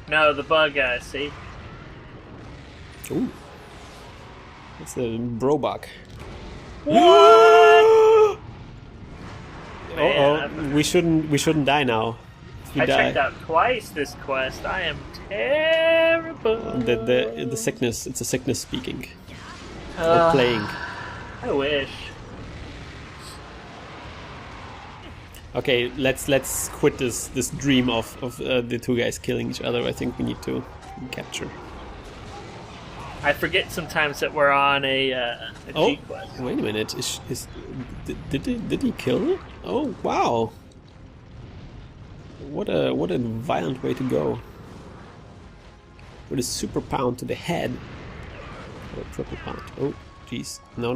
No, the bug, see? Ooh. It's a bro bug. What? Uh-oh, we shouldn't die now. If we I die, checked out twice this quest. I am terrible. the sickness, it's a sickness speaking. Or playing. I wish. Okay, let's quit this dream of the two guys killing each other. I think we need to capture. I forget sometimes that we're on a G quest. Wait a minute. Did he kill her? Oh wow! What a violent way to go. With a super pound to the head. Or a triple pound. Oh jeez. No.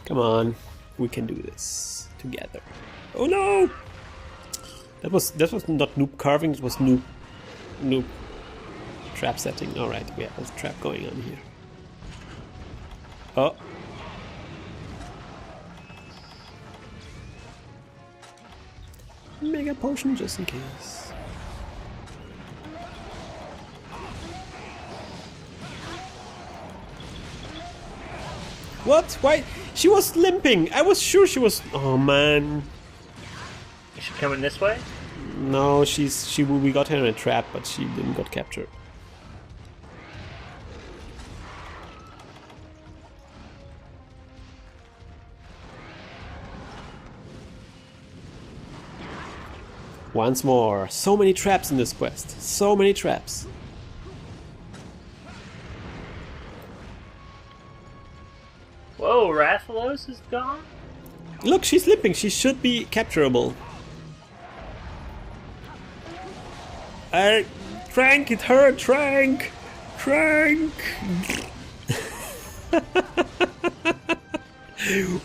Come on, we can do this together. Oh no! That was not noob carving. It was noob trap setting. All right, we have a trap going on here. Oh. Mega potion just in case. What? Why? She was limping. I was sure she was. Oh man. Is she coming this way? No, we got her in a trap, but she didn't got captured. Once more. So many traps in this quest. So many traps. Whoa, Rathalos is gone? Look, she's limping. She should be capturable. Trank, it hurt, Trank! Trank!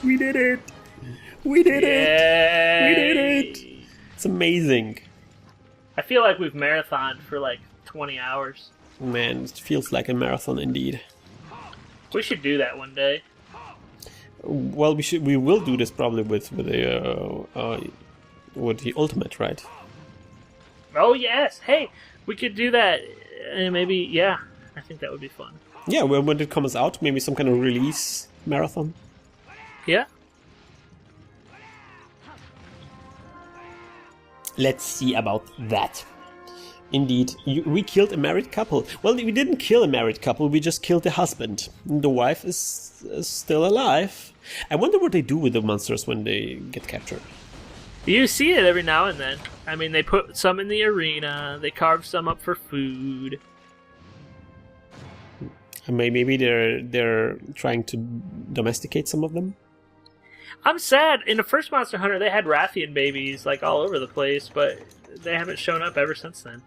We did it! We did it! We did it! It's amazing. I feel like we've marathoned for like 20 hours. Man, it feels like a marathon indeed. We should do that one day. Well, we will do this probably with the ultimate, right? Oh yes! Hey, we could do that. Maybe, yeah. I think that would be fun. Yeah, when it comes out, maybe some kind of release marathon. Yeah. Let's see about that. Indeed. We killed a married couple. Well, we didn't kill a married couple, we just killed the husband. The wife is still alive. I wonder what they do with the monsters when they get captured. You see it every now and then. I mean, they put some in the arena, they carve some up for food. Maybe they're trying to domesticate some of them? I'm sad. In the first Monster Hunter, they had Rathian babies, like, all over the place, but they haven't shown up ever since then.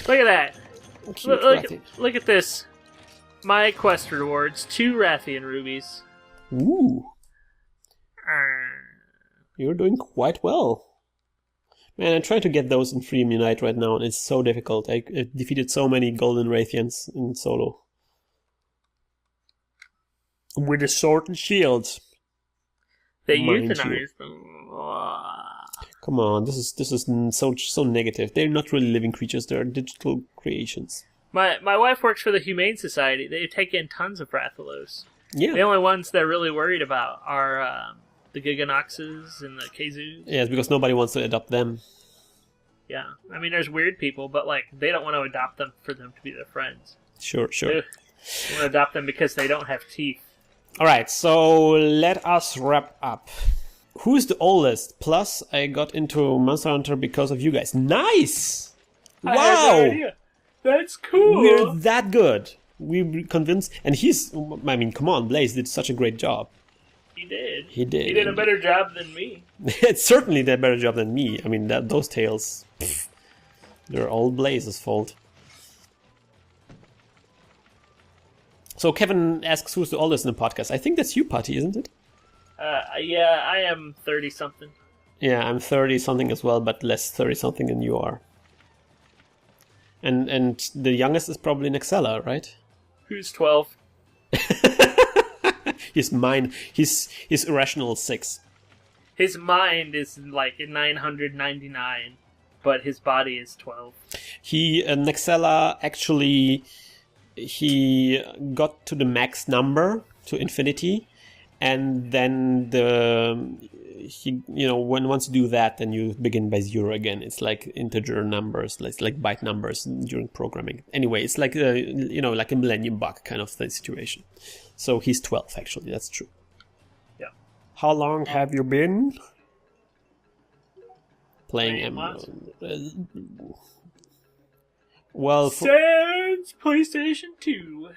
Look at that. Look at this. My quest rewards, 2 Rathian rubies. Ooh. You're doing quite well. Man, I'm trying to get those in Freedom Unite right now, and it's so difficult. I defeated so many Golden Rathians in solo. With a sword and shield. They euthanized them. Come on, this is so negative. They're not really living creatures, they're digital creations. My wife works for the Humane Society. They take in tons of Rathalos. Yeah. The only ones they're really worried about are the Giganoxes and the Kazoos. Yeah, it's because nobody wants to adopt them. Yeah. I mean, there's weird people, but, like, they don't want to adopt them for them to be their friends. Sure. They want to adopt them because they don't have teeth. Alright, so let us wrap up. Who's the oldest? Plus, I got into Monster Hunter because of you guys. Nice! Wow! I had no idea. That's cool! We're that good. We convinced... And I mean, come on, Blaze did such a great job. He did. He did. He did a better job than me. It's certainly did a better job than me. I mean, those tales... they're all Blaze's fault. So Kevin asks who's the oldest in the podcast. I think that's you, Patty, isn't it? Yeah, I am 30-something. Yeah, I'm 30-something as well, but less 30-something than you are. And the youngest is probably Nexella, right? Who's 12? He's irrational 6. His mind is like 999, but his body is 12. Nexella actually... He got to the max number, to infinity, and then once you do that, then you begin by 0 again. It's like integer numbers, it's like byte numbers during programming. Anyway, it's like like a Millennium Bug kind of situation. So he's 12 actually. That's true. Yeah. How long have you been playing MMO? Well, since PlayStation 2.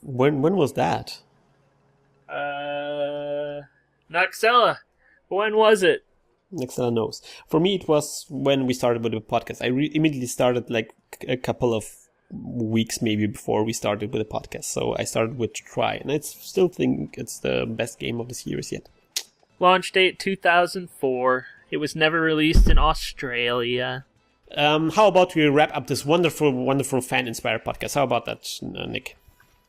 When was that? Noxella. When was it? Nexella knows. For me, it was when we started with the podcast. I immediately started like a couple of weeks maybe before we started with the podcast. So I started with Try, and I still think it's the best game of the series yet. Launch date 2004. It was never released in Australia. How about we wrap up this wonderful, wonderful fan-inspired podcast? How about that, Nick?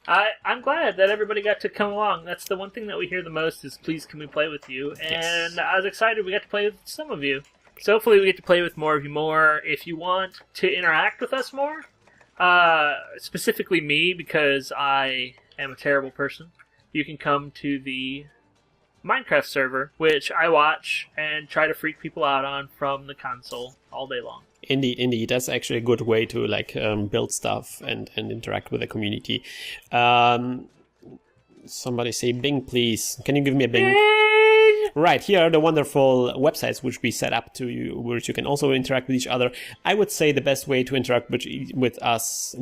I'm glad that everybody got to come along. That's the one thing that we hear the most is, please, can we play with you? And yes. I was excited we got to play with some of you. So hopefully we get to play with more of you more. If you want to interact with us more, specifically me, because I am a terrible person, you can come to the Minecraft server, which I watch and try to freak people out on from the console all day long. Indeed. That's actually a good way to build stuff and interact with the community. Somebody say Bing, please. Can you give me a Bing? Right, here are the wonderful websites which we set up to you, which you can also interact with each other. I would say the best way to interact with us,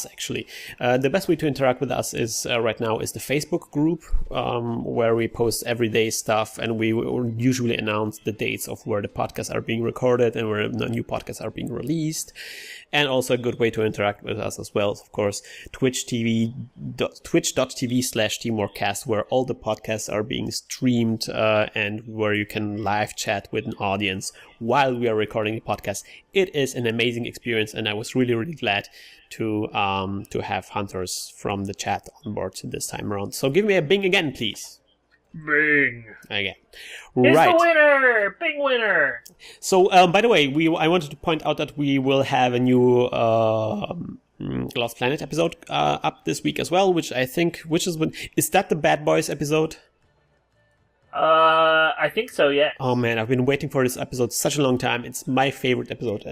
actually. The best way to interact with us is right now is the Facebook group, where we post everyday stuff, and we usually announce the dates of where the podcasts are being recorded and where the new podcasts are being released. And also a good way to interact with us as well, of course, twitch.tv/TeamworkCast, where all the podcasts are being streamed and where you can live chat with an audience while we are recording the podcast. It is an amazing experience, and I was really, really glad to have hunters from the chat on board this time around. So give me a Bing again, please. Bing. Okay. It's right. the winner! Bing winner! So, by the way, I wanted to point out that we will have a new Lost Planet episode up this week as well, is that the Bad Boys episode? I think so, yeah. Oh man, I've been waiting for this episode such a long time. It's my favorite episode.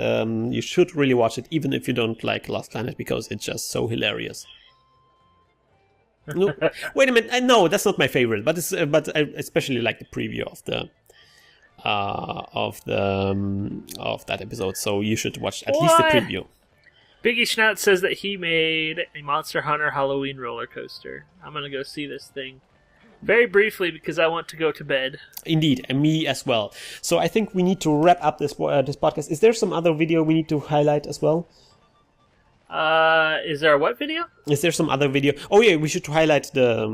You should really watch it, even if you don't like Lost Planet, because it's just so hilarious. No, wait a minute. No, that's not my favorite, but I especially like the preview of that episode. So you should watch at least the preview. Biggie Schnaut says that he made a Monster Hunter Halloween roller coaster. I'm gonna go see this thing very briefly because I want to go to bed. Indeed, and me as well. So I think we need to wrap up this podcast. Is there some other video we need to highlight as well? Is there a what video? Is there some other video? Oh yeah, we should highlight the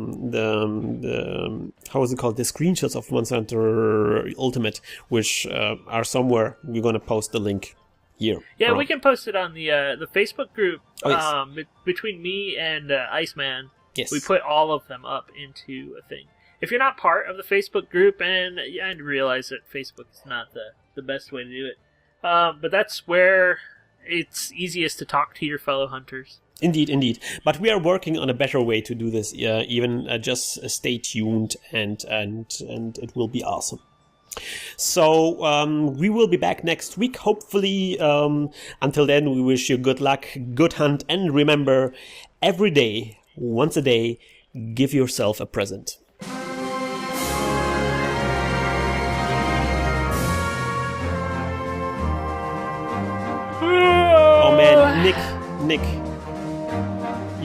how is it called? The screenshots of Monster Hunter Ultimate, which are somewhere. We're gonna post the link here. Yeah, we can post it on the Facebook group. Oh, yes. Between me and Iceman. Yes. We put all of them up into a thing. If you're not part of the Facebook group, and I realize that Facebook is not the best way to do it, but that's where it's easiest to talk to your fellow hunters. Indeed. But we are working on a better way to do this. Even just stay tuned, and it will be awesome. So we will be back next week, hopefully. Until then, we wish you good luck, good hunt, and remember, every day, once a day, give yourself a present. Oh man, Nick,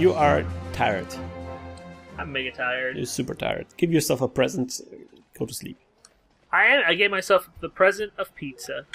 you are tired. I'm mega tired. You're super tired. Give yourself a present. Go to sleep. I gave myself the present of pizza.